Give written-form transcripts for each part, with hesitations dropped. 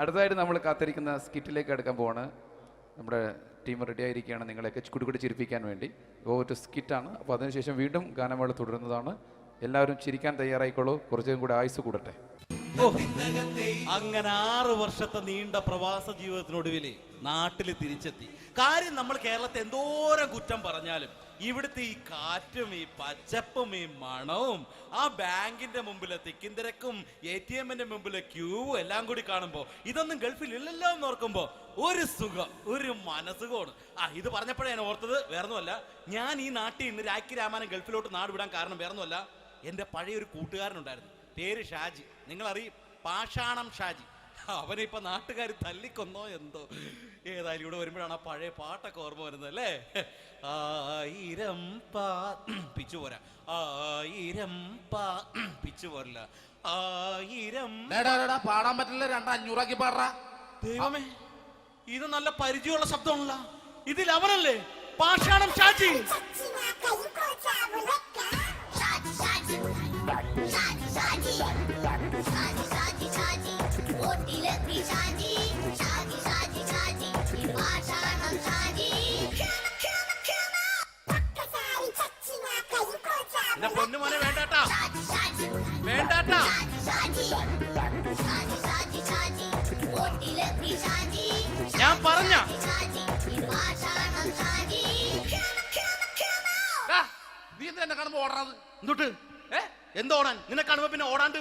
അടുത്തതായിട്ട് നമ്മൾ കാത്തിരിക്കുന്ന സ്കിറ്റിലേക്ക് അടുക്കാൻ പോവാണ്. നമ്മുടെ ടീം റെഡി ആയിരിക്കുകയാണ് നിങ്ങളെയൊക്കെ കുടുകുടി ചിരിപ്പിക്കാൻ വേണ്ടി. ഒരു സ്കിറ്റാണ്. അപ്പോൾ അതിനുശേഷം വീണ്ടും ഗാനമേള തുടരുന്നതാണ്. എല്ലാവരും ചിരിക്കാൻ തയ്യാറായിക്കോളൂ. കുറച്ചും കൂടെ ആയുസ് കൂടട്ടെ. അങ്ങനെ 6 വർഷത്തെ നീണ്ട പ്രവാസ ജീവിതത്തിനൊടുവിൽ നാട്ടിൽ തിരിച്ചെത്തി. കാര്യം നമ്മൾ കേരളത്തെ എന്തോരം കുറ്റം പറഞ്ഞാലും ഇവിടുത്തെ ഈ കാറ്റും ഈ പച്ചപ്പും ഈ മണവും ആ ബാങ്കിന്റെ മുമ്പിലെ തിക്കും തിരക്കും ATM-ന്റെ മുമ്പിലെ ക്യൂവും എല്ലാം കൂടി കാണുമ്പോൾ ഇതൊന്നും ഗൾഫിൽ ഇല്ലല്ലോ എന്ന് ഓർക്കുമ്പോൾ ഒരു സുഖം, ഒരു മനസ്സുഖമാണ്. ഇത് പറഞ്ഞപ്പോഴേ ഞാൻ ഓർത്തത് വേറൊന്നുമല്ല, ഞാൻ ഈ നാട്ടിൽ നിന്ന് രാഖി രാമാനം ഗൾഫിലോട്ട് നാട് വിടാൻ കാരണം വേറൊന്നുമല്ല, എൻ്റെ പഴയൊരു കൂട്ടുകാരനുണ്ടായിരുന്നു, പേര് ഷാജി. നിങ്ങളറിയും, പാഷാണം ഷാജി. അവനിപ്പോ നാട്ടുകാർ തല്ലിക്കൊന്നോ എന്തോ. ഏതായാലും ഇവിടെ വരുമ്പോഴാണ് ആ പഴയ പാട്ടൊക്കെ ഓർമ്മ വരുന്നത് അല്ലേ. 1000 പിച്ചു പോരാ, 1000 പിച്ചു പോരില്ല, 1000 പാടാൻ പറ്റില്ല, 200 പാടാ. ദൈവമേ, ഇത് നല്ല പരിചയമുള്ള ശബ്ദമാണല്ലോ. ഇതിൽ അവനല്ലേ പാഷാണം ഷാജി? പൊന്നുമോനെ വേണ്ടാട്ടാ, വേണ്ടാട്ടാ. ഞാൻ പറഞ്ഞ നീ എന്നെ കാണുമ്പോ ഓടാത് എന്തൊട്ട്? എന്തോടാൻ? നിന്നെ കാണുമ്പോ പിന്നെ ഓടാണ്ട്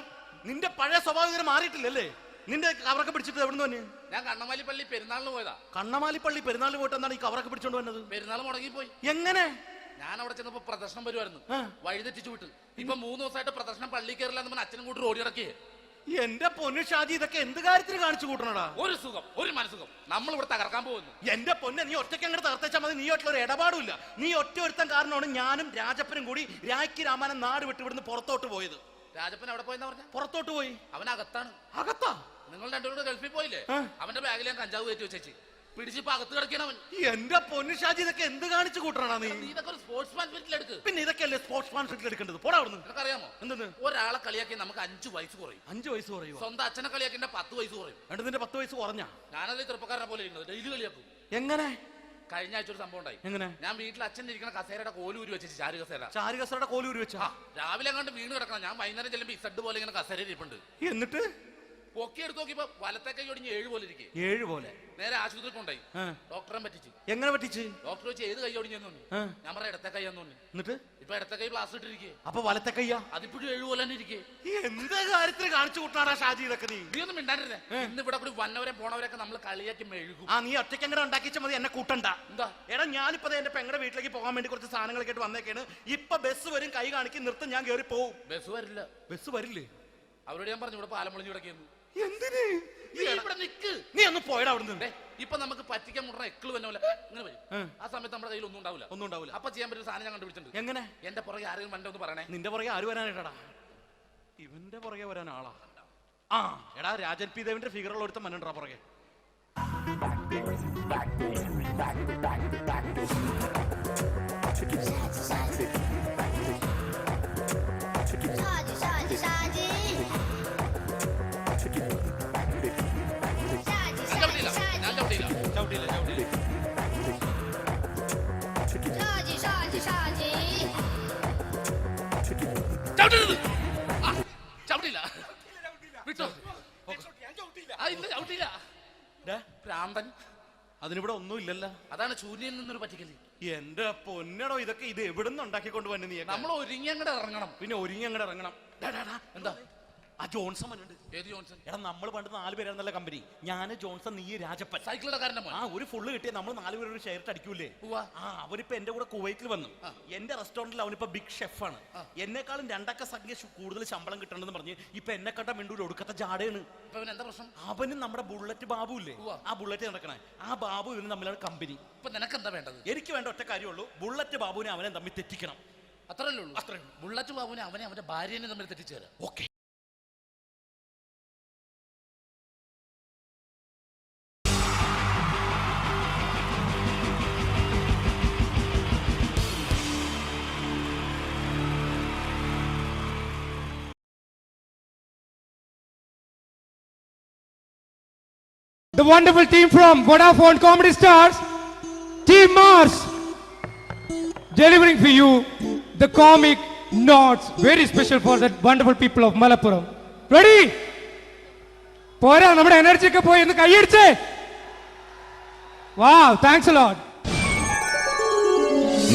നിന്റെ പഴയ സ്വഭാവം മാറിയിട്ടില്ലല്ലേ? നിന്റെ കവറൊക്കെ പിടിച്ചിട്ട് എവിടെ നിന്ന് തന്നെ? ഞാൻ കണ്ണമാലി പള്ളി പെരുന്നാളിന് പോയതാ. കണ്ണമാലി പള്ളി പെരുന്നാളിന് പോയിട്ട് എന്താണ് ഈ കവറൊക്കെ പിടിച്ചോണ്ട് വന്നത്? പെരുന്നാൾ മുടങ്ങിപ്പോയി. എങ്ങനെ? ഞാൻ അവിടെ ചെന്നപ്പോ പ്രദർശനം വരുമായിരുന്നു, വഴിതെറ്റിച്ചു വിട്ട്. ഇപ്പൊ 3 ദിവസമായിട്ട് പ്രദർശനം പള്ളി കയറില്ല എന്ന് അച്ഛനും കൂട്ടി ഓടി ഇറക്കിയേ. എന്റെ പൊന്നു ഷാജി, ഇതൊക്കെ എന്ത് കാര്യത്തിന് കാണിച്ചു കൂട്ടണടാ? ഒരു സുഖം, ഒരു മനസുഖം. നമ്മൾ ഇവിടെ തകർക്കാൻ പോകുന്നു. എന്റെ പൊന്നെ, നീ ഒറ്റയ്ക്ക് അങ്ങോട്ട് തകർത്തേച്ചാൽ മതി. നീ ഒറ്റൊരു ഇടപാടില്ല. നീ ഒറ്റ ഒരുത്തൻ കാരണമാണ് ഞാനും രാജപ്പനും കൂടി രാഖി രാമാനം നാട് വിട്ട് ഇവിടുന്ന് പുറത്തോട്ട് പോയത്. രാജപ്പൻ എവിടെ പോയെന്ന് പറഞ്ഞ? പുറത്തോട്ട് പോയി. അവനകത്താണ്. അകത്താ? നിങ്ങൾ രണ്ടുപേരും ഗൾഫിൽ പോയില്ലേ? അവന്റെ ബാഗിൽ ഞാൻ കഞ്ചാവ് കയറ്റി വെച്ചേച്ച് പിടിച്ചിപ്പോ അകത്ത് കിടക്കണം അവൻ. എന്റെ പൊന്നു ഷാജി, ഇതൊക്കെ എന്ത് കാണിച്ചു കൂട്ടണ നീ? ഇതൊക്കെ ഒരു സ്പോർട്സ്മാൻ സ്പിരിറ്റിൽ എടുക്ക്. പിന്നെ ഇതൊക്കെയല്ലേ സ്പോർട്സ്മാൻ സ്പിരിറ്റിൽ എടുക്കേണ്ടത്? പോടാ അവിടുന്ന്. നിനക്കറിയാമോ എന്തെന്ന്? ഒരാളെ കളിയാക്കി നമുക്ക് 5 വയസ്സ് കുറയും. 5 വയസ്സ് കുറയും? സ്വന്തം അച്ഛനെ കളിയാക്കി 10 വയസ്സ് കുറയും. എന്നിട്ട് നിന്റെ 10 വയസ്സ് കുറഞ്ഞ? ഞാനത് ചെറുപ്പക്കാരനെ പോലെ ഡെയിലി കളിയാക്കും. എങ്ങനെ? കഴിഞ്ഞ ആഴ്ച ഒരു സംഭവം ഉണ്ടായി. എങ്ങനെ? ഞാൻ വീട്ടിൽ അച്ഛൻ ഇരിക്കുന്ന കസേരയുടെ കോലൂരി വെച്ചു. ചാരു കസേരയുടെ കോലൂരി വെച്ചാ? രാവിലെ അങ്ങോട്ട് വീണ് കിടക്കണം. ഞാൻ വൈകുന്നേരം ചെല്ലുമ്പോ ഇസഡ് പോലെ ഇങ്ങനെ കസേര ഇരിപ്പുണ്ട്. എന്നിട്ട് പൊക്കി എടുത്ത് നോക്കിയപ്പോ വലത്തെ കൈ ഒടിഞ്ഞ് 7 പോലെ ഇരിക്കേ. 7 പോലെ? നേരെ ആശുപത്രി കൊണ്ടായി. ഡോക്ടറെ പറ്റിച്ച്. എങ്ങനെ പറ്റിച്ച്? ഡോക്ടർ വെച്ച് ഏത് കൈ ഒടിഞ്ഞെന്ന് തോന്നി. ഞാൻ പറയാം ഇടത്തെ കൈ തോന്നി. എന്നിട്ട് ഇപ്പൊ ഇടത്തെ കൈ പ്ലാസ്റ്റർ ഇട്ടിരിക്കേ. അപ്പൊ വലത്തെ കയ്യാ? അതിപ്പോഴും 7 പോലെ തന്നെ ഇരിക്കേ. എന്ത് കാര്യത്തിന് കാണിച്ചു കൂട്ടാറാ ഷാജി ഇതൊക്കെ? നീ ഒന്നും മിണ്ടാണ്ടിരുന്നേ. ഇന്ന് ഇവിടെ കൂടി വന്നവരെ പോണവരൊക്കെ നമ്മൾ കളിയാക്കി മെഴുകും. നീ ഒറ്റയ്ക്ക് അങ്ങനെ ഉണ്ടാക്കിച്ചാൽ മതി, എന്നെ കൂട്ടണ്ട. എന്താ? എടാ, ഞാനിപ്പോ എന്റെ പെങ്ങളുടെ വീട്ടിലേക്ക് പോകാൻ വേണ്ടി കുറച്ച് സാധനങ്ങളൊക്കെ ആയിട്ട് വന്നേക്കാണ്. ഇപ്പൊ ബസ് വരും, കൈ കാണിക്കും, നിർത്തും, ഞാൻ കയറി പോവും. ബസ് വരില്ല. ബസ് വരില്ലേ? അവരോട് ഞാൻ പറഞ്ഞു ഇവിടെ പാലം പൊളിഞ്ഞു കിടക്കുന്നു. എന്തിന്? ഇവിടെ നിക്ക്. നീ ഒന്ന് പോയടാ അവിടുന്ന്. ഇപ്പൊ നമുക്ക് പറ്റിക്കാൻ മുട എക്കള് തന്നെ ഇങ്ങനെ വരും. ആ സമയത്ത് നമ്മുടെ കയ്യിൽ ഒന്നും ഉണ്ടാവില്ല. അപ്പൊ ചെയ്യാൻ പറ്റുന്ന സാധനം ഞാൻ കണ്ടുപിടിച്ചിട്ടുണ്ട്. എങ്ങനെ? എന്റെ പുറകെ ആരെങ്കിലും വണ്ടി ഒന്ന് പറയണേ. നിന്റെ പുറകെ ആര് വരാനായിട്ടാ? ഇവന്റെ പുറകെ വരാൻ ആളാ? എടാ, രാജൻ പി ദേവിന്റെ ഫിഗറുള്ള ഒരുത്തം മനുണ്ടാ പുറകെ. അതിനിവിടെ ഒന്നും ഇല്ലല്ലോ. അതാണ് ശൂന്യയിൽ നിന്നൊരു പറ്റിക്കല്. എന്റെ പൊന്നടോ, ഇതൊക്കെ ഇത് എവിടുന്ന് ഉണ്ടാക്കിക്കൊണ്ട് വന്നു നീ? നമ്മൾ ഒരുങ്ങി അങ്ങോട്ട് ഇറങ്ങണം. പിന്നെ ഒരുങ്ങി അങ്ങോട്ട് ഇറങ്ങണം. എന്താ? ആ ജോൺസൺ വന്നുണ്ട്. ഏത് ജോൺസൺ? എടാ, നമ്മൾ പണ്ട് 4 പേരായിരുന്നല്ല കമ്പനി. ഞാന്, ജോൺസൺ, നീ, രാജപ്പൻ. സൈക്കിളുടെ കാരന്റെ മോൻ. ഒരു ഫുള്ള് കിട്ടിയ നമ്മൾ 4 പേര് ഒരു ഷെയർ അടിക്കൂലേ? അവനിപ്പോ എന്റെ കൂടെ കുവൈറ്റിൽ വന്നു. എന്റെ റെസ്റ്റോറന്റിൽ അവനിപ്പോ ബിഗ് ഷെഫാണ്. എന്നെക്കാളും 2 അക്ക സംഖ്യ കൂടുതൽ ശമ്പളം കിട്ടണമെന്ന് പറഞ്ഞ് ഇപ്പൊ എന്നെ കണ്ട മിണ്ടൂര് ഒടുക്കത്തെ ജാടയാണ്. എന്താ പ്രശ്നം? അവനും നമ്മുടെ ബുള്ളറ്റ് ബാബു ഇല്ലേ, ആ ബുള്ളറ്റ് നടക്കണേ, ആ ബാബു ഇവന് തമ്മിലാണ് കമ്പനി. ഇപ്പൊ നിനക്ക് എന്താ വേണ്ടത്? എനിക്ക് വേണ്ട ഒറ്റ കാര്യമുള്ളൂ, ബുള്ളറ്റ് ബാബുവിനെ അവനെ തമ്മിൽ തെറ്റിക്കണം. അത്രയല്ലേ ഉള്ളൂ? ബുള്ളറ്റ് ബാബുവിനെ അവനെ അവന്റെ ഭാര്യനെ തമ്മിൽ തെറ്റിച്ചു തരാം. Okay. The wonderful team from Vodafone Comedy Stars, Team Mars, delivering for you the comic notes, very special for the wonderful people of Malappuram. Ready? പോരാ, നമ്മുടെ എനർജി ഒക്കെ പോയി ഒന്ന് കൈയടിച്ചേ. Wow, thanks a lot.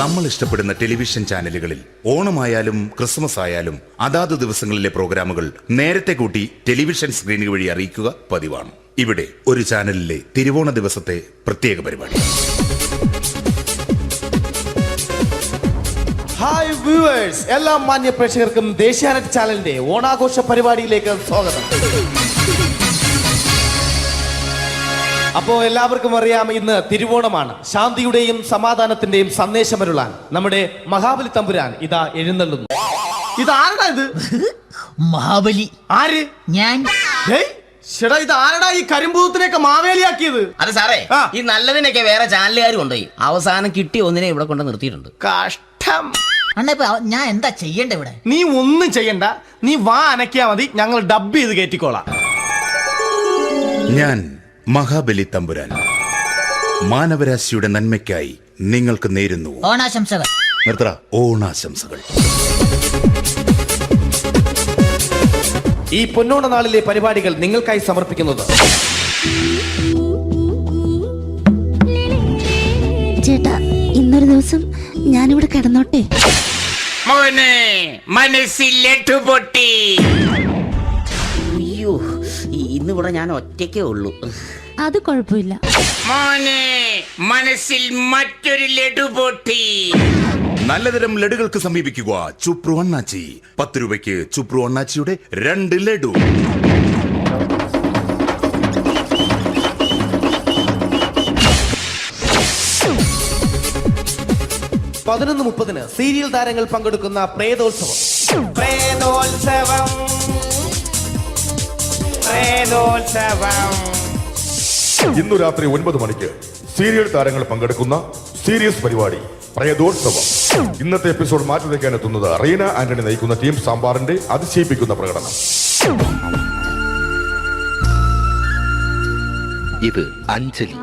നമ്മൾ ഇഷ്ടപ്പെടുന്ന ടെലിവിഷൻ ചാനലുകളിൽ ഓണമായാലും Christmas ആയാലും അതാത് ദിവസങ്ങളിലെ പ്രോഗ്രാമുകൾ നേരത്തെ കൂട്ടി ടെലിവിഷൻ സ്ക്രീനുകൾ വഴി അറിയിക്കുക പതിവാണ്. ഇവിടെ ഒരു ചാനലിലെ തിരുവോണ ദിവസത്തെ പ്രത്യേക പരിപാടി. ഹായ് വ്യൂവേഴ്സ്, എല്ലാ മാന്യ പ്രേക്ഷകർക്കും ദേശീയാനെറ്റ് ചാനലിന്റെ ഓണാഘോഷ പരിപാടിയിലേക്ക് സ്വാഗതം. അപ്പോ എല്ലാവർക്കും അറിയാം, ഇന്ന് തിരുവോണമാണ്. ശാന്തിയുടെയും സമാധാനത്തിന്റെയും സന്ദേശമരുളാൻ നമ്മുടെ മഹാബലി തമ്പുരാൻ ഇതാ എഴുന്നള്ളുന്നു. ഇതാരടാ ഇത്? മഹാബലി. ആര്? ഞാൻ. ചേട്ടാ, ഇത് ആരടാ ഈ കരിമ്പൂത്തിനെയൊക്കെ മാവേലിയാക്കിയത്? അത് സാറേ, ഈ നല്ലതിനൊക്കെ വേറെ ചാനലുകാർ കൊണ്ടുപോയി അവസാനം കിട്ടി ഒന്നിനെ ഇവിടെ കൊണ്ട് നിർത്തിയിട്ടുണ്ട്. കഷ്ടം. അണ്ണ ഇപ്പൊ ഞാൻ എന്താ ചെയ്യണ്ട ഇവിടെ? നീ ഒന്നും ചെയ്യണ്ട, നീ വാ അനക്കിയാ മതി, ഞങ്ങൾ ഡബ് ചെയ്ത് കയറ്റിക്കോളാം. ഞാൻ മഹാബലി തമ്പുരാൻ മാനവരാശിയുടെ നന്മയ്ക്കായി നിങ്ങൾക്ക് നേരുന്നു ഓണാശംസകൾ. നിർത്തറ ഓണാശംസകൾ. ഈ പൊന്നോണ നാളിലെ പരിപാടികൾ നിങ്ങൾക്കായി സമർപ്പിക്കുന്നത് ചേട്ടാ, ഇന്നൊരു ദിവസം ഞാനിവിടെ കിടന്നോട്ടെ. മോനെ മനസ്സിലെട്ടു പൊട്ടി. അയ്യോ, ഇന്നിവിടെ ഞാൻ ഒറ്റയ്ക്കേ ഉള്ളൂ. അത് കുഴപ്പമില്ല. മോനെ മനസ്സിൽ മറ്റൊരു ലഡു പൊട്ടി. നല്ലതരം ലഡുകൾക്ക് സമീപിക്കുക ചുപ്രു അണ്ണാച്ചി. 10 രൂപയ്ക്ക് ചുപ്രു അണ്ണാച്ചിയുടെ 2 ലഡു. (11:30) സീരിയൽ താരങ്ങൾ പങ്കെടുക്കുന്ന പ്രേതോത്സവം. ഇന്നു രാത്രി 9 മണിക്ക് സീരിയൽ താരങ്ങൾ പങ്കെടുക്കുന്ന സീരിയസ് പരിപാടി പ്രേതോത്സവം. ഇന്നത്തെ എപ്പിസോഡ് മാറ്റി വയ്ക്കാൻ എത്തുന്നത് റീന ആന്റണി നയിക്കുന്ന ടീം സാമ്പാറിന്റെ അതിശയിപ്പിക്കുന്ന പ്രകടനം. ഇത് അഞ്ജലി.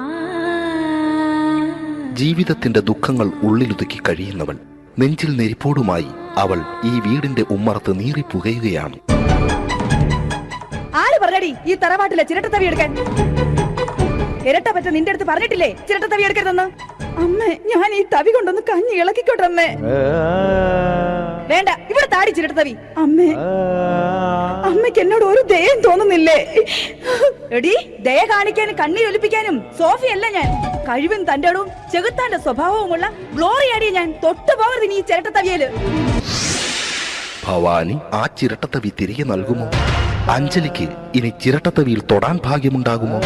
ജീവിതത്തിന്റെ ദുഃഖങ്ങൾ ഉള്ളിലുതുക്കി കഴിയുന്നവൾ. നെഞ്ചിൽ നെരിപ്പോടുമായി അവൾ ഈ വീടിന്റെ ഉമ്മറത്ത് നീറിപ്പുകയുകയാണ്. ആര് പറഞ്ഞടി ഈ തറവാട്ടിലെ ചിരട്ടത്തവി എടുക്കാൻ? ഇരട്ട പറ്റ നിന്റെ അടുത്ത് പറഞ്ഞിട്ടില്ലേ ചിരട്ടത്തവി എടുക്കരുതെന്ന്? അമ്മേ, ഞാൻ ഈ തവി കൊണ്ടൊന്ന് കഞ്ഞി ഇളക്കിക്കോട്ടെ അമ്മേ. വേണ്ട, ഇവിടെ താടി ചിരട്ടത്തവി. അമ്മേ, അമ്മയ്ക്ക് എന്നോട് ഒരു ദയം തോന്നുന്നില്ലേ? എടി, ദയ കാണിക്കാനും കണ്ണീരൊലിപ്പിക്കാനും സോഫിയല്ല ഞാൻ. കഴിവും തന്റെ ഇടവും ചെകുത്താന്റെ സ്വഭാവവുമുള്ള ഗ്ലോറിയാടിയ ഞാൻ. തൊട്ടുപോകരുത് നീ ഈ ചിരട്ടത്തവിയല്. ഭവാനി ആ ചിരട്ടത്തവി തിരികെ നൽകുമോ? അഞ്ജലിക്ക് ഇനി ചിരട്ടത്തവിയിൽ തൊടാൻ ഭാഗ്യമുണ്ടാകുമോ?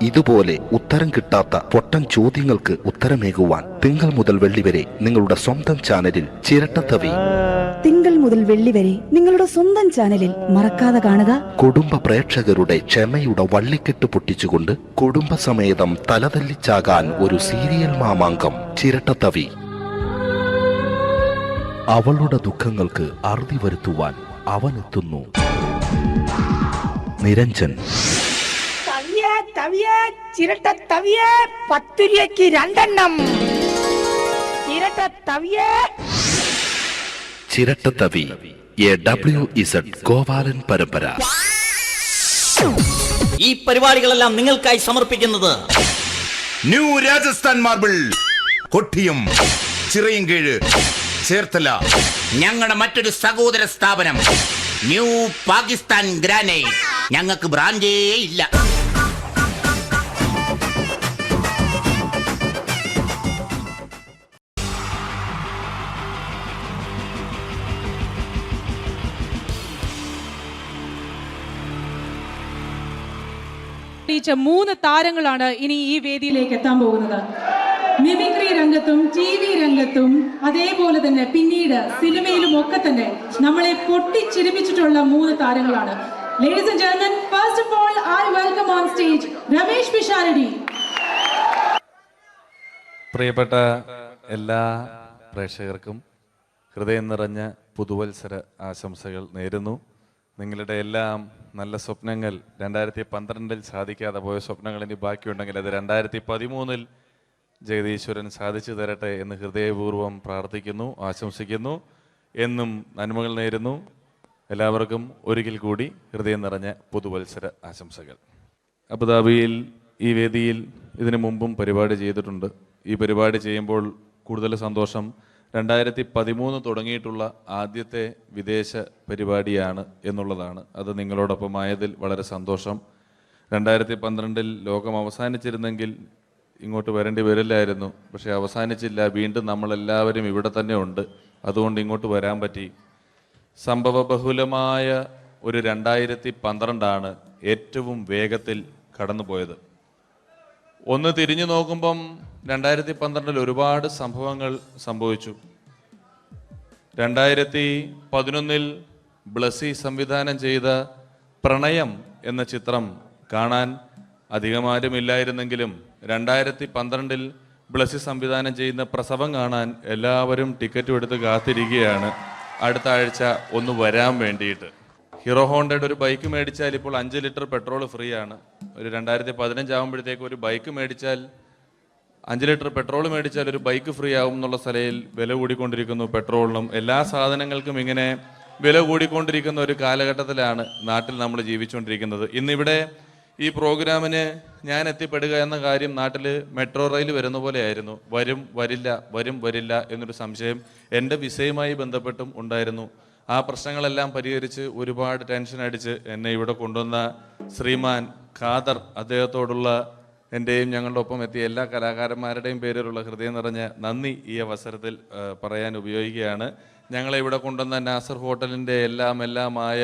ഇതുപോലെ ഉത്തരം കിട്ടാത്ത പൊട്ടൻ ചോദ്യങ്ങൾക്ക് ഉത്തരമേകുവാൻ തിങ്കൾ മുതൽ വെള്ളി വരെ നിങ്ങളുടെ സ്വന്തം ചാനലിൽ ചിരട്ടത്തവി. തിങ്കൾ മുതൽ വെള്ളി വരെ നിങ്ങളുടെ സ്വന്തം ചാനലിൽ മറക്കാതെ കാണുക. കുടുംബ പ്രേക്ഷകരുടെ ക്ഷമയുടെ വള്ളിക്കെട്ട് പൊട്ടിച്ചുകൊണ്ട് കുടുംബസമേതം തലതല്ലിച്ചാകാൻ ഒരു സീരിയൽ മാമാങ്കം ചിരട്ടത്തവി. അവളുടെ ദുഃഖങ്ങൾക്ക് അറുതി വരുത്തുവാൻ അവനെത്തുന്നു. നിരഞ്ജൻ. ചിരട്ടത്തവിയെ 10 രൂപയ്ക്ക് 2 എണ്ണം. ചിരട്ടത്തവിയെ. ചിരട്ടത്തവി WZ ഗോപാലൻ പരമ്പര. ഈ പരിപാടികളെല്ലാം നിങ്ങൾക്കായി സമർപ്പിക്കുന്നത് ന്യൂ രാജസ്ഥാൻ മാർബിൾ, കൊട്ടിയം, ചിറയൻകീഴ്, ചേർത്തല. ഞങ്ങളുടെ മറ്റൊരു സഹോദര സ്ഥാപനം ന്യൂ പാകിസ്ഥാൻ ഗ്രാനൈറ്റ്. ഞങ്ങൾക്ക് ബ്രാൻഡേ ഇല്ല. ടീച്ചർ 3 താരങ്ങളാണ് ഇനി ഈ വേദിയിലേക്ക് എത്താൻ പോകുന്നത്. മിമിക്രി രംഗത്തും TV രംഗത്തും അതേപോലെ തന്നെ പിന്നീട് സിനിമയിലും ഒക്കെ തന്നെ നമ്മളെ പൊട്ടിച്ചിരിപ്പിച്ചിട്ടുള്ള 3 താരങ്ങളാണ്. Ladies and gentlemen, first of all, I welcome on stage Ramesh Pisharadi. പ്രിയപ്പെട്ട എല്ലാ പ്രേക്ഷകർക്കും ഹൃദയം നിറഞ്ഞ പുതുവത്സര ആശംസകൾ നേരുന്നു. നിങ്ങളുടെ എല്ലാം നല്ല സ്വപ്നങ്ങൾ 2012 സാധിക്കാതെ പോയ സ്വപ്നങ്ങൾ ഇനി ബാക്കിയുണ്ടെങ്കിൽ അത് 2013 ജഗദീശ്വരൻ സാധിച്ചു തരട്ടെ എന്ന് ഹൃദയപൂർവ്വം പ്രാർത്ഥിക്കുന്നു, ആശംസിക്കുന്നു. എന്നും നന്മകൾ നേരുന്നു. എല്ലാവർക്കും ഒരിക്കൽ കൂടി ഹൃദയം നിറഞ്ഞ പുതുവത്സര ആശംസകൾ. അബുദാബിയിൽ ഈ വേദിയിൽ ഇതിനു മുമ്പും പരിപാടി ചെയ്തിട്ടുണ്ട്. ഈ പരിപാടി ചെയ്യുമ്പോൾ കൂടുതൽ സന്തോഷം 2013 തുടങ്ങിയിട്ടുള്ള ആദ്യത്തെ വിദേശ പരിപാടിയാണ് എന്നുള്ളതാണ്. അത് നിങ്ങളോടൊപ്പമായതിൽ വളരെ സന്തോഷം. 2012 ലോകം അവസാനിച്ചിരുന്നെങ്കിൽ ഇങ്ങോട്ട് വരേണ്ടി വരില്ലായിരുന്നു. പക്ഷേ അവസാനിച്ചില്ല. വീണ്ടും നമ്മളെല്ലാവരും ഇവിടെ തന്നെ ഉണ്ട്. അതുകൊണ്ട് ഇങ്ങോട്ട് വരാൻ പറ്റി. സംഭവബഹുലമായ ഒരു 2012 ഏറ്റവും വേഗത്തിൽ കടന്നുപോയത്. ഒന്ന് തിരിഞ്ഞു നോക്കുമ്പം 2012 ഒരുപാട് സംഭവങ്ങൾ സംഭവിച്ചു. 2011 ബ്ലസി സംവിധാനം ചെയ്ത പ്രണയം എന്ന ചിത്രം കാണാൻ അധികമാരുമില്ലായിരുന്നെങ്കിലും 2012 ബ്ലസി സംവിധാനം ചെയ്യുന്ന പ്രസവം കാണാൻ എല്ലാവരും ടിക്കറ്റും എടുത്ത് കാത്തിരിക്കുകയാണ് അടുത്ത ആഴ്ച ഒന്ന് വരാൻ വേണ്ടിയിട്ട്. ഹീറോ ഹോണ്ടയുടെ ഒരു ബൈക്ക് മേടിച്ചാൽ ഇപ്പോൾ 5 ലിറ്റർ പെട്രോൾ ഫ്രീ ആണ്. ഒരു 2015 ആകുമ്പോഴത്തേക്ക് ഒരു ബൈക്ക് മേടിച്ചാൽ 5 ലിറ്റർ പെട്രോൾ മേടിച്ചാൽ ഒരു ബൈക്ക് ഫ്രീ ആവും എന്നുള്ള സ്ഥലയിൽ വില കൂടിക്കൊണ്ടിരിക്കുന്നു. പെട്രോളിനും എല്ലാ സാധനങ്ങൾക്കും ഇങ്ങനെ വില കൂടിക്കൊണ്ടിരിക്കുന്ന ഒരു കാലഘട്ടത്തിലാണ് നാട്ടിൽ നമ്മൾ ജീവിച്ചുകൊണ്ടിരിക്കുന്നത്. ഇന്നിവിടെ ഈ പ്രോഗ്രാമിന് ഞാൻ എത്തിപ്പെടുക എന്ന കാര്യം നാട്ടിൽ മെട്രോ റെയിൽ വരുന്ന പോലെ ആയിരുന്നു. വരും വരില്ല എന്നൊരു സംശയം എൻ്റെ വിസയുമായി ബന്ധപ്പെട്ടും ഉണ്ടായിരുന്നു. ആ പ്രശ്നങ്ങളെല്ലാം പരിഹരിച്ച് ഒരുപാട് ടെൻഷൻ അടിച്ച് എന്നെ ഇവിടെ കൊണ്ടുവന്ന ശ്രീമാൻ ഖാദർ, അദ്ദേഹത്തോടുള്ള എൻ്റെയും ഞങ്ങളുടെ ഒപ്പം എത്തിയ എല്ലാ കലാകാരന്മാരുടെയും പേരിലുള്ള ഹൃദയം നിറഞ്ഞ നന്ദി ഈ അവസരത്തിൽ പറയാൻ ഉപയോഗിക്കുകയാണ്. ഞങ്ങളെ ഇവിടെ കൊണ്ടുവന്ന നാസർ ഹോട്ടലിൻ്റെ എല്ലാമായ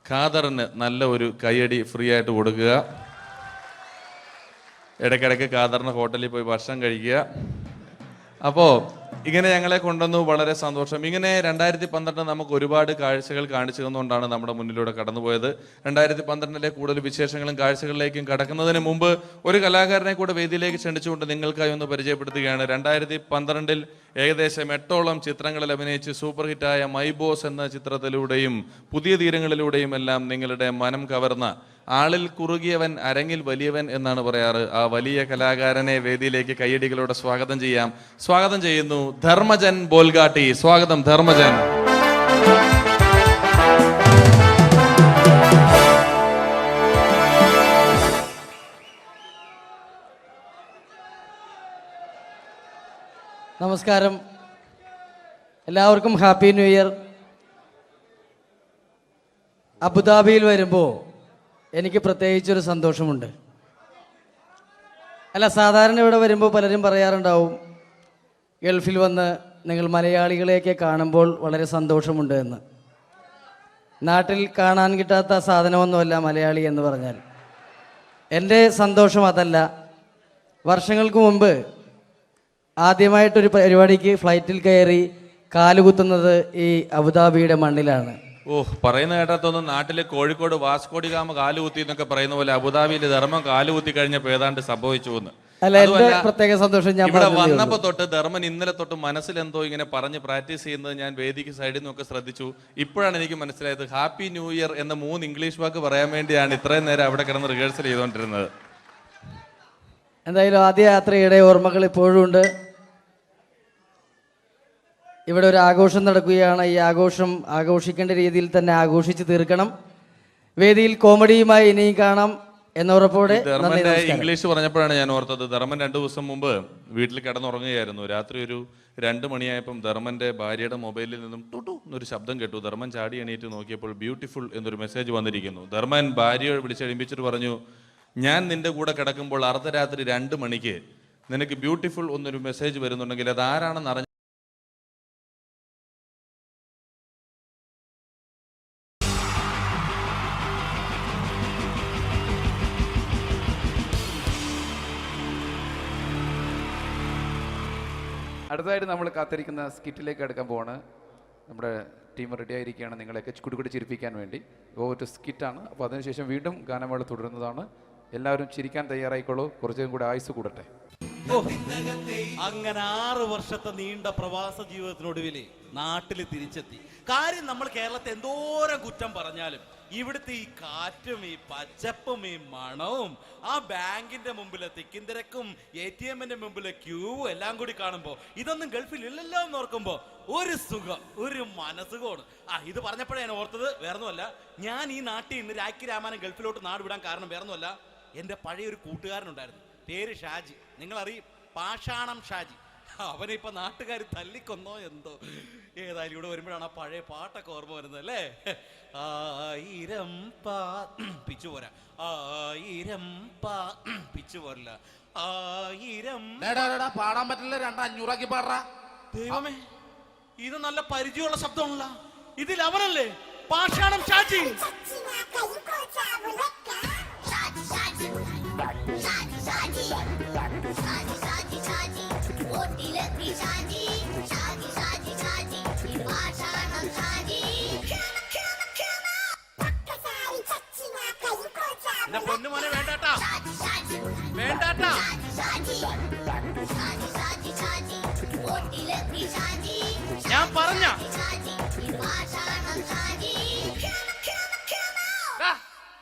ഖാദറിന് നല്ല ഒരു കയ്യടി ഫ്രീ ആയിട്ട് കൊടുക്കുക. ഇടയ്ക്കിടയ്ക്ക് ഖാദറിന് ഹോട്ടലിൽ പോയി ഭക്ഷണം കഴിക്കുക. അപ്പോൾ ഇങ്ങനെ ഞങ്ങളെ കൊണ്ടുവന്നു, വളരെ സന്തോഷം. ഇങ്ങനെ 2012 നമുക്ക് ഒരുപാട് കാഴ്ചകൾ കാണിച്ചു തന്നുകൊണ്ടാണ് നമ്മുടെ മുന്നിലൂടെ കടന്നുപോയത്. 2012 കൂടുതൽ വിശേഷങ്ങളും കാഴ്ചകളിലേക്കും കടക്കുന്നതിന് മുമ്പ് ഒരു കലാകാരനെ കൂടെ വേദിയിലേക്ക് ക്ഷണിച്ചുകൊണ്ട് നിങ്ങൾക്കായി ഒന്ന് പരിചയപ്പെടുത്തുകയാണ്. 2012 ഏകദേശം 8ഓളം ചിത്രങ്ങളിൽ അഭിനയിച്ച് സൂപ്പർ ഹിറ്റായ മൈ ബോസ് എന്ന ചിത്രത്തിലൂടെയും പുതിയ തീരങ്ങളിലൂടെയും എല്ലാം നിങ്ങളുടെ മനം കവർന്ന, ആളിൽ കുറുകിയവൻ അരങ്ങിൽ വലിയവൻ എന്നാണ് പറയാറ്, ആ വലിയ കലാകാരനെ വേദിയിലേക്ക് കയ്യടികളോടെ സ്വാഗതം ചെയ്യാം. സ്വാഗതം ചെയ്യുന്നു ധർമ്മജൻ ബോൽഗാട്ടി. സ്വാഗതം ധർമ്മജൻ. നമസ്കാരം, എല്ലാവർക്കും ഹാപ്പി ന്യൂ ഇയർ. അബുദാബിയിൽ വരുമ്പോൾ എനിക്ക് പ്രത്യേകിച്ചൊരു സന്തോഷമുണ്ട്. അല്ല, സാധാരണ ഇവിടെ വരുമ്പോൾ പലരും പറയാറുണ്ടാവും, ഗൾഫിൽ വന്ന് നിങ്ങൾ മലയാളികളെയൊക്കെ കാണുമ്പോൾ വളരെ സന്തോഷമുണ്ട് എന്ന്. നാട്ടിൽ കാണാൻ കിട്ടാത്ത സാധനമൊന്നുമല്ല മലയാളി എന്ന് പറഞ്ഞാൽ. എൻ്റെ സന്തോഷം അതല്ല. വർഷങ്ങൾക്ക് മുമ്പ് ആദ്യമായിട്ടൊരു പരിപാടിക്ക് ഫ്ലൈറ്റിൽ കയറി കാലുകുത്തുന്നത് ഈ അബുദാബിയുടെ മണ്ണിലാണ്. പറയുന്ന കേട്ടാത്തൊന്നും നാട്ടിലെ കോഴിക്കോട് വാസ്കോടി ഗാമ കാലുകുത്തി എന്നൊക്കെ പറയുന്ന പോലെ അബുദാബിയിൽ ധർമ്മം കാലുകുത്തി കഴിഞ്ഞപ്പോൾ ഏതാണ്ട് സംഭവിച്ചു എന്ന്. പ്രത്യേക സന്തോഷം. ഞാൻ ഇവിടെ വന്നപ്പോ തൊട്ട് ധർമ്മൻ ഇന്നലെ തൊട്ട് മനസ്സിലെന്തോ ഇങ്ങനെ പറഞ്ഞ് പ്രാക്ടീസ് ചെയ്യുന്നത് ഞാൻ വേദിക്ക് സൈഡിൽ നിന്നൊക്കെ ശ്രദ്ധിച്ചു. ഇപ്പോഴാണ് എനിക്ക് മനസ്സിലായത് ഹാപ്പി ന്യൂ ഇയർ എന്ന 3 ഇംഗ്ലീഷ് വാക്ക് പറയാൻ വേണ്ടിയാണ് ഇത്രയും നേരം അവിടെ കിടന്ന് റിഹേഴ്സൽ ചെയ്തുകൊണ്ടിരുന്നത്. എന്തായാലും ആദ്യ യാത്രയുടെ ഓർമ്മകൾ ഇപ്പോഴും ഉണ്ട്. ഇവിടെ ഒരു ആഘോഷം നടക്കുകയാണ്. ഈ ആഘോഷം ആഘോഷിക്കേണ്ട രീതിയിൽ തന്നെ ആഘോഷിച്ച് തീർക്കണം. വേദിയിൽ കോമഡിയുമായി ഇനിയും കാണാം എന്ന ഉറപ്പോടെ. ധർമ്മന്റെ ഇംഗ്ലീഷ് പറഞ്ഞപ്പോഴാണ് ഞാൻ ഓർത്തത്, ധർമ്മൻ 2 ദിവസം മുമ്പ് വീട്ടിൽ കിടന്നുറങ്ങുകയായിരുന്നു. രാത്രി ഒരു 2 മണിയായപ്പം ധർമ്മന്റെ ഭാര്യയുടെ മൊബൈലിൽ നിന്നും ടുട്ടു എന്നൊരു ശബ്ദം കേട്ടു. ധർമ്മൻ ചാടി എണീറ്റ് നോക്കിയപ്പോൾ ബ്യൂട്ടിഫുൾ എന്നൊരു മെസ്സേജ് വന്നിരിക്കുന്നു. ധർമ്മൻ ഭാര്യയെ വിളിച്ചെഴുപ്പിച്ചിട്ട് പറഞ്ഞു, ഞാൻ നിന്റെ കൂടെ കിടക്കുമ്പോൾ അർദ്ധരാത്രി 2 മണിക്ക് നിനക്ക് ബ്യൂട്ടിഫുൾ എന്നൊരു മെസ്സേജ് വരുന്നുണ്ടെങ്കിൽ അത് ആരാണെന്ന് അറിഞ്ഞു. അടുത്തതായിട്ട് നമ്മൾ കാത്തിരിക്കുന്ന സ്കിറ്റിലേക്ക് എടുക്കാൻ പോവാണ്. നമ്മുടെ ടീം റെഡി ആയിരിക്കുകയാണ് നിങ്ങളെയൊക്കെ കുടുകുടി ചിരിപ്പിക്കാൻ വേണ്ടി. ഒരു സ്കിറ്റാണ്. അപ്പോൾ അതിനുശേഷം വീണ്ടും ഗാനമേള തുടരുന്നതാണ്. എല്ലാവരും ചിരിക്കാൻ തയ്യാറായിക്കോളൂ. കുറച്ചും കൂടെ ആയുസ് കൂടട്ടെ. അങ്ങനെ 6 വർഷത്തെ നീണ്ട പ്രവാസ ജീവിതത്തിനൊടുവിൽ നാട്ടിൽ തിരിച്ചെത്തി. കാര്യം നമ്മൾ കേരളത്തെ എന്തോരം കുറ്റം പറഞ്ഞാലും ഇവിടുത്തെ ഈ കാറ്റും ഈ പച്ചപ്പും ഈ മണവും ആ ബാങ്കിന്റെ മുമ്പിലെ തിക്കും തിരക്കും ATM-ന്റെ മുമ്പിലെ ക്യൂവും എല്ലാം കൂടി കാണുമ്പോ ഇതൊന്നും ഗൾഫിൽ ഇല്ലല്ലോ എന്ന് ഓർക്കുമ്പോ ഒരു സുഖം, ഒരു മനസുഖമാണ്. ഇത് പറഞ്ഞപ്പോഴേ ഞാൻ ഓർത്തത് വേറൊന്നുമല്ല, ഞാൻ ഈ നാട്ടിൽ നിന്ന് രാഖി രാമായണം ഗൾഫിലോട്ട് നാട് വിടാൻ കാരണം വേറൊന്നുമല്ല, എൻ്റെ പഴയ ഒരു കൂട്ടുകാരനുണ്ടായിരുന്നു, പേര് ഷാജി. നിങ്ങളറിയും, പാഷാണം ഷാജി. അവനിപ്പോ നാട്ടുകാർ തല്ലിക്കൊന്നോ എന്തോ. ഏതായാലും ഇവിടെ വരുമ്പോഴാണ് ആ പഴയ പാട്ടൊക്കെ ഓർമ്മ വരുന്നത് അല്ലേ. ആയിരം പിച്ചു പോരാ, ആയിരം പിച്ചു പോരല്ല, ആയിരം പാടാൻ പറ്റില്ല, 200 പാടാ. ദൈവമേ, ഇത് നല്ല പരിചയമുള്ള ശബ്ദമാണല്ലോ. ഇതിൽ അവനല്ലേ പാഷാണം ഷാജി? എന്റെ പൊന്നുമോനെ വേണ്ടാട്ടാ, വേണ്ടാട്ടാ. ഞാൻ പറഞ്ഞ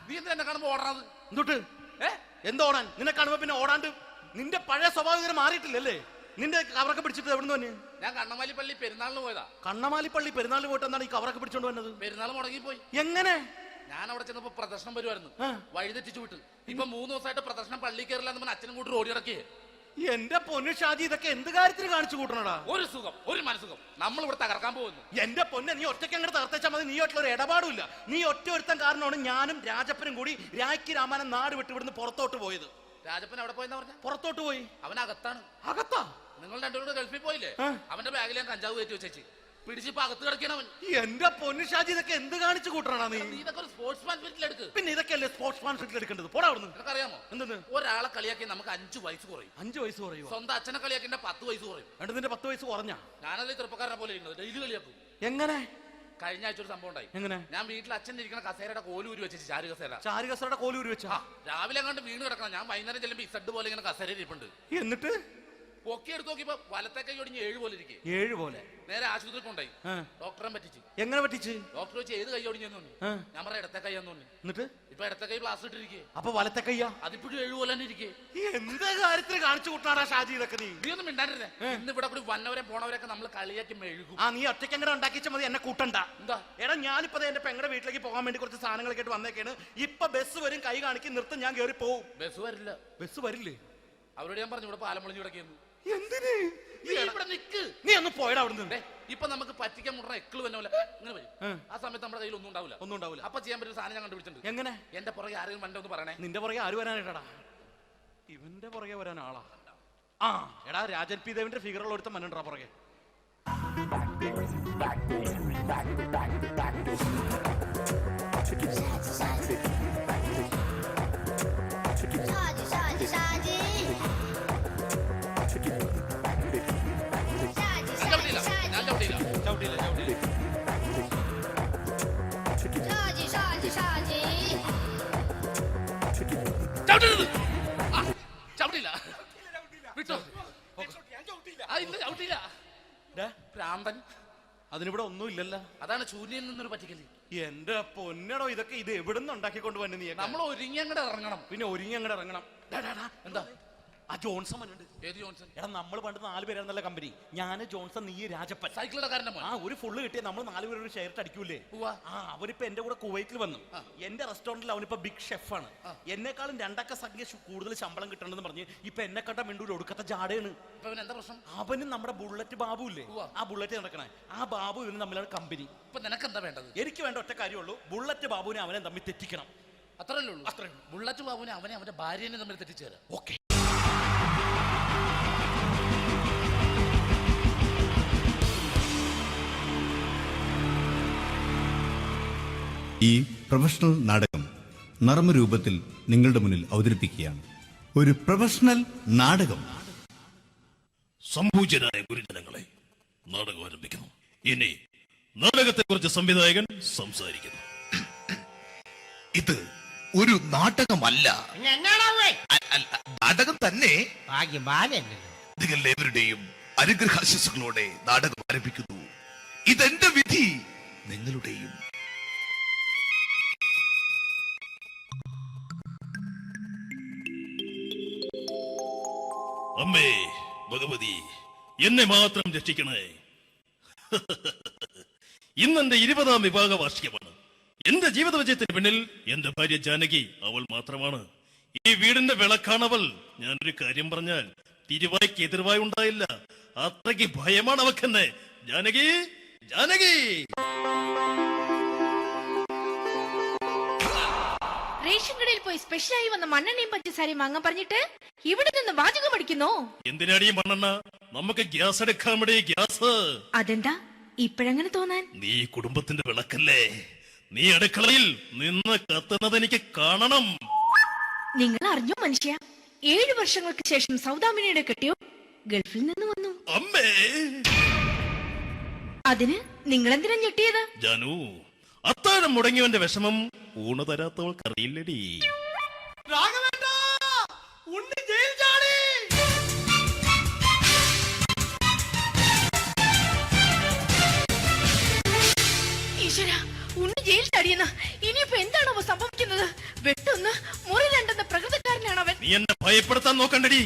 നീ എന്താ എന്നെ കാണുമ്പോ ഓടാത്? എന്തൊട്ട് എന്തോടാൻ? നിന്നെ കാണുമ്പോ പിന്നെ ഓടാണ്ട് നിന്റെ പഴയ സ്വഭാവം ഇങ്ങനെ മാറിയിട്ടില്ലല്ലേ? നിന്റെ കവറൊക്കെ പിടിച്ചിട്ട് എവിടുന്ന് തന്നെ? ഞാൻ കണ്ണമാലി പള്ളി പെരുന്നാളിന് പോയതാ. കണ്ണമാലി പള്ളി പെരുന്നാളിന് പോയിട്ട് എന്താണ് ഈ കവറൊക്കെ പിടിച്ചോണ്ട് വന്നത്? പെരുന്നാൾ മുടങ്ങിപ്പോയി. എങ്ങനെ? ഞാൻ അവിടെ ചെന്നപ്പോ പ്രദർശനം വരുമായിരുന്നു, വഴിതെറ്റിച്ചു വിട്ട്. ഇപ്പൊ 3 ദിവസമായിട്ട് പ്രദർശനം പള്ളി കയറില്ല എന്ന് അച്ഛനും കൂട്ടി ഓടി ഇറക്കിയേ. എന്റെ പൊന്നു ഷാജി, ഇതൊക്കെ എന്ത് കാര്യത്തിന് കാണിച്ചു കൂട്ടണടാ? ഒരു സുഖം, ഒരു മനസുഖം. നമ്മൾ ഇവിടെ തകർക്കാൻ പോകുന്നു. എന്റെ പൊന്നെ, നീ ഒറ്റയ്ക്ക് അങ്ങോട്ട് തകർത്തേച്ചാൽ മതി. നീ ഒറ്റ ഒരു ഇടപാടുമില്ല. നീ ഒറ്റ ഒരുത്തൻ കാരണമാണ് ഞാനും രാജപ്പനും കൂടി രാഖി രാമായണം നാട് വിട്ട് ഇവിടുന്ന് പുറത്തോട്ട് പോയത്. രാജപ്പൻ എവിടെ പോയെന്നാ പറഞ്ഞ? പുറത്തോട്ട് പോയി. അവനകത്താണ്. അകത്താ? നിങ്ങൾ രണ്ടുപേരും ഗൾഫിൽ പോയില്ലേ? അവന്റെ ബാഗിൽ ഞാൻ കഞ്ചാവ് കയറ്റി വെച്ചേച്ച് പിടിച്ചിപ്പോ അകത്ത് കിടക്കണവൻ. എന്റെ പൊന്നു ഷാജി, ഇതൊക്കെ എന്ത് കാണിച്ചു കൂട്ടണ നീ? ഇതൊക്കെ ഒരു സ്പോർട്സ്മാൻ സ്പിരിറ്റിൽ എടുക്ക്. പിന്നെ ഇതൊക്കെയല്ലേ സ്പോർട്സ്മാൻ സ്പിരിറ്റിൽ എടുക്കേണ്ടത്? പോടാ അവിടുന്ന്. നിനക്കറിയാമോ എന്തെന്ന്? ഒരാളെ കളിയാക്കി നമുക്ക് 5 വയസ്സ് കുറയും. 5 വയസ്സ് കുറയും? സ്വന്തം അച്ഛനെ കളിയാക്കി 10 വയസ്സ് കുറയും. നിന്റെ 10 വയസ്സ് കുറഞ്ഞാ? ഞാനത് ചെറുപ്പക്കാരനെ പോലെ ഇരുന്നത് ഡെയിലി കളിയാക്കും. എങ്ങനെ? കഴിഞ്ഞ ആഴ്ച ഒരു സംഭവം ഉണ്ടായി. എങ്ങനെ? ഞാൻ വീട്ടിൽ അച്ഛൻ ഇരിക്കുന്ന കസേരയുടെ കോലൂരി വെച്ചു. ചാരു കസേര. ചാരു കസേരയുടെ കോലൂരി വെച്ചാ? രാവിലെ അങ്ങോട്ട് വീണ് കിടക്കണം. ഞാൻ വൈകുന്നേരം ചെല്ലുമ്പോ ഇസഡ് പോലെ ഇങ്ങനെ കസേര ഇരിപ്പുണ്ട്. എന്നിട്ട് പൊക്കി എടുത്ത് നോക്കിയപ്പോ വലത്തെ കൈ ഒടിഞ്ഞ് 7 പോലെ ഇരിക്കും. 7 പോലെ? നേരെ ആശുപത്രി കൊണ്ടായി. ഡോക്ടറെ പറ്റിച്ച്. എങ്ങനെ പറ്റിച്ച്? ഡോക്ടർ വെച്ച് ഏത് കൈ ഒടിഞ്ഞെന്ന് പറഞ്ഞു. ഞാൻ പറഞ്ഞ ഇടത്തെ കൈയാന്ന് പറഞ്ഞു. എന്നിട്ട് ഇപ്പൊ ഇടത്തെ കൈ പ്ലാസ്റ്റർ ഇട്ടിരിക്കേ. അപ്പൊ വലത്തെ കൈയാ? അതിപ്പോഴും 7 പോലെ തന്നെ ഇരിക്കേ. എന്ത് കാര്യത്തിന് കാണിച്ചു കൂട്ടാടാ ഷാജി ഇതൊക്കെ? നീ ഒന്നും മിണ്ടാണ്ടിരുന്നേ. ഇന്ന് ഇവിടെ കൂടി വന്നവരെ പോണവരൊക്കെ നമ്മൾ കളിയാക്കി മെഴുകും. നീ ഒറ്റയ്ക്ക് അങ്ങനെ ഉണ്ടാക്കിച്ച മതി, എന്നെ കൂട്ടണ്ട. എന്താ? എടാ, ഞാനിപ്പോ എന്റെ പെങ്ങളുടെ വീട്ടിലേക്ക് പോകാൻ വേണ്ടി കുറച്ച് സാധനങ്ങളൊക്കെ ആയിട്ട് വന്നേക്കാണ്. ഇപ്പൊ ബസ് വരും, കൈ കാണിക്കും, നിർത്തും, ഞാൻ കയറി പോവും. ബസ് വരില്ല. ബസ് വരില്ലേ? അവരോട് ഞാൻ പറഞ്ഞു ഇവിടെ പാലം പൊളിഞ്ഞു കിടക്കുന്നു. എന്തിന്? ഇവിടെ നിക്ക്. നീ ഒന്ന് പോയടാ അവിടുന്ന്. ഇപ്പൊ നമുക്ക് പറ്റിക്കാൻ മുടണ എക്കിള് വന്ന പോലെ ഇങ്ങനെ വരും. ആ സമയത്ത് നമ്മുടെ കയ്യിൽ ഒന്നും ഉണ്ടാവില്ല. അപ്പൊ ചെയ്യാൻ പറ്റുന്ന സാധനം ഞാൻ കണ്ടുപിടിച്ചിട്ടുണ്ട്. എങ്ങനെ? എന്റെ പുറകെ ആരെങ്കിലും വണ്ടി ഒന്ന് പറയണേ. നിന്റെ പുറകെ ആര് വരാനായിട്ടാടാ? ഇവന്റെ പുറകെ വരാൻ ആളാ? എടാ, രാജൻ പി ദേവിന്റെ ഫിഗറുള്ള ഒരുത്തം മനുണ്ടാ പുറകെ. അതിനിവിടെ ഒന്നും ഇല്ലല്ലോ. അതാണ് ചൂര്യയിൽ നിന്നൊരു പറ്റിക്കല്. എന്റെ പൊന്നടോ, ഇതൊക്കെ ഇത് എവിടുന്ന് ഉണ്ടാക്കിക്കൊണ്ട് വന്നു നീ? നമ്മൾ ഒരുങ്ങി അങ്ങോട്ട് ഇറങ്ങണം. പിന്നെ ഒരുങ്ങി അങ്ങോട്ട് ഇറങ്ങണം. എന്താ? ആ ജോൺസൺ വന്നിട്ടുണ്ട്. ഏത് ജോൺസൺ? എടാ, നമ്മൾ പണ്ട് 4 പേരായിരുന്നല്ല കമ്പനി. ഞാൻ, ജോൺസൺ, നീ, രാജപ്പൻ. സൈക്കിളുടെ കാരന്റെ മോൻ. ഒരു ഫുള്ള് കിട്ടിയ നമ്മൾ 4 പേര് ഒരു ഷെയർട്ട് അടിക്കൂലേ? അവനിപ്പോ എന്റെ കൂടെ കുവൈറ്റിൽ വന്നു. എന്റെ റെസ്റ്റോറന്റിൽ അവനിപ്പോ ബിഗ് ഷെഫാണ്. എന്നെക്കാളും 2 അക്ക സംഖ്യ കൂടുതൽ ശമ്പളം കിട്ടണമെന്ന് പറഞ്ഞ് ഇപ്പൊ എന്നെ കണ്ട മിണ്ടൂര് ഒടുക്കത്തെ ജാടയാണ്. എന്താ പ്രശ്നം? അവനും നമ്മുടെ ബുള്ളറ്റ് ബാബു ഇല്ലേ, ആ ബുള്ളറ്റ് നടക്കണേ, ആ ബാബു ഇവനും തമ്മിലാണ് കമ്പനി. ഇപ്പൊ നിനക്ക് എന്താ വേണ്ടത്? എനിക്ക് വേണ്ട ഒറ്റ കാര്യമുള്ളൂ, ബുള്ളറ്റ് ബാബുവിനെ അവനെ തമ്മിൽ തെറ്റിക്കണം. അത്രയല്ലേ ഉള്ളൂ? അത്രയും. ബുള്ളറ്റ് ബാബുവിനെ അവന്റെ ഭാര്യനെ തമ്മിൽ തെറ്റിച്ചേരാം. ഓക്കെ. ഈ പ്രൊഫഷണൽ നാടകം നർമ്മരൂപത്തിൽ നിങ്ങളുടെ മുന്നിൽ അവതരിപ്പിക്കുകയാണ്. ഒരു പ്രൊഫഷണൽ നാടകം. സംപൂജ്യരായ ഗുരുജനങ്ങളെ, നാടകം ആരംഭിക്കുന്നു. ഇനി നാടകത്തെക്കുറിച്ച് സംവിധായകൻ സംസാരിക്കുന്നു. ഇത് ഒരു നാടകമല്ല, നാടകം തന്നെ. നിങ്ങളെവരുടെയും അനുഗ്രഹാശിസുകളോടെ നാടകം ആരംഭിക്കുന്നു. ഇതെന്റെ വിധി, നിങ്ങളുടെയും. അമ്മേ ഭഗവതി, എന്നെ മാത്രം രക്ഷിക്കണേ. ഇന്നെന്റെ 20ാം വിവാഹ വാർഷികമാണ്. എന്റെ ജീവിത വിജയത്തിന് പിന്നിൽ എന്റെ ഭാര്യ ജാനകി അവൾ മാത്രമാണ്. ഈ വീടിന്റെ വിളക്കാണവൾ. ഞാനൊരു കാര്യം പറഞ്ഞാൽ തിരുവായ്ക്ക് എതിർവായി ഉണ്ടായില്ല. അത്രയ്ക്ക് ഭയമാണ് അവക്കെന്നെ. ജാനകി, ജാനകി. റേഷൻ കടയിൽ പോയി സ്പെഷ്യലായി വന്ന മണ്ണെണ്ണയും പഞ്ചസാരയും വാങ്ങാൻ പറഞ്ഞിട്ട് ഇവിടെ നിന്ന് വാചകം അടിക്കുന്നോ? എന്തിനാടി മണ്ണെണ്ണ? നമുക്ക് ഗ്യാസ് എടുക്കാൻ വേണ്ടി ഗ്യാസ്. അതെന്താ ഇപ്പഴങ്ങനെ തോന്നാൻ? നീ കുടുംബത്തിന്റെ വിളക്കല്ലേ. നീ അടുക്കളയിൽ നിന്ന് കത്തുന്നത് എനിക്ക് കാണണം. നിങ്ങൾ അറിഞ്ഞോ മനുഷ്യ, 7 വർഷങ്ങൾക്ക് ശേഷം സൗദാമിനിയുടെ കെട്ടിയോ ഗൾഫിൽ നിന്ന് വന്നു. അമ്മേ, അതിന് നിങ്ങൾ എന്തിനാ ഞെട്ടിയത്? ജാനു, അത്താഴം മുടങ്ങിയവന്റെ വിഷമം ഊണ് തരാത്തവൾക്ക് അറിയില്ലടി. ഈശ്വര, ഉണ്ണി ജയിൽ ചാടിയെന്ന്. ഇനിയിപ്പോ എന്താണോ സംഭവിക്കുന്നത്? വെട്ടൊന്ന് മുറി രണ്ടെന്ന പ്രകൃതക്കാരനാണ് അവൻ. നീ എന്നെ ഭയപ്പെടുത്താൻ നോക്കണ്ടടി.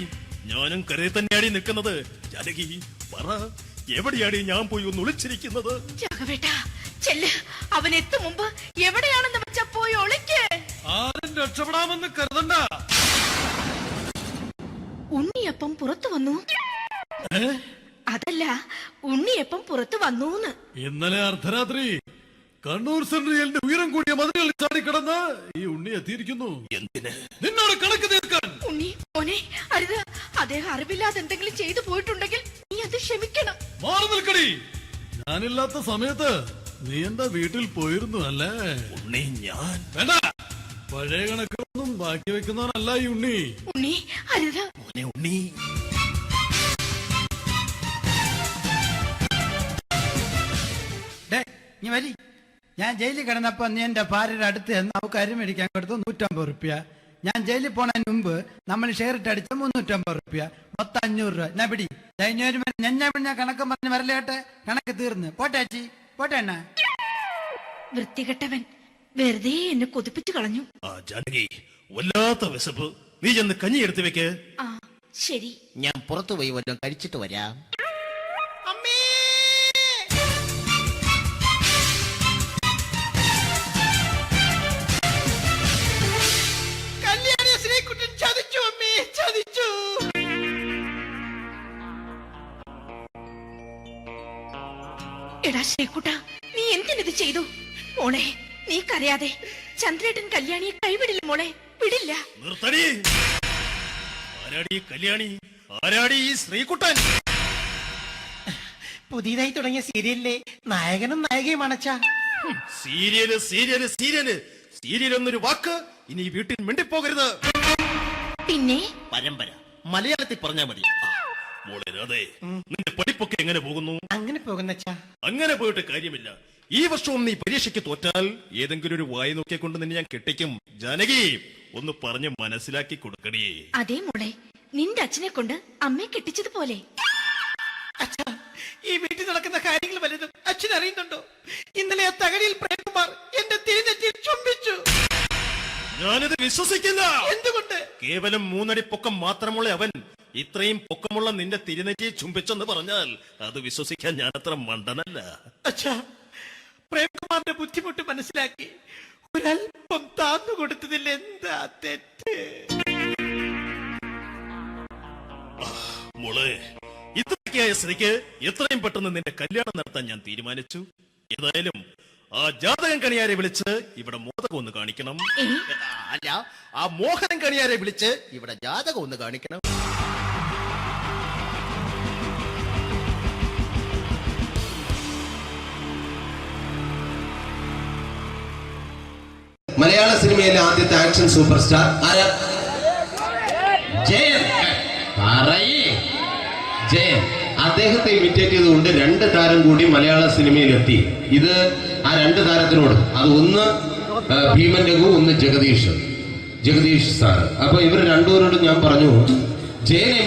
ഞാനും കരയിൽ തന്നെയാടി നിൽക്കുന്നത്. ജാനകി, പറ, എവിടെയാടി ഞാൻ പോയി ഒന്ന് ഒളിച്ചിരിക്കുന്നത്? രാഘവേട്ടാ, ചെല്ല്. അവൻ എത്തും മുമ്പ് എവിടെയാണെന്ന് വെച്ചാ പോയി ഒളിക്ക്. ആരും രക്ഷപ്പെടാമെന്ന് കരുതണ്ട. ഉണ്ണിയപ്പം പുറത്തു വന്നു. അതല്ല, ഉണ്ണിയപ്പം പുറത്തു വന്നൂന്ന്. ഇന്നലെ അർദ്ധരാത്രി കണ്ണൂർ സെൻട്രലിന്റെ ഉയരം കൂടിയ മതിലുകളിൽ ചാടിക്കിടന്ന് ഈ ഉണ്ണി എത്തിയിരിക്കുന്നു. എന്തിന്? നിന്നോട് കണക്ക് തീർക്കാൻ. ഉണ്ണി മോനെ, അരുത്. അദ്ദേഹം അറിവില്ലാതെ എന്തെങ്കിലും ചെയ്തു പോയിട്ടുണ്ടെങ്കിൽ നീ അത് ക്ഷമിക്കണം. മാറി നിൽക്കടി. ഞാനില്ലാത്ത സമയത്ത് നീ എന്താ വീട്ടിൽ പോയിരുന്നു അല്ലേ? ഉണ്ണി, ഞാൻ വേണ്ട. പഴയ കണക്കൊന്നും ബാക്കി വെക്കുന്നവനല്ല ഈ ഉണ്ണി. ഉണ്ണി, അരുത്. മോനെ ഉണ്ണി. നീ വരി. ഞാൻ ജയിലിൽ കിടന്നപ്പോ നീ എന്റെ ഭാര്യയുടെ അടുത്ത് നമുക്ക് അരി മേടിക്കാൻ കൊടുത്തു 150 റുപ്യ. ഞാൻ ജയിലിൽ പോണതിന് മുമ്പ് നമ്മൾ ഷെയർ ഇട്ട് അടിച്ച 350 റുപ്യ, മൊത്തം 500 രൂപ. ഞാൻ പിടി ഞാൻ കണക്ക് പറഞ്ഞ് വരലേട്ടെ. കണക്ക് തീർന്ന് പോട്ടെ അച്ചി, പോട്ടെ അണ്ണ. വൃത്തികെട്ടവൻ വെറുതെ എന്നെ കൊതിപ്പിച്ചു കളഞ്ഞു. ജാനകി, വല്ലാത്ത വിശപ്പ്. നീ ചെന്ന് കഞ്ഞി എടുത്തു വെക്ക്. ആ ശരി. ഞാൻ പുറത്തു പോയി വല്ലതും കഴിച്ചിട്ട് വരാം. എടാ ശ്രീകുട്ടാ, നീ എന്തിനിത് ചെയ്തു? മോളെ, നീ കരയാതെ. ചന്ദ്രേട്ടൻ കല്യാണിയെ കൈവിടില്ല മോളെ, വിടില്ല. നിർത്തടി. ആരാടി കല്യാണി? ആരാടി ഈ ശ്രീകുട്ടൻ? പുതിയതായി തുടങ്ങിയ സീരിയലിലെ നായകനും നായികയും അണച്ചാ. സീരിയല് സീരിയല് സീരിയല് സീരിയൽ എന്നൊരു വാക്ക് ഇനി ഈ വീട്ടിൽ മിണ്ടിപ്പോകരുത്. പിന്നെ പരമ്പര മലയാളത്തിൽ പറഞ്ഞാ മതി. മോളെ രാധേ, നിന്റെ പഠിപ്പൊക്കെ എങ്ങനെ പോകുന്നു? അങ്ങനെ പോകുന്നച്ചാ. അങ്ങനെ പോയിട്ട് കാര്യമില്ല. ഈ വർഷവും നീ പരീക്ഷയ്ക്ക് തോറ്റാൽ ഏതെങ്കിലും ഒരു വായി നോക്കിയെ കൊണ്ട് നിന്നെ ഞാൻ കെട്ടിക്കും. ജാനകി, ഒന്ന് പറഞ്ഞ് മനസ്സിലാക്കി കൊടുക്കണേ. അതേ മോളെ, നിന്റെ അച്ഛനെ കൊണ്ട് അമ്മയെ കെട്ടിച്ചതുപോലെ. ഈ വീട്ടിൽ നടക്കുന്ന കാര്യങ്ങൾ വലുതും അച്ഛൻ അറിയുന്നുണ്ടോ? ഇന്നലെ ആ തകഴിയിൽ പ്രേംകുമാർ എന്റെ തിരുനെറ്റിയിൽ ചുംബിച്ചു. ഞാനിത് വിശ്വസിക്കില്ല. എന്തുകൊണ്ട്? കേവലം 3 അടി പൊക്കം മാത്രമുള്ള അവൻ ഇത്രയും പൊക്കമുള്ള നിന്റെ തിരുനെറ്റിയെ ചുംബിച്ചെന്ന് പറഞ്ഞാൽ അത് വിശ്വസിക്കാൻ ഞാൻ അത്ര മണ്ടനല്ല. അച്ഛാ, പ്രേംകുമാറിന്റെ ബുദ്ധിമുട്ട് മനസ്സിലാക്കി ഒരല്പം താന്നു കൊടുത്തതിൽ എന്താ തെറ്റ്? മോളെ, ഇത്രയ്ക്കായ സ്ഥിതിക്ക് എത്രയും പെട്ടെന്ന് നിന്റെ കല്യാണം നടത്താൻ ഞാൻ തീരുമാനിച്ചു. ഏതായാലും ആ ജാതകം കണിയാരെ വിളിച്ച് ഇവിടെ മോദകം ഒന്ന് കാണിക്കണം. അല്ല, ആ മോഹനം കണിയാരെ വിളിച്ച് ഇവിടെ ജാതകം ഒന്ന് കാണിക്കണം. മലയാള സിനിമയിലെ ആദ്യത്തെ ആക്ഷൻ സൂപ്പർ സ്റ്റാർ ആരാ? ജയൻ. ജയൻ. അദ്ദേഹത്തെ ഇമിറ്റേറ്റ് ചെയ്തുകൊണ്ട് 2 താരം കൂടി മലയാള സിനിമയിലെത്തി. ഇത് ആ 2 താരത്തിനോട്, അത് ഒന്ന് ഭീമൻ രഘു, ഒന്ന് ജഗദീഷ് സാർ. അപ്പൊ ഇവർ രണ്ടുപേരോടും ഞാൻ പറഞ്ഞു, ജയനെ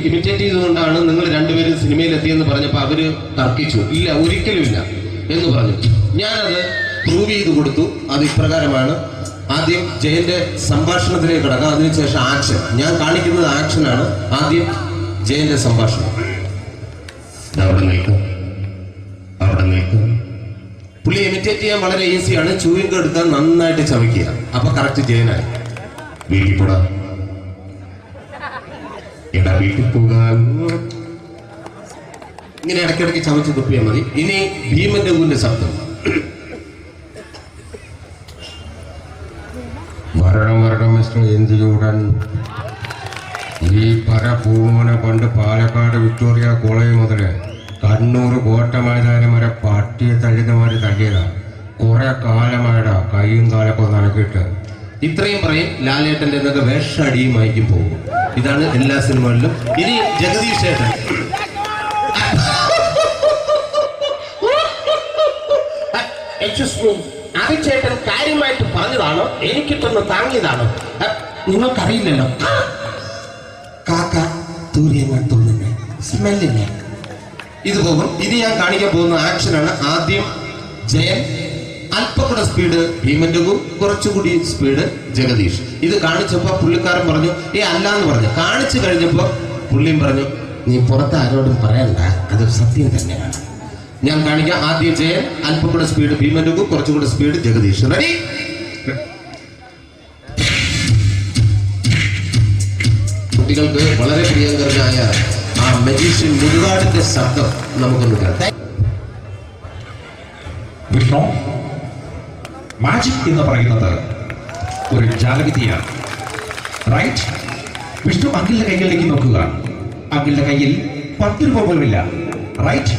ഇമിറ്റേറ്റ് ചെയ്തുകൊണ്ടാണ് നിങ്ങൾ 2 പേരും സിനിമയിലെത്തിയെന്ന് പറഞ്ഞപ്പോ അവര് തർക്കിച്ചു. ഇല്ല, ഒരിക്കലും ഇല്ല എന്ന് പറഞ്ഞു. ഞാനത് പ്രൂവ് ചെയ്ത് കൊടുത്തു. അത് ഇപ്രകാരമാണ്. ആദ്യം ജയന്റെ സംഭാഷണത്തിലേക്ക് കിടക്കാം, അതിനുശേഷം ആക്ഷൻ. ഞാൻ കാണിക്കുന്നത് ആക്ഷനാണ്. ആദ്യം ജയന്റെ സംഭാഷണം. അവിടെ നിൽക്കും, അവിടെ നിൽക്കും. പുള്ളി ഇമിറ്റേറ്റ് ചെയ്യാൻ വളരെ ഈസിയാണ്. ചൂയിങ് എടുക്കാൻ നന്നായിട്ട് ചവയ്ക്കുക, അപ്പൊ കറക്റ്റ് ജയനായി. വീട്ടിൽ പോടാ, എടാ വീട്ടിൽ പോകാൻ. ഇങ്ങനെ ഇടയ്ക്കിടയ്ക്ക് ചവച്ച് തുപ്പിയാൽ മതി. ഇനി ഭീമന്റെ ഊരിന്റെ ശബ്ദം. വരണം മിസ്റ്റർ എന്ത് ചൂടൻ. ഈ പൂമനെ പണ്ട് പാലക്കാട് വിക്ടോറിയ കോളേജ് മുതൽ കണ്ണൂർ കോട്ട മൈതാനം വരെ പട്ടിയെ തള്ളിയമാര് തള്ളിയതാ. കുറെ കാലമായടാ കൈയും കാലൊക്കെ നടക്കിയിട്ട്. ഇത്രയും പറയും. ലാലേട്ടന്റെ എന്നൊക്കെ വേഷടിയുമായിരിക്കും പോകും. ഇതാണ് എല്ലാ സിനിമകളിലും. ഇനി ജഗദീഷ് ചേട്ടൻ. ചേട്ടൻ കാര്യമായിട്ട് പറഞ്ഞതാണോ എനിക്കിട്ടൊന്ന് താങ്ങിയതാണോ? നിങ്ങൾക്കറിയില്ലല്ലോ. കാക്ക തൂര്യങ്ങൾ തോന്നുന്നു, സ്മെല്ലില്ലേ? ഇത് പോകും. ഇത് ഞാൻ കാണിക്കാൻ പോകുന്ന ആക്ഷനാണ്. ആദ്യം ജയൻ, അല്പം കൂടെ സ്പീഡ് ഭീമന്റെ, കുറച്ചുകൂടി സ്പീഡ് ജഗദീഷ്. ഇത് കാണിച്ചപ്പോ പുള്ളിക്കാരൻ പറഞ്ഞു അല്ലാന്ന് പറഞ്ഞു. കാണിച്ചു കഴിഞ്ഞപ്പോ പുള്ളിയും പറഞ്ഞു നീ പുറത്ത് ആരോടും പറയണ്ട, അത് സത്യം തന്നെയാണ്. ഞാൻ കാണിക്കാം. ആദ്യം ജയൻ, അല്പം കൂടെ സ്പീഡ് ഭീമന്റെ, കുറച്ചുകൂടെ സ്പീഡ് ജഗദീഷ്. റെഡി? കുട്ടികൾക്ക് വളരെ പ്രിയങ്കരനായ ആ മജീഷ്യൻ മുരുകാടിന്റെ ശബ്ദം നമുക്കൊന്ന് കേൾക്കാം. വിഷ്ണു, മാജിക് എന്ന് പറയുന്നത് ഒരു ജാലവിദ്യയാണ്, റൈറ്റ്? വിഷ്ണു അങ്കിളിന്റെ കൈകളിലേക്ക് നോക്കുക. അങ്കിളിന്റെ കയ്യിൽ 10 രൂപ പോലുമില്ല, റൈറ്റ്?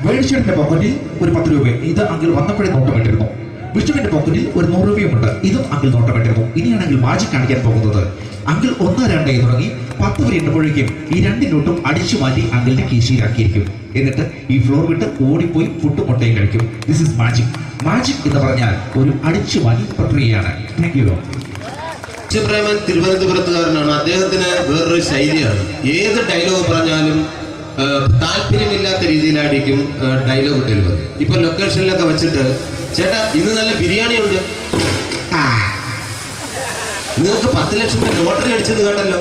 വേണിച്ചേട്ടന്റെ പോക്കറ്റിൽ ഒരു 10 രൂപ. ഇത് അങ്കിൾ വന്നപ്പോഴേ നോട്ടമിട്ടിരുന്നു. വിഷ്ണുവിന്റെ പോക്കറ്റിൽ ഒരു 100 രൂപയുമുണ്ട്. ഇതും അങ്കിൾ നോട്ടമിട്ടിരുന്നു. ഇനിയാണെങ്കിൽ മാജിക് കാണിക്കാൻ പോകുന്നത്. അങ്കിൾ 1, 2 തുടങ്ങി 10 വരെ എണ്ണുമ്പോഴേക്കും ഈ 2 നോട്ടും അടിച്ചു മാറ്റി അങ്കിളിന്റെ കീശയിലാക്കിയിരിക്കും. എന്നിട്ട് ഈ ഫ്ലോർ വിട്ട് ഓടിപ്പോയി പുട്ടും മുട്ടയും കഴിക്കും. This is magic. മാജിക് എന്ന് പറഞ്ഞാൽ ഒരു അടിച്ചു മാറ്റി പ്രക്രിയയാണ്. Thank you. പ്രേമൻ തിരുവനന്തപുരത്തുകാരനാണ്. അദ്ദേഹത്തിന് വേറൊരു ശൈലിയാണ്. ഏത് ഡയലോഗ് പറഞ്ഞാലും താല്പര്യമില്ലാത്ത രീതിയിലായിരിക്കും ഡയലോഗ് ഡെലിവറി. ഇപ്പൊ ലൊക്കേഷനിലൊക്കെ വെച്ചിട്ട് ചേട്ടാ ഇന്ന് നല്ല ബിരിയാണി ഉണ്ട്, നിങ്ങൾക്ക് 10 ലക്ഷം രൂപ ലോട്ടറി അടിച്ചത് കേട്ടല്ലോ.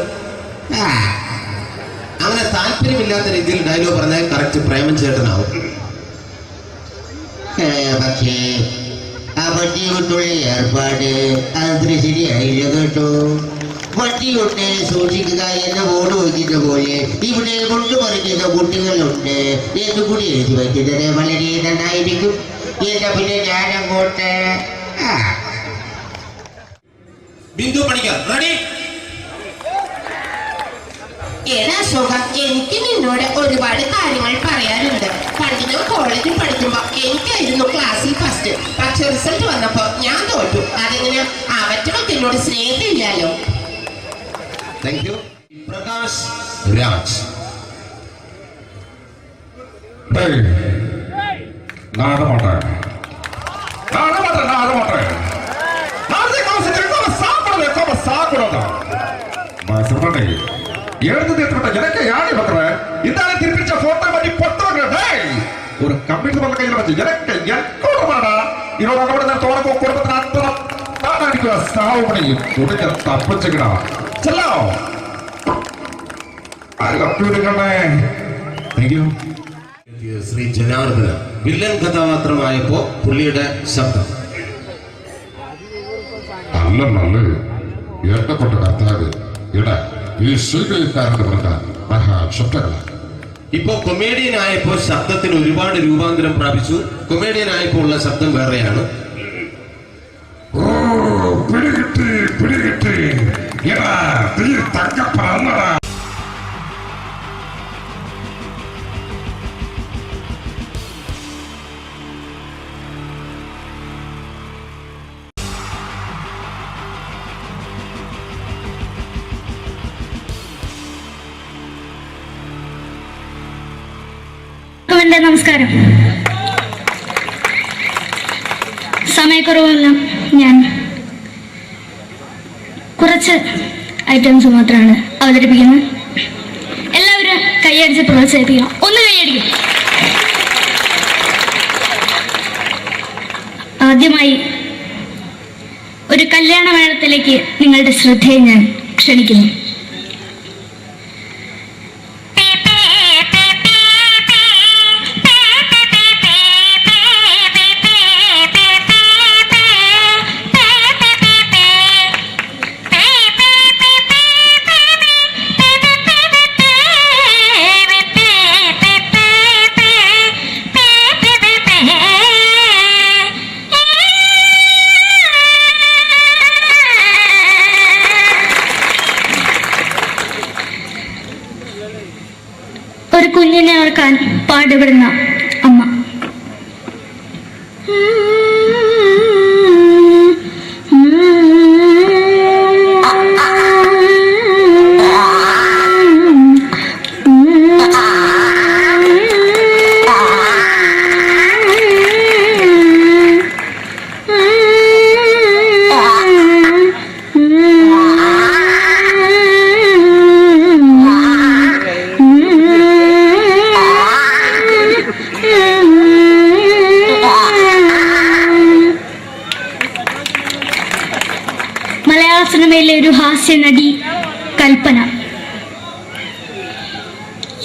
അങ്ങനെ താല്പര്യമില്ലാത്ത രീതിയിൽ ഡയലോഗ് പറഞ്ഞാൽ കറക്റ്റ് പ്രേമൻ ചേട്ടനാവും. പക്ഷേ ആ വട്ടിയുള്ള ഏർപ്പാട് അത്ര ശരിയായില്ല കേട്ടോ. വട്ടിയുണ്ട്, സൂക്ഷിക്കുക എന്ന ബോർഡ് വയ്ക്കുന്ന പോലെ ഇവിടെ കൊണ്ടുമറിക്കുന്ന കുട്ടികളുണ്ട് എന്ന് കൂടി എഴുതി വയ്ക്കുന്നത് വളരെ നന്നായിരിക്കും. എന്നാ പിന്നെ ഞാനങ്ങോട്ട് ബിന്ദു പണിക്കർ. റെഡി? എനിക്ക് നിന്നോട് ഒരുപാട് കാര്യങ്ങൾ പറയാനുണ്ട്. പണ്ട് ഞാൻ കോളേജിൽ പഠിക്കുമ്പോ എനിക്കായിരുന്നു ക്ലാസ്സിൽ ഫസ്റ്റ്. പക്ഷെ റിസൾട്ട് വന്നപ്പോ ഞാൻ തോറ്റു. അതെങ്ങനെ അവറ്റകൾക്ക് എന്നോട് സ്നേഹമില്ലല്ലോ. Thank you. പ്രകാശ് രാജ്. எனக்கு யானை பண்ற இந்த திருப்பிச்ச போட்டோ பண்ணி பொட்டோங்க. ஒரு கம்ப்யூட்டர் பண்ண கையில வச்சு எனக்கு எக்கோடமாடா இதோட கூட தோறக்கு குடும்பத்துல அத்தனை நான் அடிக்கிற சாவு பண்ணி துடிக்க தப்பிச்சுக்கடா. செல்லோ ശ്രീ ജനാർദ്ദന വില്ലൻ കഥാപാത്രമായപ്പോ പുള്ളിയുടെ ശബ്ദം. നല്ല നല്ല ഏട്ടപ്പെട്ട കർത്താവ് ഇട ഈ സ്വീകരിക്കാരുടെ പ്രധാന മഹാശബ്ദങ്ങളാണ്. ഇപ്പോ കൊമേഡിയൻ ആയപ്പോ ശബ്ദത്തിന് ഒരുപാട് രൂപാന്തരം പ്രാപിച്ചു. കൊമേഡിയൻ ആയപ്പോ ഉള്ള ശബ്ദം വേറെയാണ്. ഓ പിടികിട്ടി പിടികിട്ടി എടാ തീ തങ്കപ്പറന്നടാ. നമസ്കാരം. സമയക്കുറവല്ല, ഞാൻ കുറച്ച് ഐറ്റംസ് മാത്രമാണ് അവതരിപ്പിക്കുന്നത്. എല്ലാവരും കൈയടിച്ച് പ്രോത്സാഹിപ്പിക്കണം. ഒന്ന് കൈയടിക്കും. ആദ്യമായി ഒരു കല്യാണമേളത്തിലേക്ക് നിങ്ങളുടെ ശ്രദ്ധയെ ഞാൻ ക്ഷണിക്കുന്നു. ഒരു കുഞ്ഞിനെ ഓർക്കാൻ പാടുപെടുന്ന അമ്മ. മലയാള സിനിമയിലെ ഒരു ഹാസ്യ നടി കൽപ്പന.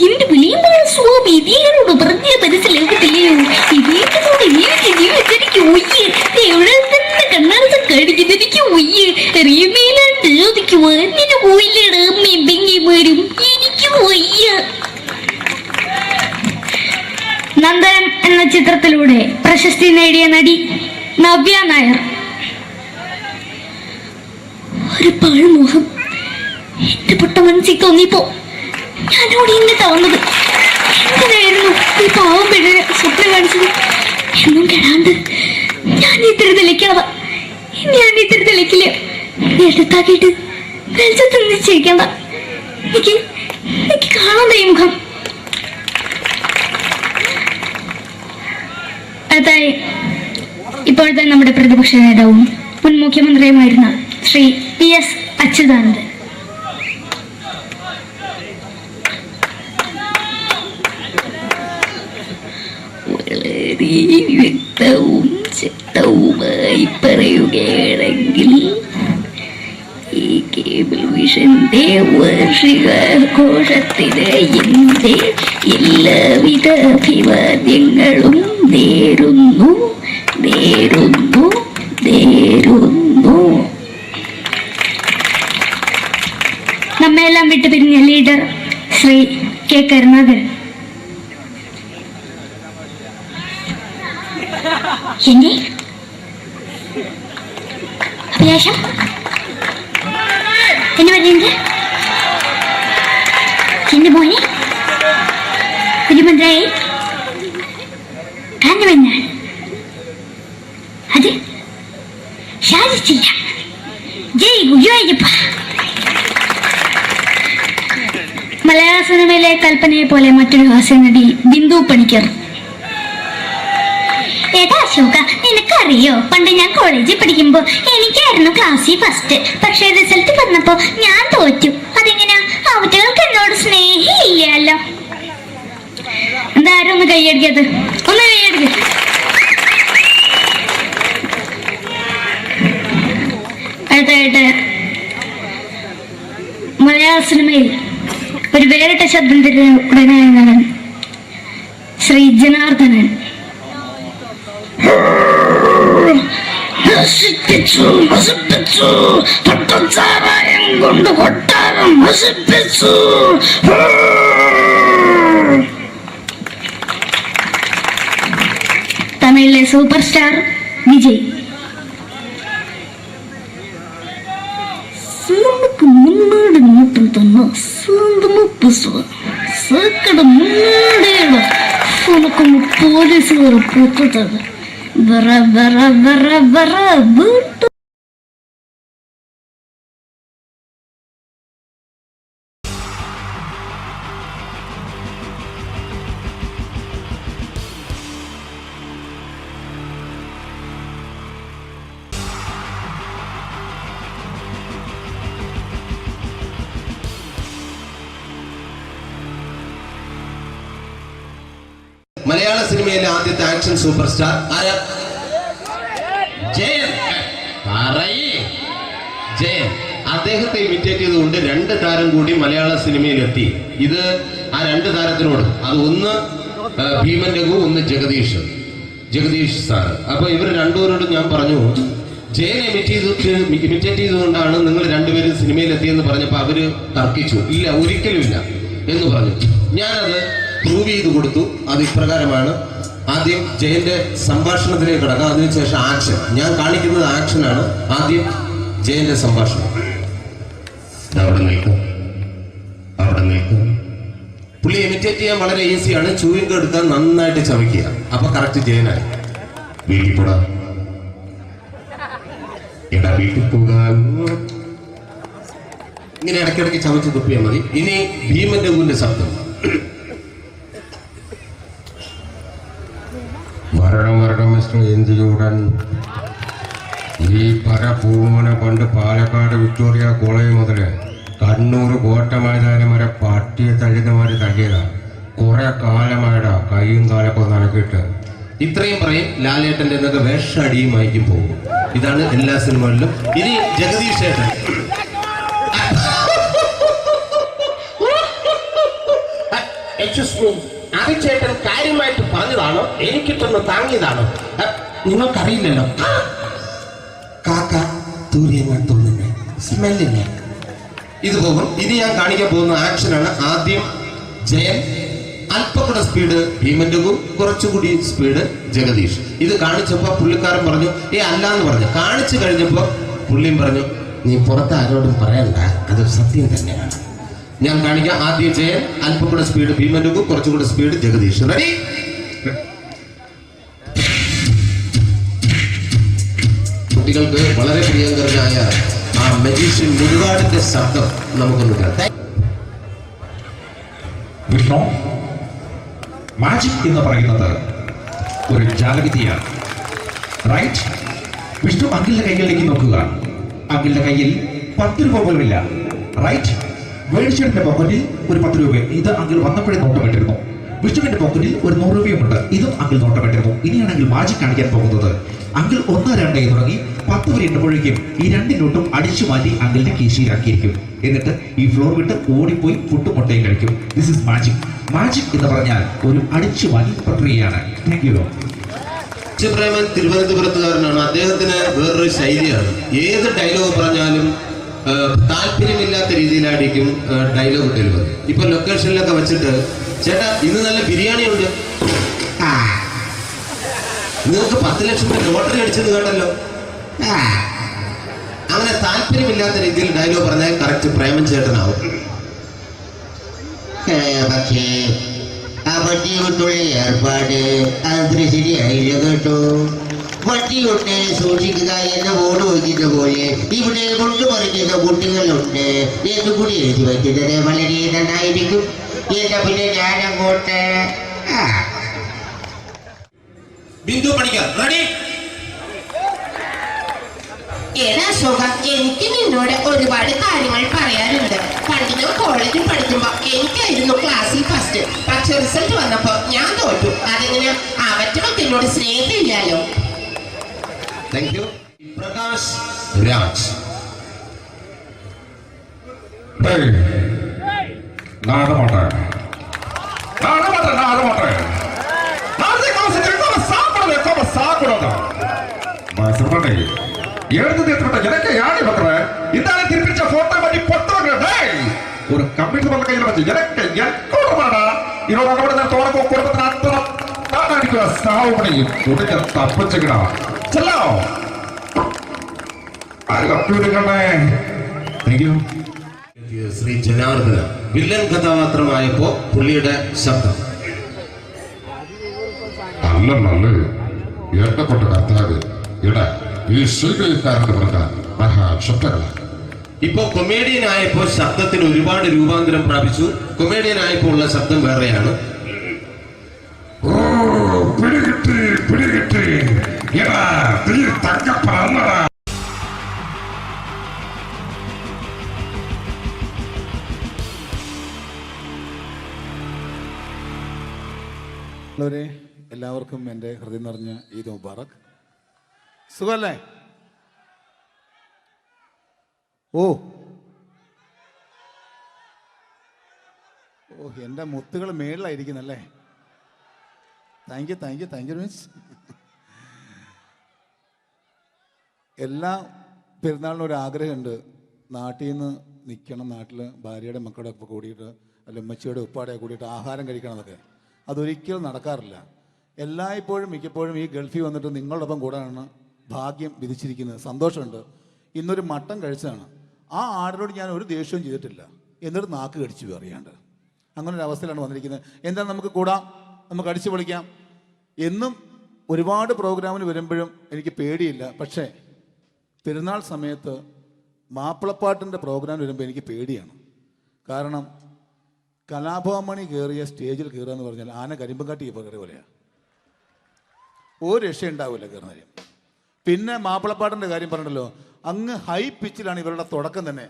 എന്റെ വിളിയമായ സ്വാമി ഇതിനോട് പറഞ്ഞ മനസ്സിലാക്കത്തില്ലയോ? ഇതിനോട് എനിക്ക് ഒയ്യ് എവിടെ തന്നെ കണ്ണാട കടിക്കുന്നത് എനിക്ക് ഒയ്യ് റീമയിലാണ്ട് ചോദിക്കുവാ എന്നിട്ട് പോയില്ലേടാ അമ്മയും പെങ്ങിമാരും എനിക്ക് ഒയ്യ. നന്ദനം എന്ന ചിത്രത്തിലൂടെ പ്രശസ്തി നേടിയ നടി നവ്യ നായർ. ഒരു പഴമുഖം എന്റെ പൊട്ട മനസ്സിൽ തോന്നിയപ്പോ ഞാനോട് ഇന്നിട്ടാ വന്നത്. എന്തിനായിരുന്നു ഈ പാവം പെണ്ണിനെ സ്വപ്നം കാണിച്ചത്? എന്നും കെടാണ്ട് ഞാൻ ഇത്തിരി തെളിക്കണതാ. ഞാൻ ഇത്തിരി തെളിക്കില്ല. എടുത്താക്കിയിട്ട് വെളിച്ചത്തിൽ നിശ്ചയിക്കണ്ട. എനിക്ക് കാണാൻ ഈ മുഖം. അടുത്തായി ഇപ്പോഴത്തെ നമ്മുടെ പ്രതിപക്ഷ നേതാവും മുൻ മുഖ്യമന്ത്രിയുമായിരുന്ന ശ്രീ PS അച്യുതാനന്ദൻ. വളരെ വ്യക്തവും ശക്തവുമായി പറയുകയാണെങ്കിൽ ഈ കേബിൾ വിഷന്റെ വാർഷികാഘോഷത്തിന് എന്റെ എല്ലാവിധ അഭിവാദ്യങ്ങളും നേരുന്നു. നമ്മെല്ലാം വിട്ടുപിരിഞ്ഞ ലീഡർ ശ്രീ കെ കരുണാകരൻ. എന്റെ അഭിലാഷം എന്നെ പറയുന്നത് എന്റെ മോനെ കുരുമന്ത്രായി കാണുമെന്നാണ്. അത് സാധിച്ചില്ല. ജയ് ഗുരുവായൂരപ്പ. മലയാള സിനിമയിലെ കൽപ്പനയെ പോലെ മറ്റൊരു ഹാസ്യ നടി ബിന്ദു പണിക്കർ. ഏതാ അശോക, നിനക്കറിയോ പണ്ട് ഞാൻ കോളേജിൽ പഠിക്കുമ്പോ എനിക്കായിരുന്നു ക്ലാസ്സിൽ ഫസ്റ്റ്. പക്ഷെ റിസൾട്ട് വന്നപ്പോ ഞാൻ തോറ്റു. അതെങ്ങനെയാ? അവറ്റകൾക്ക് എന്നോട് സ്നേഹമില്ലല്ലോ. എന്താരും ഒന്ന് കൈയടിക്കത്? ഒന്ന് കൈയടിക്ക. അടുത്തായിട്ട് മലയാള സിനിമയിൽ ഒരു വേറിട്ട ശബ്ദം ഉടനായ നടൻ ശ്രീ ജനാർദ്ദനൻ. കൊണ്ട് കൊട്ടാരം നശിപ്പിച്ചു. തമിഴിലെ സൂപ്പർ സ്റ്റാർ വിജയ്. മുന്നോട് നോട്ടം തന്ന സ്വന്തം സക്കട മുന്നോടിയുള്ള പോലീസുകാർ പൊത്തത് ബറ ബറ ബറ ബറ വീട്ടു. മലയാള സിനിമയിലെ ആദ്യത്തെ ആക്ഷൻ സൂപ്പർ സ്റ്റാർ ആരാ? ജയൻ. പറയേ. ജയൻ അദ്ദേഹത്തെ ഇമിറ്റേറ്റ് ചെയ്തുകൊണ്ട് 2 താരം കൂടി മലയാള സിനിമയിലെത്തി. ഇത് ആ 2 താരത്തിനോട്, അത് ഒന്ന് ഭീമൻ രഘു, ഒന്ന് ജഗദീഷ് സാർ. അപ്പൊ ഇവർ രണ്ടുപേരോടും ഞാൻ പറഞ്ഞു, ജയൻ ഇമിറ്റേറ്റ് ചെയ്തുകൊണ്ടാണ് നിങ്ങൾ രണ്ടുപേരും സിനിമയിലെത്തിയെന്ന് പറഞ്ഞപ്പോൾ അവര് തർക്കിച്ചു. ഇല്ല, ഒരിക്കലും ഇല്ല എന്ന് പറഞ്ഞു. ഞാനത് പ്രൂവ് ചെയ്ത് കൊടുത്തു. അത് ഇപ്രകാരമാണ്. ആദ്യം ജയന്റെ സംഭാഷണത്തിലേക്ക് കിടക്കാം, അതിനുശേഷം ആക്ഷൻ. ഞാൻ കാണിക്കുന്നത് ആക്ഷനാണ്. ആദ്യം ജയന്റെ സംഭാഷണം. അവിടെ നിൽക്കും. പുള്ളി ഇമിറ്റേറ്റ് ചെയ്യാൻ വളരെ ഈസിയാണ്. ചൂയിങ് എടുത്താൽ നന്നായിട്ട് ചവയ്ക്കുക. അപ്പൊ കറക്റ്റ് ജയനായി. വീട്ടിൽ പോടാ, എടാ വീട്ടിൽ പോകാൻ. ഇങ്ങനെ ഇടയ്ക്കിടയ്ക്ക് ചവച്ച് തുപ്പിയാൽ മതി. ഇനി ഭീമൻ രഘുവിന്റെ ശബ്ദം. വരണം മിസ്റ്റർ എന്തിയൂടൻ. ഈ പരപൂമന പണ്ട് പാലക്കാട് വിക്ടോറിയ കോളേജ് മുതല് കണ്ണൂർ കോട്ട മൈതാനം വരെ പട്ടിയെ തള്ളുന്നമാര് തള്ളിയതാ. കുറെ കാലമായടാ കൈയും കാലൊക്കെ നടക്കിയിട്ട്. ഇത്രയും പറയും. ലാലേട്ടന്റെ എന്നൊക്കെ വേഷടിയുമായിരിക്കും പോകും. ഇതാണ് എല്ലാ സിനിമകളിലും. ഇനി ജഗദീഷ് ചേട്ടൻ. ചേട്ടൻ കാര്യമായിട്ട് പറഞ്ഞതാണോ എനിക്കിട്ടൊന്ന് താങ്ങിയതാണോ? നിങ്ങൾക്കറിയില്ലല്ലോ. കാക്ക തൂരിയെന്ന് തോന്നുന്നേ, സ്മെല്ലിനെ. ഇത് പോകും. ഇനി ഞാൻ കാണിക്കാൻ പോകുന്ന ആക്ഷനാണ്. ആദ്യം ജയൻ, അല്പക്കൂടെ സ്പീഡ് ഭീമൻ രഘു, കുറച്ചുകൂടി സ്പീഡ് ജഗദീഷ്. ഇത് കാണിച്ചപ്പോ പുള്ളിക്കാരൻ പറഞ്ഞു അല്ലാന്ന് പറഞ്ഞു. കാണിച്ചു കഴിഞ്ഞപ്പോ പുള്ളിയും പറഞ്ഞു നീ പുറത്ത് ആരോടും പറയണ്ട, അത് സത്യം തന്നെയാണ്. ഞാൻ കാണിക്കാം. ആദ്യം ജയൻ, അല്പക്കൂടെ സ്പീഡ് ഭീമൻ രഘു, കുറച്ചുകൂടെ സ്പീഡ് ജഗദീഷ്. റെഡി? കുട്ടികൾക്ക് വളരെ പ്രിയങ്കരനായ ആ മജീഷ്യൻ മുരുകാടിന്റെ ശബ്ദം നമുക്കൊന്ന് കേൾക്കാം. വിഷ്ണു, മാജിക് എന്ന് പറയുന്നത് ഒരു ജാലവിദ്യയാണ്. റൈറ്റ്? വിഷ്ണു അങ്കിളിന്റെ കൈകളിലേക്ക് നോക്കുക. അങ്കിളിന്റെ കയ്യിൽ 10 രൂപ പോലുമില്ല. റൈറ്റ്? വേണിച്ചേട്ടന്റെ പോക്കറ്റിൽ ഒരു 10 രൂപ. ഇത് അങ്കിൾ വന്നപ്പോഴേ നോട്ടമിട്ടിരുന്നു. വിഷ്ണുവിന്റെ പോക്കറ്റിൽ ഒരു 100 രൂപയുമുണ്ട്. ഇതും അങ്കിൾ നോട്ടമിട്ടിരുന്നു. ഇനിയാണെങ്കിൽ മാജിക് കാണിക്കാൻ പോകുന്നത്. അങ്കിൾ 1, 2 തുടങ്ങി 10 വരെ എണ്ണുമ്പോഴേക്കും ഈ 2 നോട്ടും അടിച്ചു മാറ്റി അങ്കിളിന്റെ കീശയിലാക്കിയിരിക്കും. എന്നിട്ട് ഈ ഫ്ലോർ വിട്ട് ഓടിപ്പോയി ഫുഡ് മുട്ടയും കഴിക്കും. This is magic. മാജിക് എന്ന് പറഞ്ഞാൽ ഒരു അടിച്ചു മാറ്റി പ്രക്രിയയാണ്. Thank you. പ്രേമൻ തിരുവനന്തപുരത്തുകാരനാണ്. അദ്ദേഹത്തിന് വേറൊരു ശൈലിയാണ്. ഏത് ഡയലോഗ് പറഞ്ഞാലും താല്പര്യമില്ലാത്ത രീതിയിലായിരിക്കും ഡയലോഗ് ഡെലിവറി. ഇപ്പൊ ലൊക്കേഷനിലൊക്കെ വെച്ചിട്ട് ചേട്ടാ ഇന്ന് നല്ല ബിരിയാണി ഉണ്ട്, നിങ്ങൾക്ക് 10 ലക്ഷം രൂപ ലോട്ടറി അടിച്ചെന്ന് കേട്ടല്ലോ. അങ്ങനെ താല്പര്യമില്ലാത്ത രീതിയിൽ ഡയലോഗ് പറഞ്ഞാൽ കറക്റ്റ് പ്രേമൻ ചേട്ടനാവും. പക്ഷേ ആ വട്ടി കൊണ്ടുള്ള ഏർപ്പാട് അത്ര ശരിയായില്ല കേട്ടോ. വട്ടി കൊണ്ട് സൂക്ഷിക്കുക എന്ന ബോർഡ് വയ്ക്കുന്ന പോലെ ഇവിടെ കൊണ്ടുപറിക്കുന്ന കുട്ടികളുണ്ട് എന്ന് കൂടി എഴുതി വയ്ക്കുന്നത് വളരെ നന്നായിരിക്കും. എന്നാ പിന്നെ ഞാനങ്ങോട്ട് ബിന്ദു പണിക്കർ. റെഡി? ഏതാ ശോകം, എനിക്ക് നിന്നോട് ഒരുപാട് കാര്യങ്ങൾ പറയാനുണ്ട്. പണ്ട് ഞാൻ കോളേജിൽ പഠിക്കുമ്പോ എനിക്കായിരുന്നു ക്ലാസ്സിൽ ഫസ്റ്റ്. പക്ഷെ റിസൾട്ട് വന്നപ്പോ ഞാൻ തോറ്റു. അതെങ്ങനെ അവറ്റൊക്കെ എന്നോട് സ്നേഹമില്ലല്ലോ. Thank you. പ്രകാശ് രാജ്. ஒரு கம்ப்யூட்டர் பண்ண கையில வச்சு எனக்கு எக்கோடமாடா இதோட நான் தோறப்போ குடும்பத்துல அத்தனை நான் அடிக்கிற சாவு பண்ணி உடனே தப்பிச்சுக்கடா செல்லோ ശ്രീ ജനാർദ്ദന. വില്ലൻ കഥാപാത്രമായപ്പോ പുള്ളിയുടെ ശബ്ദം. നല്ല നല്ല എണ്ണപ്പെട്ട കർത്താവ് ഇട ഈ ശ്രീകാരന്റെ പറഞ്ഞ മഹാശബ്ദങ്ങളാണ്. ഇപ്പൊ കൊമേഡിയൻ ആയപ്പോ ശബ്ദത്തിന് ഒരുപാട് രൂപാന്തരം പ്രാപിച്ചു. കൊമേഡിയൻ ആയപ്പോ ഉള്ള ശബ്ദം വേറെയാണ്. ഓ പിടികിട്ടി പിടികിട്ടി എടാ തീ തങ്കപ്പറന്നടാ. എല്ലാവർക്കും എൻ്റെ ഹൃദയം നിറഞ്ഞ ഈദ് മുബാറക്. സുഖല്ലേ? ഓ ഓ എൻ്റെ മുത്തുകൾ മേളിലായിരിക്കുന്നല്ലേ. Thank you miss. എല്ലാ പെരുന്നാളിനും ഒരു ആഗ്രഹമുണ്ട്, നാട്ടിൽ നിന്ന് നിൽക്കണം, നാട്ടിൽ ഭാര്യയുടെ മക്കളുടെ ഒപ്പം കൂടിയിട്ട് അല്ല ഉമ്മച്ചിയുടെ ഉപ്പാടെ കൂടിയിട്ട് ആഹാരം കഴിക്കണം എന്നൊക്കെ. അതൊരിക്കലും നടക്കാറില്ല. എല്ലായ്പ്പോഴും മിക്കപ്പോഴും ഈ ഗൾഫിൽ വന്നിട്ട് നിങ്ങളോടൊപ്പം കൂടാനാണ് ഭാഗ്യം വിധിച്ചിരിക്കുന്നത്. സന്തോഷമുണ്ട്. ഇന്നൊരു മട്ടൻ കഴിച്ചതാണ്. ആ ആടിനോട് ഞാൻ ഒരു ദേഷ്യവും ചെയ്തിട്ടില്ല, എന്നിട്ട് നാക്ക് കടിച്ചു അറിയാണ്ട്. അങ്ങനെ ഒരു അവസ്ഥയിലാണ് വന്നിരിക്കുന്നത്. എന്താണ്, നമുക്ക് കൂടാം, നമുക്ക് അടിച്ചു പൊളിക്കാം. എന്നും ഒരുപാട് പ്രോഗ്രാമിന് വരുമ്പോഴും എനിക്ക് പേടിയില്ല. പക്ഷേ പെരുന്നാൾ സമയത്ത് മാപ്പിളപ്പാട്ടിൻ്റെ പ്രോഗ്രാം വരുമ്പോൾ എനിക്ക് പേടിയാണ്. കാരണം കലാഭവമണി കയറിയ സ്റ്റേജിൽ കയറുക എന്ന് പറഞ്ഞാൽ ആന കരിമ്പം കാട്ടി കയറിയ പോലെയാണ്. ഒരു രക്ഷയുണ്ടാവില്ല കയറുന്നതിന്. പിന്നെ മാപ്പിളപ്പാട്ടിൻ്റെ കാര്യം പറഞ്ഞല്ലോ, അങ്ങ് ഹൈ പിച്ചിലാണ് ഇവരുടെ തുടക്കം തന്നെ.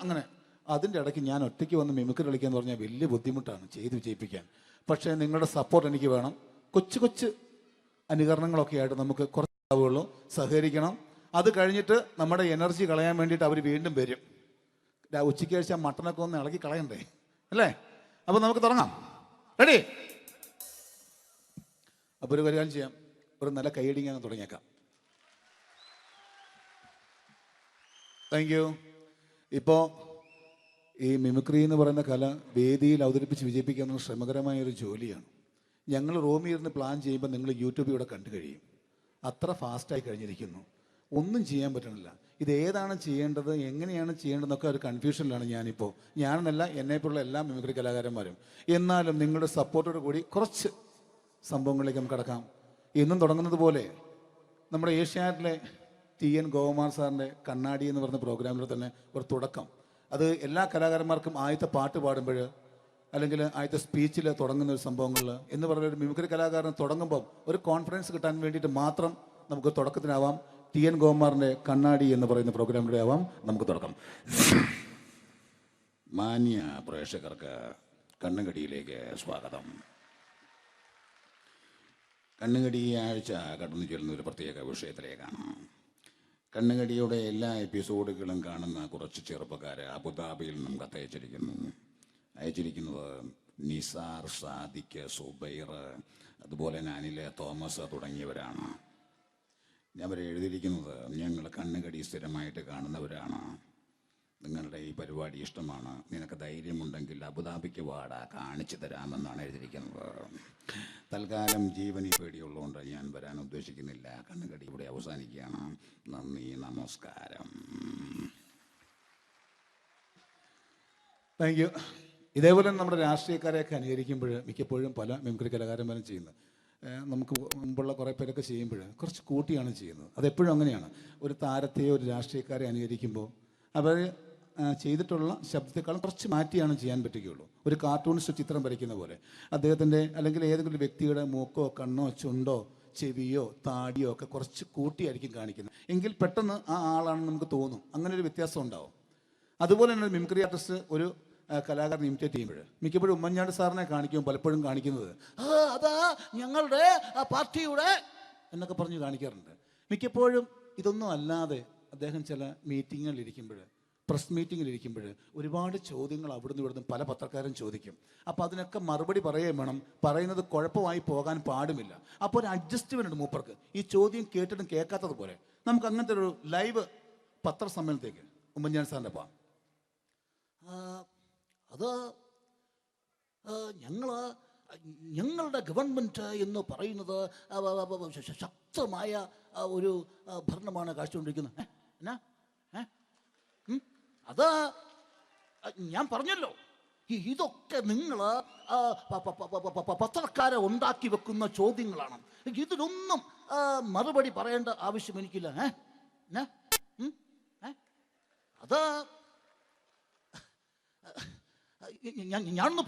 അങ്ങനെ അതിൻ്റെ ഇടയ്ക്ക് ഞാൻ ഒറ്റയ്ക്ക് വന്ന് മിമിക്രി കളിക്കുക എന്ന് പറഞ്ഞാൽ വലിയ ബുദ്ധിമുട്ടാണ് ചെയ്ത് വിജയിപ്പിക്കാൻ. പക്ഷേ നിങ്ങളുടെ സപ്പോർട്ട് എനിക്ക് വേണം. കൊച്ചു കൊച്ചു അനുകരണങ്ങളൊക്കെ ആയിട്ട് നമുക്ക് കുറച്ചാവുള്ളൂ. സഹകരിക്കണം. അത് കഴിഞ്ഞിട്ട് നമ്മുടെ എനർജി കളയാൻ വേണ്ടിയിട്ട് അവർ വീണ്ടും വരും. ഉച്ചയ്ക്ക് കഴിച്ച മട്ടനൊക്കെ ഒന്ന് ഇളക്കി കളയണ്ടേ അല്ലേ? അപ്പോൾ നമുക്ക് തുടങ്ങാം. റെഡി? അപ്പോൾ ഒരു കാര്യം ചെയ്യാം, ഒരു നല്ല കൈയടിക്കാൻ തുടങ്ങിയേക്കാം. Thank you. ഇപ്പോൾ ഈ മിമിക്രി എന്ന് പറയുന്ന കല വേദിയിൽ അവതരിപ്പിച്ച് വിജയിപ്പിക്കുന്ന ശ്രമകരമായൊരു ജോലിയാണ്. ഞങ്ങൾ റൂമിൽ ഇരുന്ന് പ്ലാൻ ചെയ്യുമ്പോൾ നിങ്ങൾ യൂട്യൂബിലൂടെ കണ്ടു കഴിയും. അത്ര ഫാസ്റ്റായി കഴിഞ്ഞിരിക്കുന്നു. ഒന്നും ചെയ്യാൻ പറ്റണില്ല. ഇത് ഏതാണ് ചെയ്യേണ്ടത്, എങ്ങനെയാണ് ചെയ്യേണ്ടതെന്നൊക്കെ ഒരു കൺഫ്യൂഷനിലാണ് ഞാനിപ്പോൾ. ഞാനെന്നല്ല, എന്നെപ്പോലുള്ള എല്ലാ മിമിക്രി കലാകാരന്മാരും. എന്നാലും നിങ്ങളുടെ സപ്പോർട്ടോട് കൂടി കുറച്ച് സംഭവങ്ങളിലേക്ക് നമുക്ക് കടക്കാം. എന്നും തുടങ്ങുന്നത് പോലെ നമ്മുടെ ഏഷ്യാനെറ്റിലെ TN ഗോകുമാർ സാറിൻ്റെ കണ്ണാടി എന്ന് പറയുന്ന പ്രോഗ്രാമിൽ തന്നെ ഒരു തുടക്കം. അത് എല്ലാ കലാകാരന്മാർക്കും ആദ്യത്തെ പാട്ട് പാടുമ്പോൾ അല്ലെങ്കിൽ ആദ്യത്തെ സ്പീച്ചിൽ തുടങ്ങുന്ന ഒരു സംഭവങ്ങളിൽ എന്ന് പറയുന്ന ഒരു മിമിക്രി കലാകാരൻ തുടങ്ങുമ്പം ഒരു കോൺഫിഡൻസ് കിട്ടാൻ വേണ്ടിയിട്ട് മാത്രം നമുക്ക് തുടക്കത്തിനാവാം. TN ഗോകുമാറിൻ്റെ കണ്ണാടി എന്ന് പറയുന്ന പ്രോഗ്രാമിലൂടെ ആവാം നമുക്ക് തുടക്കം. മാന്യ പ്രേക്ഷകർക്ക് കണ്ണുകടിയിലേക്ക് സ്വാഗതം. കണ്ണുകടി ആഴ്ച കടന്നു ചെല്ലുന്ന ഒരു പ്രത്യേക വിഷയത്തിലേക്കാണ്. കണ്ണുകടിയുടെ എല്ലാ എപ്പിസോഡുകളും കാണുന്ന കുറച്ച് ചെറുപ്പക്കാർ അബുദാബിയിൽ നിന്നും കത്തയച്ചിരിക്കുന്നു. അയച്ചിരിക്കുന്നത് നിസാർ, സാദിഖ്, സുബൈർ, അതുപോലെ അനിൽ, തോമസ് തുടങ്ങിയവരാണ്. അവർ എഴുതിയിരിക്കുന്നത്, ഞങ്ങൾ കണ്ണുകടി സ്ഥിരമായിട്ട് കാണുന്നവരാണ്. നിങ്ങളുടെ ഈ പരിപാടി ഇഷ്ടമാണ്. നിനക്ക് ധൈര്യമുണ്ടെങ്കിൽ അബുദാബിക്ക് വാടാ, കാണിച്ചു തരാമെന്നാണ് എഴുതിയിരിക്കുന്നത്. തൽക്കാലം ജീവനി പേടിയുള്ളതുകൊണ്ട് ഞാൻ വരാൻ ഉദ്ദേശിക്കുന്നില്ല. കണ്ണുകടി ഇവിടെ അവസാനിക്കുകയാണ്. നന്ദി, നമസ്കാരം. Thank you. ഇതേപോലെ നമ്മുടെ രാഷ്ട്രീയക്കാരെയൊക്കെ അനുകരിക്കുമ്പോൾ മിക്കപ്പോഴും പല മിമിക്രി കലാകാരന്മാരും ചെയ്യുന്നത്, നമുക്ക് മുമ്പുള്ള കുറേ പേരൊക്കെ ചെയ്യുമ്പോൾ കുറച്ച് കൂട്ടിയാണ് ചെയ്യുന്നത്. അതെപ്പോഴും അങ്ങനെയാണ്. ഒരു താരത്തെയോ ഒരു രാഷ്ട്രീയക്കാരെ അനുകരിക്കുമ്പോൾ അവർ ചെയ്തിട്ടുള്ള ശബ്ദത്തെക്കാളും കുറച്ച് മാറ്റിയാണ് ചെയ്യാൻ പറ്റുകയുള്ളൂ. ഒരു കാർട്ടൂണിസ്റ്റ് ചിത്രം വരയ്ക്കുന്ന പോലെ അദ്ദേഹത്തിൻ്റെ അല്ലെങ്കിൽ ഏതെങ്കിലും ഒരു വ്യക്തിയുടെ മൂക്കോ കണ്ണോ ചുണ്ടോ ചെവിയോ താടിയോ ഒക്കെ കുറച്ച് കൂട്ടിയായിരിക്കും കാണിക്കുന്നത്. എങ്കിൽ പെട്ടെന്ന് ആ ആളാണെന്ന് നമുക്ക് തോന്നും. അങ്ങനെ ഒരു വ്യത്യാസം ഉണ്ടാവും. അതുപോലെ തന്നെ മിമിക്രി ആർട്ടിസ്റ്റ് ഒരു കലാകാരൻ ഇമിറ്റേറ്റ് ചെയ്യുമ്പോൾ മിക്കപ്പോഴും ഉമ്മൻചാണ്ടി സാറിനെ കാണിക്കുമ്പോൾ പലപ്പോഴും കാണിക്കുന്നത് അതാ ഞങ്ങളുടെ പാർട്ടിയുടെ എന്നൊക്കെ പറഞ്ഞ് കാണിക്കാറുണ്ട്. മിക്കപ്പോഴും ഇതൊന്നും അല്ലാതെ അദ്ദേഹം ചില മീറ്റിങ്ങുകളിലിരിക്കുമ്പോൾ, പ്രസ് മീറ്റിങ്ങിലിരിക്കുമ്പോൾ ഒരുപാട് ചോദ്യങ്ങൾ അവിടുന്ന് ഇവിടുന്ന് പല പത്രക്കാരും ചോദിക്കും. അപ്പോൾ അതിനൊക്കെ മറുപടി പറയുകയും വേണം. പറയുന്നത് കുഴപ്പമായി പോകാൻ പാടുമില്ല. അപ്പോൾ ഒരു അഡ്ജസ്റ്റ്മെൻ്റ് ഉണ്ട് മൂപ്പർക്ക്. ഈ ചോദ്യം കേട്ടിട്ടും കേൾക്കാത്തത് പോലെ നമുക്ക് അങ്ങനത്തെ ഒരു ലൈവ് പത്രസമ്മേളനത്തേക്ക് ഉമ്മൻചാണ്ടി സാറിൻ്റെ പോകാം. അത് ഞങ്ങളുടെ ഗവൺമെൻറ് എന്ന് പറയുന്നത് ശക്തമായ ഒരു ഭരണമാണ് കാഴ്ചകൊണ്ടിരിക്കുന്നത്. എന്നാ അത് ഞാൻ പറഞ്ഞല്ലോ, ഇതൊക്കെ നിങ്ങൾ പത്രക്കാരെ ഉണ്ടാക്കി വെക്കുന്ന ചോദ്യങ്ങളാണ്. ഇതിനൊന്നും മറുപടി പറയേണ്ട ആവശ്യം എനിക്കില്ല. അത് ഞാനൊന്ന്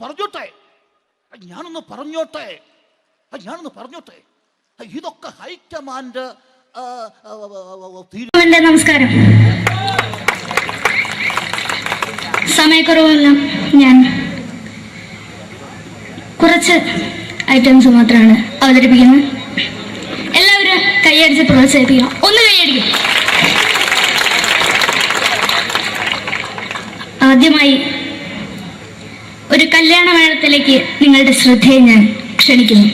പറഞ്ഞോട്ടെ. ഇതൊക്കെ ഹൈക്കമാൻഡ്. നമസ്കാരം. സമയക്കുറവല്ല, ഞാൻ കുറച്ച് ഐറ്റംസ് മാത്രമാണ് അവതരിപ്പിക്കുന്നത്. എല്ലാവരും കൈയടിച്ച് പ്രോത്സാഹിപ്പിക്കണം. ഒന്ന് കൈയടിക്കും. ആദ്യമായി ഒരു കല്യാണ മേളത്തിലേക്ക് നിങ്ങളുടെ ശ്രദ്ധയെ ഞാൻ ക്ഷണിക്കുന്നു.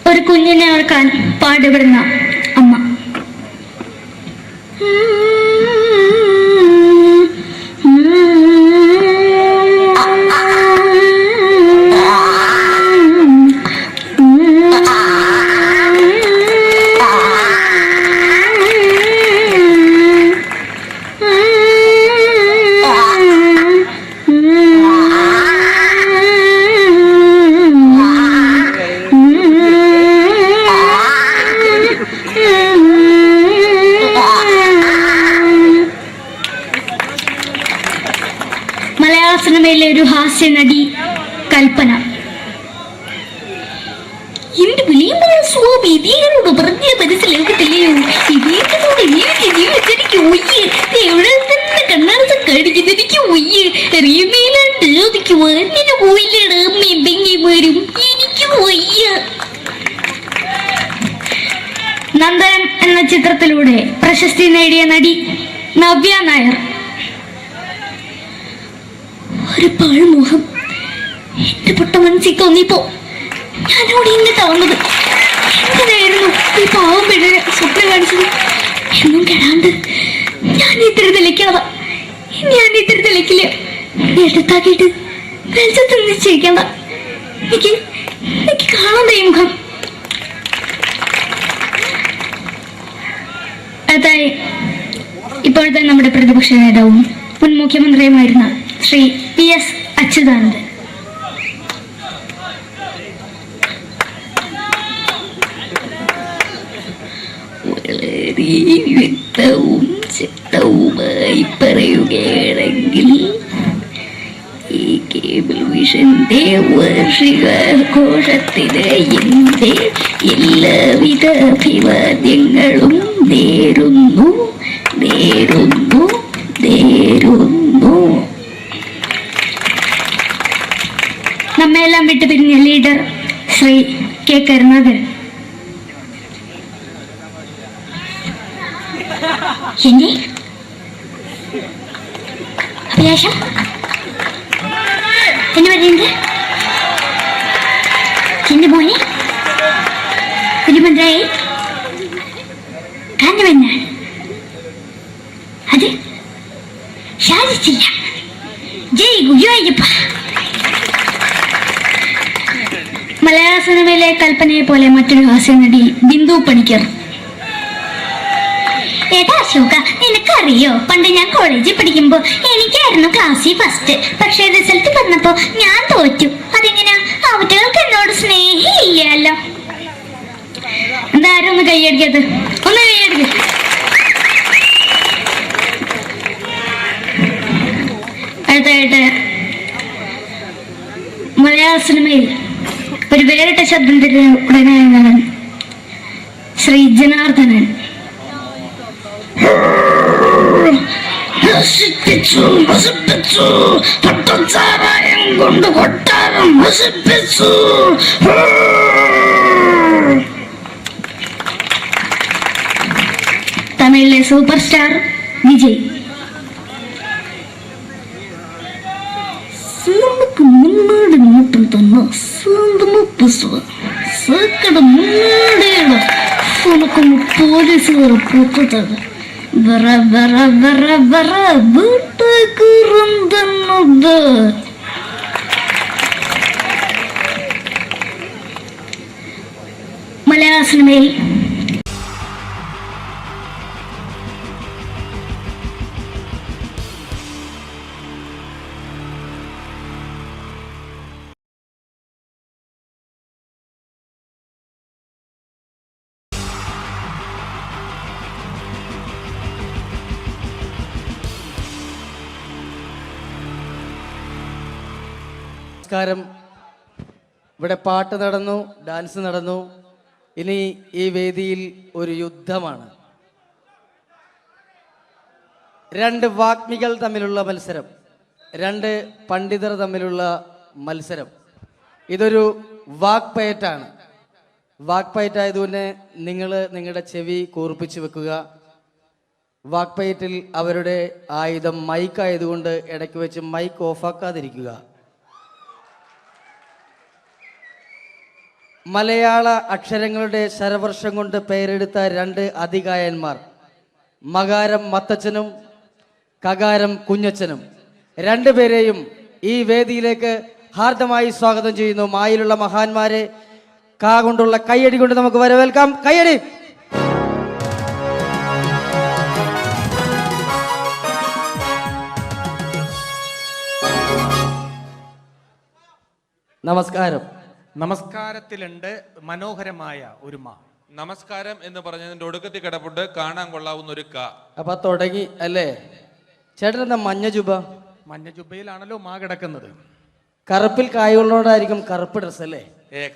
ഒരു കുഞ്ഞിനെ ഓർക്കാൻ പാടുപെടുന്ന അമ്മ. മലയാള സിനിമയിലെ ഒരു ഹാസ്യ നടി കൽപ്പന. എന്റെ വിളിയുമ്പോൾ സ്വാമി ഇതിനോട് പറഞ്ഞ മനസ്സിലാക്കത്തില്ലയോ? ഇതിനോട് എനിക്ക് ഒയ്യ് എവിടെ തന്നെ കണ്ണാടത്ത് കടിക്കുന്നത് എനിക്ക് ഒയ്യ് റിയമയിലാണ്ട് എനിക്ക് വന്നിന് പോയില്ലേടാ അമ്മയും പെങ്ങിമാരും എനിക്ക് വയ്യ. നന്ദനം എന്ന ചിത്രത്തിലൂടെ പ്രശസ്തി നേടിയ നടി നവ്യ നായർ. ഒരു പാഴ്മോഹം എന്റെ പൊട്ട മനസ്സിൽ തോന്നിയപ്പോ ഞാനോട് ഇന്നിട്ടാ വന്നത്. എന്തിനായിരുന്നു ഈ പാവം പിഴ സ്വപ്നം കാണിച്ചത്? എന്നും കെടാണ്ട് ഞാൻ ഇത്തിരി തെളിക്കാതെ ഞാൻ ഇത്തിരി തെളിക്കില്ല. എടുത്താക്കിയിട്ട് വെളിച്ചത്തിൽ നിശ്ചയിക്കണ്ട. എനിക്ക് കാണാൻ ഈ മുഖം. അതായി ഇപ്പോഴത്തെ നമ്മുടെ പ്രതിപക്ഷ നേതാവും മുൻ മുഖ്യമന്ത്രിയുമായിരുന്ന ശ്രീ PS അച്യുതാനന്ദൻ. വളരെ വ്യക്തവും ശക്തവുമായി പറയുകയാണെങ്കിൽ ഈ കേബിൾ വിഷന്റെ വാർഷികാഘോഷത്തിന് എന്റെ എല്ലാവിധ അഭിവാദ്യങ്ങളും നേരുന്നു. നമ്മെല്ലാം വിട്ടുപിരിഞ്ഞ ലീഡർ ശ്രീ കെ കരുണാകരൻ. എന്റെ അഭിലാഷം എന്ന് പറയുന്നത് എന്റെ മോനെ കുഞ്ഞുമന്ത്രായി കാഞ്ഞവന്നാണ്. അത് സാധിച്ചില്ല. ജയ് ഗുരുവായൂരപ്പ. മലയാള സിനിമയിലെ കൽപ്പനയെ പോലെ മറ്റൊരു ഹാസ്യ നടി ബിന്ദു പണിക്കർ. ഏട്ടാ അശോക, നിനക്കറിയോ പണ്ട് ഞാൻ കോളേജിൽ പഠിക്കുമ്പോ എനിക്കായിരുന്നു ക്ലാസ്സിൽ ഫസ്റ്റ്. പക്ഷെ റിസൾട്ട് വന്നപ്പോ ഞാൻ തോറ്റു. അതെങ്ങനെയാ? അവറ്റകൾക്ക് എന്നോട് സ്നേഹമില്ലല്ലോ. എന്താരും ഒന്ന് കൈയടിക്കത്? ഒന്ന് കൈയടിക്ക. അടുത്തായിട്ട് മലയാള സിനിമയിൽ ഒരു വേറിട്ട ശബ്ദം ഉടനായ ശ്രീ ജനാർദ്ദനൻ. പട്ടച്ചാരായം കൊണ്ട് കൊട്ടാരം നശിപ്പിച്ചു. തമിഴിലെ സൂപ്പർ സ്റ്റാർ വിജയ്. നമുക്ക് മുന്നാടി നോട്ടം തന്ന സ്വന്തം സക്കട മുന്നാടിയാണ് ഉനക്കൊന്ന് പോലീസുകാർ പൊത്തത്. വറ വറ വറ വറ വീട്ടുകുറുന്നത്. മലയാള സിനിമയിൽ നമസ്കാരം. ഇവിടെ പാട്ട് നടന്നു, ഡാൻസ് നടന്നു. ഇനി ഈ വേദിയിൽ ഒരു യുദ്ധമാണ്. രണ്ട് വാഗ്മികൾ തമ്മിലുള്ള മത്സരം, രണ്ട് പണ്ഡിതർ തമ്മിലുള്ള മത്സരം. ഇതൊരു വാക്പയറ്റാണ്. വാക്പയറ്റായതുകൊണ്ട് നിങ്ങൾ നിങ്ങളുടെ ചെവി കൂർപ്പിച്ച് വെക്കുക. വാക്പയറ്റിൽ അവരുടെ ആയുധം മൈക്കായതുകൊണ്ട് ഇടയ്ക്ക് വെച്ച് മൈക്ക് ഓഫാക്കാതിരിക്കുക. മലയാള അക്ഷരങ്ങളുടെ ശരവർഷം കൊണ്ട് പേരെടുത്ത രണ്ട് അതികായന്മാർ, മകാരം മത്തച്ഛനും കകാരം കുഞ്ഞച്ഛനും, രണ്ടുപേരെയും ഈ വേദിയിലേക്ക് ഹാർദമായി സ്വാഗതം ചെയ്യുന്നു. മായിലുള്ള മഹാന്മാരെ കാ കൊണ്ടുള്ള കയ്യടി കൊണ്ട് നമുക്ക് വരവേൽക്കാം. കയ്യടി. നമസ്കാരം. നമസ്കാരത്തിലുണ്ട് മനോഹരമായ ഒരു മാ. നമസ്കാരം എന്ന് പറഞ്ഞതിന്റെ ഒടുക്കത്തിൽ കിടപ്പുണ്ട് കാണാൻ കൊള്ളാവുന്ന ഒരു ക. അപ്പൊ തുടങ്ങി അല്ലേ? ചേട്ടൻ എന്താ മഞ്ഞ ജുബ? മഞ്ഞ ജുബയിലാണല്ലോ മാ കിടക്കുന്നത്. കറുപ്പിൽ കായുള്ളോടായിരിക്കും കറുപ്പ് ഡ്രസ് അല്ലേ?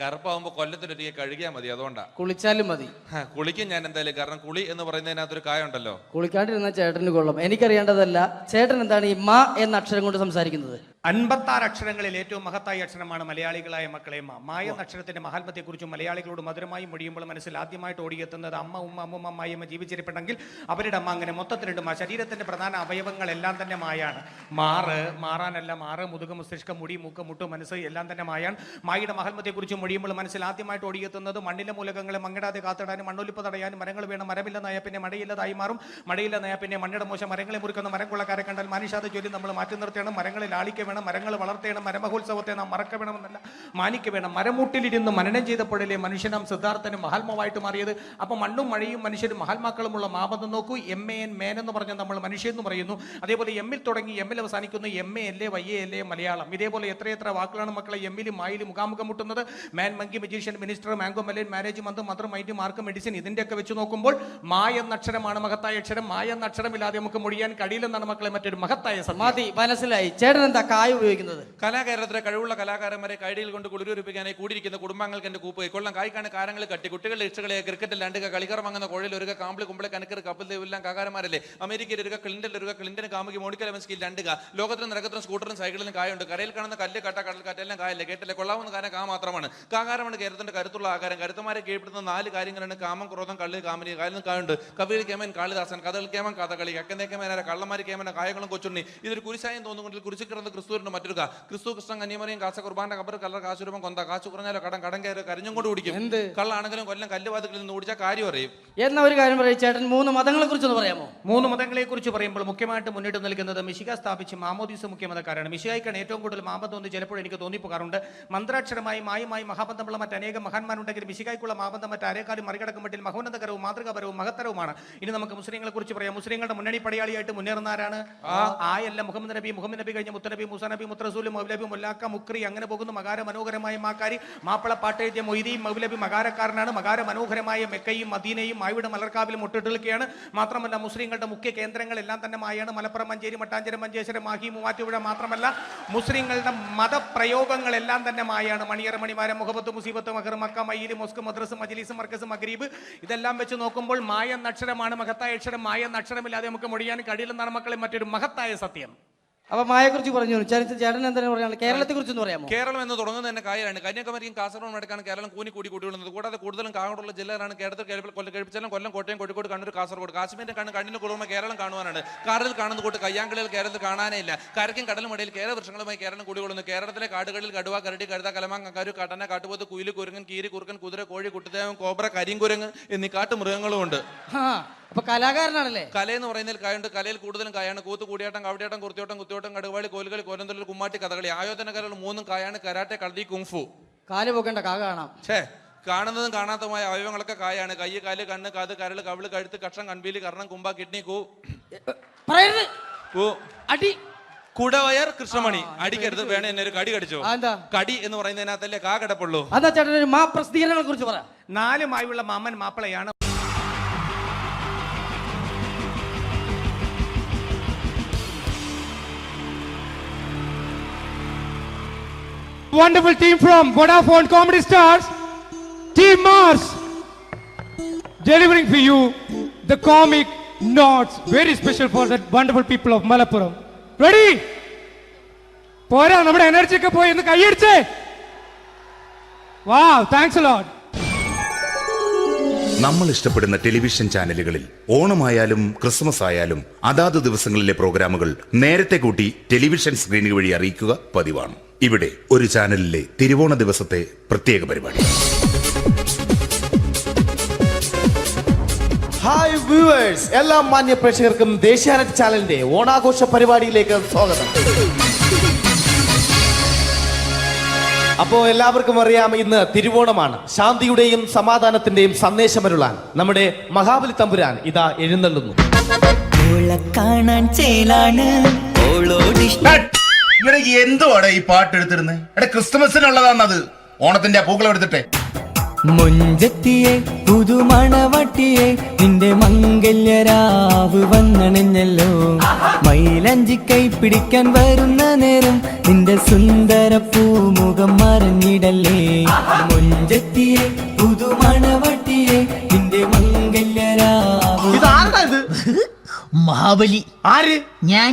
കറുപ്പാവുമ്പോ കൊല്ലത്തിലൊരിക്കൽ കഴുകിയാൽ മതി, അതുകൊണ്ടാ. കുളിച്ചാലും മതി. കുളിക്കും ഞാൻ എന്തായാലും, കാരണം കുളി എന്ന് പറയുന്നതിനകത്തൊരു കായുണ്ടല്ലോ. കുളിക്കാണ്ടിരുന്ന ചേട്ടന് കൊള്ളും. എനിക്കറിയേണ്ടതല്ല, ചേട്ടൻ എന്താണ് ഈ മാ എന്ന അക്ഷരം കൊണ്ട് സംസാരിക്കുന്നത്? 56 അക്ഷരങ്ങളിൽ ഏറ്റവും മഹത്തായ അക്ഷരമാണ് മലയാളികളായ മക്കളെ മാ. മായ എന്ന അക്ഷരത്തിന്റെ മഹാത്മ്യത്തെക്കുറിച്ചും മലയാളികളോട് മധുരമായി മൊഴിയുമ്പോൾ മനസ്സിൽ ആദ്യമായിട്ട് ഓടിയെത്തുന്നത് അമ്മ, ഉമ്മ, അമ്മുമ്മ, മായമ്മ ജീവിച്ചിരിപ്പുണ്ടെങ്കിൽ അവരുടെ അമ്മ. അങ്ങനെ മൊത്തത്തിലുണ്ട് മാ. ശരീരത്തിന്റെ പ്രധാന അവയവങ്ങളെല്ലാം തന്നെ മായാണ്. മാറ്, മാറാനല്ല, മാറ്, മുതുക, മസ്തിഷ്കം, മുടി, മൂക്ക്, മുട്ടു, മനസ്സ് എല്ലാം തന്നെ മായാണ്. മായയുടെ മഹാത്മ്യത്തെക്കുറിച്ചും മൊഴിയുമ്പോൾ മനസ്സിൽ ആദ്യമായിട്ട് ഓടിയെത്തുന്നത് മണ്ണിലെ മൂലകങ്ങളെ മങ്ങിടാതെ കാത്തിടാനും മണ്ണൊലിപ്പ് തടയാനും മരങ്ങൾ വേണം. മരമില്ലെന്നായ പിന്നെ മഴയില്ലതായി മാറും. മഴയില്ലെന്നായ പിന്നെ മണ്ണിയുടെ മോശം. മരങ്ങളെ മുറിക്കുന്ന മരം കൊള്ളക്കാരെ കണ്ടാൽ മനുഷ്യാത ജോലി നമ്മൾ മാറ്റി നിർത്തണം. മരങ്ങളെ ലാളിക്ക വേണം, മരങ്ങൾ വളർത്തേണം. മരമഹോത്സവത്തെ നാം മറക്ക വേണമെന്നല്ല, മാനിക്ക വേണം. മരമൂട്ടിലിരുന്ന് മനനം ചെയ്തപ്പോഴല്ലേ മനുഷ്യനാം സിദ്ധാർത്ഥനും മഹാത്മാവായിട്ട് മാറിയത്. അപ്പൊ മണ്ണും മഴയും മനുഷ്യരും മഹാത്മാക്കളുമുള്ള മാപദം നോക്കൂ. MAN മേൻ എന്ന് പറഞ്ഞ നമ്മൾ മനുഷ്യൻ എന്ന് പറയുന്നു. അതേപോലെ എമ്മിൽ തുടങ്ങി എമ്മിൽ അവസാനിക്കുന്നു. MA YA Malayalam. ഇതേപോലെ എത്രയെത്ര വാക്കുകളാണ് മക്കളെ എമ്മിലും മായിലും മുഖാമുഖം മുട്ടുന്നത്. Man, monkey, magician, minister, mango melon, marriage, month, mother, mind, mark, medicine. ഇതിന്റെയൊക്കെ വെച്ച് നോക്കുമ്പോൾ മായ എന്ന അക്ഷരമാണ് മഹത്തായ അക്ഷരം. മായ എന്ന അക്ഷരമില്ലാതെ നമുക്ക് മൊഴിയാൻ കഴിയില്ലെന്നാണ് മക്കളെ മറ്റൊരു മഹത്തായ സമാധി. മനസ്സിലായി. ചേട്ടൻ എന്താ കായ ഉപയോഗിക്കുന്നത്? കലാകാരത്തിലെ കഴിവുള്ള കലാകാരന്മാരെ കൈഡിയിൽ കൊണ്ട് കുളിരൂരിപ്പിക്കാനായി കൂടിയിരിക്കുന്ന കുടുംബാംഗങ്ങൾക്ക് എന്റെ കൂപ്പ് കൊള്ളം കായ്ക്കാണ് കാരങ്ങൾ കട്ടി കുട്ടികളുടെ ഇഷ്ടകളെ ക്രിക്കറ്റിൽ രണ്ട് കളിക്കാർ വാങ്ങുന്ന കോഴിൽ ഒരു കാമ്പിളി കുമ്പളെ കനക്കർ കപ്പിൽ എല്ലാം കാകാരന്മാരല്ലേ. അമേരിക്കയിൽ ഒരു ക്ലിന്റൻ ഒരു ക്ലിന്റൻ കാമുകി മോണിക്ക ലെവൻസ്കിയിൽ രണ്ട് ലോകത്തിലും നിരക്കത്തിലും സ്കൂട്ടറും സൈക്കിളിലും കായുണ്ട്. കരയിൽ കാണുന്ന കല്ല് കട്ട കടൽക്കാറ്റ് എല്ലാം കായല്ലേ. കേട്ടില്ലേ? കൊള്ളാവുന്ന കാര്യം കാ മാത്രമാണ്. കാകാരമാണ് കേരളത്തിന്റെ കരുത്തുള്ള ആകാരം. കരുത്തമാരെ കീഴ്പ്പെടുത്തുന്ന 4 കാര്യങ്ങളാണ് കാമം, ക്രോധം, കള്ളി, കാമനി. കായലിനും കായുണ്ട്. കവിയിൽ കേമൻ കാളിദാസൻ, കഥകൾ കേമൻ കഥകളി, കക്കന്തേ കേമനാര, കള്ളന്മാരി കേമന, കായകളും കൊച്ചുണ്ണി. ഇതൊരു കുരിശായം തോന്നുകൊണ്ടിൽ കുരിശു കിടന്ന് ക്രിസ്തുവിന്റെ മറ്റൊരു ക്രിസ്തു, കൃഷ്ണൻ, കന്യമറിയും, കാശ കുർബാന, കബർ, കല്ലർ, കാശുരൂപം, കൊന്ത, കാശു കുറഞ്ഞാലോ കടം കയറി കരിഞ്ഞും കൊണ്ട് കുടിക്കും. എന്ത് കള്ളാണെങ്കിലും കൊല്ലം കല്ലുവാതുകളിൽ നിന്ന് ഓടിച്ചാൽ കാര്യം അറിയും. എന്ന ഒരു കാര്യം പറയും ചേട്ടൻ. 3 മതങ്ങളെ കുറിച്ച് ഒന്ന് പറയാമോ? 3 മതങ്ങളെ കുറിച്ച് പറയുമ്പോൾ മുഖ്യമായിട്ട് മുന്നിട്ട് നിൽക്കുന്നത് മിശിക സ്ഥാപിച്ച് മാമോദീസ മുഖ്യമതക്കാരാണ്. മിശിഹായിക്കാണ് ഏറ്റവും കൂടുതൽ മാബന്ധം എന്ന് ചിലപ്പോൾ എനിക്ക് തോന്നിപ്പോകാറുണ്ട്. മന്ത്രാക്ഷരമായി മായുമായി മഹാബന്ധമുള്ള മറ്റനേകം മഹാന്മാരുണ്ടെങ്കിൽ മിശിഹായ്ക്കുള്ള മാബന്ധം മറ്റാരേക്കാളും മറികടക്കും മട്ടിൽ മഹോന്നതകരവും മാതൃകാപരവും മഹത്തരവുമാണ്. ഇനി നമുക്ക് മുസ്ലിങ്ങളെ കുറിച്ച് പറയാം. മുസ്ലിങ്ങളുടെ മുന്നണി പടയാളിയായിട്ട് മുന്നേറുന്ന ആരാണ്? ആയല്ല മുഹമ്മദ് നബി കഴിഞ്ഞ മുത്തനബി, മൂസാ നബി, മുത്തറസൂൽ, മൗലബി, മുല്ലാക്ക, മുക്രി, അങ്ങനെ പോകുന്നു. മകാര മനോഹരമായ മാക്കാരി, മാപ്പിള പാട്ടെഴുതിയ മൊയ്തീൻ മൗലബി മകാരക്കാരനാണ്. മകാര മനോഹരമായ മെക്കയും മദീനയും മായുടെ മലർക്കാവിലും മുട്ടിട്ടിരിക്കുകയാണ്. മാത്രമല്ല മുസ്ലിങ്ങളുടെ മുഖ്യ കേന്ദ്രങ്ങളെല്ലാം തന്നെ മായാണ്. മലപ്പുറം, മഞ്ചേരി, മട്ടാഞ്ചേരി, മഞ്ചേശ്വരം, മാഹി, മൂവാറ്റുപുഴ. മാത്രമല്ല മുസ്ലിങ്ങളുടെ മതപ്രയോഗങ്ങളെല്ലാം തന്നെ മായാണ്. മണിയറ, മണിമാരം, മുഹബത്ത്, മുസീബത്ത്, മഹർ, മക്ക, മയ്യിൽ, മൊസ്ക്, മദ്രസ്, മജ്ലിസ്, മർക്കസ്, മഗ്രീബ്. ഇതെല്ലാം വെച്ച് നോക്കുമ്പോൾ മായ എന്ന അക്ഷരമാണ് മഹത്തായ അക്ഷരം. മായ എന്ന അക്ഷരമില്ലാതെ നമുക്ക് മൊഴിയാൻ കഴിയില്ലെന്നാണ് മക്കളെ മറ്റൊരു മഹത്തായ സത്യം. അപ്പൊ മായയെ കുറിച്ച് പറഞ്ഞു. ചേട്ടൻ എന്താണ് പറയാനുള്ളത്? കേരളത്തെ കുറിച്ച് പറയാമോ? കേരളം എന്ന് തുടങ്ങുന്നത് തന്നെ കായാണ്. കന്യാകുമാരിക്കും കാസർഗോഡ് നടക്കാണ് കേരളം കൂടി കൂടിയുള്ളത്. കൂടാതെ കൂടുതലും കാങ്ങോടുള്ള ജില്ലകളാണ് കേരളത്തിൽ. കഴിപ്പിച്ചാലും കൊല്ലം, കോട്ടയം, കോഴിക്കോട്, കണ്ണൂർ, കാസർഗോഡ്. കാശ്മീരിന്റെ കണ്ണിന് കുളിർമ കേരളം കാണുവാനാണ്. കാറിൽ കാണുന്ന കൂട്ട് കയ്യാങ്കളികൾ കേരളത്തിൽ കാണാനേ ഇല്ല. കരയ്ക്കും കടലും ഇടയിൽ കേരള വൃക്ഷങ്ങളുമായി കേരളം കൂടികൊള്ളുന്നു. കേരളത്തിലെ കാടുകളിൽ കടുവ, കരടി, കഴുത, കലമാ, കക്കാരു, കാട്ടന, കാട്ടുപോത്ത്, കുയില്, കുരങ്ങൻ, കീരി, കുറുക്കൻ, കുതിര, കോഴി, കുട്ടിത്തേവൻ, കോബ്ര, കരിങ്കുരങ്ങ് എന്നീ കാട്ടുമൃഗങ്ങളും ഉണ്ട്. അപ്പൊ കലാകാരനാണല്ലേ? കലയെന്ന് പറയുന്നതിൽ കായുണ്ട്. കലയിൽ കൂടുതലും കായാണ്. കൂത്ത്, കൂടിയാട്ടം, കവടിയാട്ടം, കുർത്തിയോട്ടം, കുത്തിയോട്ടം, കടുവാളി, കോലുകളി, കോലന്തൊല്ലൽ, കുമ്മാട്ടി, കഥകളി. ആയോധന കലകൾ 3 കായാണ്. കരാട്ടെ, കളരി, കുങ്ഫു. കാല് പോകേണ്ട കാ കാണാം. കാണുന്നതും കാണാത്തതുമായ അവയവങ്ങളൊക്കെ കായാണ്. കൈ, കാല്, കണ്ണ്, കാത്, കരള്, കവിള്, കഴുത്ത്, കക്ഷം, കൺപീലി, കർണം, കുമ്പ, കിഡ്നി, അടി, കുടവയർ, കൃഷ്ണമണി. അടിക്കരുത്. വേണേ എന്നെ ഒരു കടി കടിച്ചോ? കടി എന്ന് പറയുന്നതിനകത്തല്ലേ കാ കിടപ്പുള്ളൂ. അതാ ചേട്ടൻ മാ പ്രസിദ്ധീകരണങ്ങളെ കുറിച്ച് പറ. 4 മായുള്ള മാമൻ മാപ്പിളയാണ്. wonderful team from Vodafone Comedy Stars, Team Mars, delivering for you the comic notes, very special for the wonderful people of Malappuram. Ready? പോരാ, നമ്മുടെ എനർജി ഒക്കെ പോയി ഒന്ന് കൈയടിച്ചേ. Wow, thanks a lot. നമ്മൾ ഇഷ്ടപ്പെടുന്ന ടെലിവിഷൻ ചാനലുകളിൽ ഓണമായാലും ക്രിസ്മസ് ആയാലും അതാത് ദിവസങ്ങളിലെ പ്രോഗ്രാമുകൾ നേരത്തെ കൂട്ടി ടെലിവിഷൻ സ്ക്രീനുകൾ വഴി അറിയിക്കുക പതിവാണ്. ഇവിടെ ഒരു ചാനലിലെ തിരുവോണ ദിവസത്തെ പ്രത്യേക പരിപാടി. ഹായ് വ്യൂവേഴ്സ്, എല്ലാ മാന്യ പ്രേക്ഷകർക്കും ദേശീയാനെറ്റ് ചാനലിന്റെ ഓണാഘോഷ പരിപാടിയിലേക്ക് സ്വാഗതം. അപ്പോൾ എല്ലാവർക്കും അറിയാം, ഇന്ന് തിരുവോണമാണ്. ശാന്തിയുടെയും സമാധാനത്തിന്റെയും സന്ദേശമരുളാൻ നമ്മുടെ മഹാബലി തമ്പുരാൻ ഇതാ എഴുന്നള്ളുന്നു. എന്തുവാടെ ഈ പാട്ട് എടുത്തിരുന്നത്? എടാ, ക്രിസ്തുമസിനുള്ളതാണത്. ഓണത്തിന്റെ പൂക്കളം എടുത്തിട്ടെ. മുഞ്ചത്തിയെ പുതുമണവട്ടിയെ നിന്റെ മംഗല്യരാവ് വന്നണിഞ്ഞല്ലോ. മൈലഞ്ചി കൈ പിടിക്കാൻ വരുന്ന നേരം നിന്റെ സുന്ദര പൂമുഖം മറഞ്ഞിടല്ലേ. മുഞ്ചത്തിയെ പുതുമണവട്ടിയെ നിന്റെ മംഗല്യരാവ്. ഇതാരടാ ഇത്? മഹാബലി. ആര്? ഞാൻ.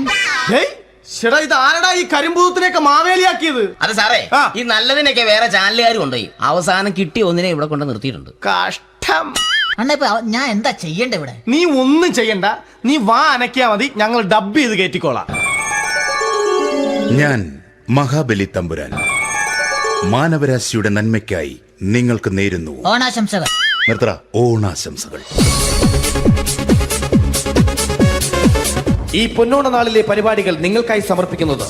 ചേട്ടാ, ഇത് ആരടാ ഈ കരിമ്പൂത്തിനെയൊക്കെ മാവേലിയാക്കിയത്? അത് സാറേ, ഈ നല്ലതിനൊക്കെ വേറെ ചാനലുകാർ കൊണ്ടുപോയി അവസാനം കിട്ടി ഒന്നിനെ ഇവിടെ കൊണ്ട് നിർത്തിയിട്ടുണ്ട്. കഷ്ടം. ഞാൻ എന്താ ചെയ്യണ്ട ഇവിടെ? നീ ഒന്നും ചെയ്യണ്ട, നീ വാ അനക്കിയാ മതി, ഞങ്ങൾ ഡബ് ചെയ്ത് കയറ്റിക്കോളാം. ഞാൻ മഹാബലി തമ്പുരാൻ മാനവരാശിയുടെ നന്മയ്ക്കായി നിങ്ങൾക്ക് നേരുന്നു ഓണാശംസകൾ. നിർത്തറ, ഓണാശംസകൾ. ഈ പൊന്നോണ നാളിലെ പരിപാടികൾ നിങ്ങൾക്കായി സമർപ്പിക്കുന്നത്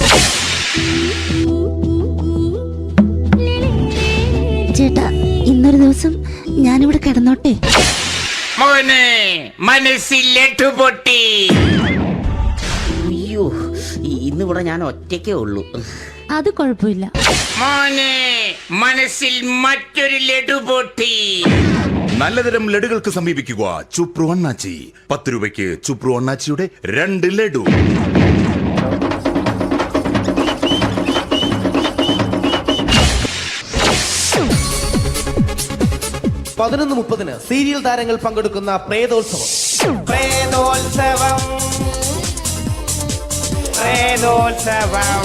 ചേട്ടാ, ഇന്നൊരു ദിവസം ഞാനിവിടെ കിടന്നോട്ടെ. മോനെ മനസ്സിലെട്ടു പൊട്ടി. അയ്യോ, ഇന്നിവിടെ ഞാൻ ഒറ്റയ്ക്കേ ഉള്ളൂ. അത് കുഴപ്പമില്ല. മോനെ മനസ്സിൽ മറ്റൊരു ലഡു പൊട്ടി. നല്ലതരം ലഡുകൾക്ക് സമീപിക്കുക ചുപ്രു അണ്ണാച്ചി. 10 രൂപയ്ക്ക് ചുപ്രു അണ്ണാച്ചിയുടെ 2 ലഡു. 11:30 സീരിയൽ താരങ്ങൾ പങ്കെടുക്കുന്ന പ്രേതോത്സവം. പ്രേതോത്സവം, പ്രേതോത്സവം.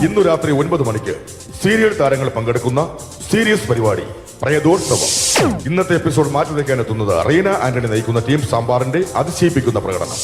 ഇന്നു രാത്രി 9 മണിക്ക് സീരിയൽ താരങ്ങൾ പങ്കെടുക്കുന്ന സീരിയസ് പരിപാടി പ്രേതോത്സവം. ഇന്നത്തെ എപ്പിസോഡ് മാറ്റി വയ്ക്കാൻ എത്തുന്നത് റീന ആന്റണി നയിക്കുന്ന ടീം സാമ്പാറിന്റെ അതിശയിപ്പിക്കുന്ന പ്രകടനം.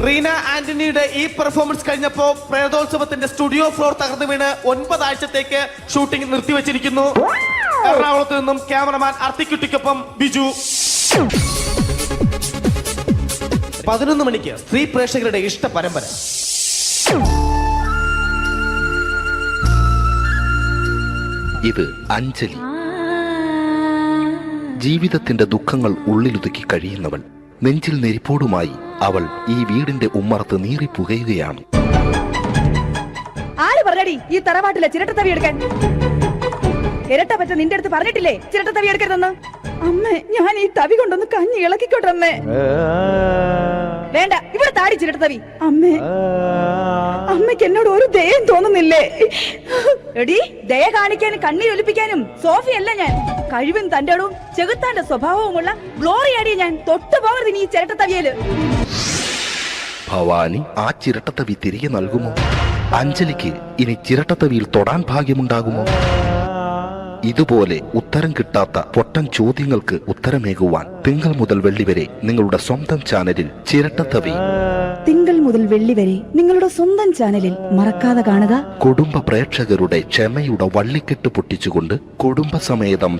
റീന ആന്റണിയുടെ ഈ പെർഫോമൻസ് കഴിഞ്ഞപ്പോ പ്രേതോത്സവത്തിന്റെ സ്റ്റുഡിയോ ഫ്ലോർ തകർന്നു വീണ് 9 ആഴ്ചത്തേക്ക് ഷൂട്ടിംഗ് നിർത്തിവെച്ചിരിക്കുന്നു. എറണാകുളത്ത് നിന്നും ക്യാമറമാൻ അർത്തിക്കുട്ടിക്കൊപ്പം ബിജു. 11 മണിക്ക് സ്ത്രീ പ്രേക്ഷകരുടെ ഇഷ്ട പരമ്പര. ഇത് അഞ്ജലി. ജീവിതത്തിന്റെ ദുഃഖങ്ങൾ ഉള്ളിലൊതുക്കി കഴിയുന്നവൾ. നെഞ്ചിൽ നെരിപ്പോടുമായി അവൾ ഈ വീടിന്റെ ഉമ്മറത്ത് നീറി പുകയുകയാണ്. ആര് പറഞ്ഞടി ഈ തറവാട്ടിലെ ചിരട്ടത്തവി എടുക്കാൻ? ഇരട്ട പറ്റ നിന്റെ അടുത്ത് പറഞ്ഞിട്ടില്ലേ ചിരട്ടത്തവി എടുക്കരുതെന്ന്? അമ്മേ, ഞാൻ ഈ തവി കൊണ്ടൊന്ന് കഞ്ഞി ഇളക്കിക്കോട്ടെ അമ്മേ. വേണ്ട, ഇവിടെ താടി ചിരട്ടത്തവി. അമ്മേ, അമ്മയ്ക്ക് എന്നോട് ഒരു ദയം തോന്നുന്നില്ലേ? എടി, ദയ കാണിക്കാനും കണ്ണീരൊലിപ്പിക്കാനും സോഫിയല്ല ഞാൻ. കഴിവും തന്റെടും ചെകുത്താന്റെ സ്വഭാവവുമുള്ള ഗ്ലോറിയാടിയ ഞാൻ. തൊട്ടു പോകരുത് നീ ചിരട്ടത്തവിയല്. ഭവാനി ആ ചിരട്ടത്തവി തിരികെ നൽകുമോ? അഞ്ജലിക്ക് ഇനി ചിരട്ടത്തവിയിൽ തൊടാൻ ഭാഗ്യമുണ്ടാകുമോ? ഇതുപോലെ ഉത്തരം കിട്ടാത്ത പൊട്ടൻ ചോദ്യങ്ങൾക്ക് ഉത്തരമേകുവാൻ തിങ്കൾ മുതൽ വെള്ളി വരെ നിങ്ങളുടെ സ്വന്തം ചാനലിൽ ചിരട്ടത്തവി. തിങ്കൾ മുതൽ വെള്ളി വരെ നിങ്ങളുടെ സ്വന്തം ചാനലിൽ മറക്കാതെ കാണുക. കുടുംബ പ്രേക്ഷകരുടെ ക്ഷമയുടെ വള്ളിക്കെട്ട് പൊട്ടിച്ചുകൊണ്ട് കുടുംബസമേതം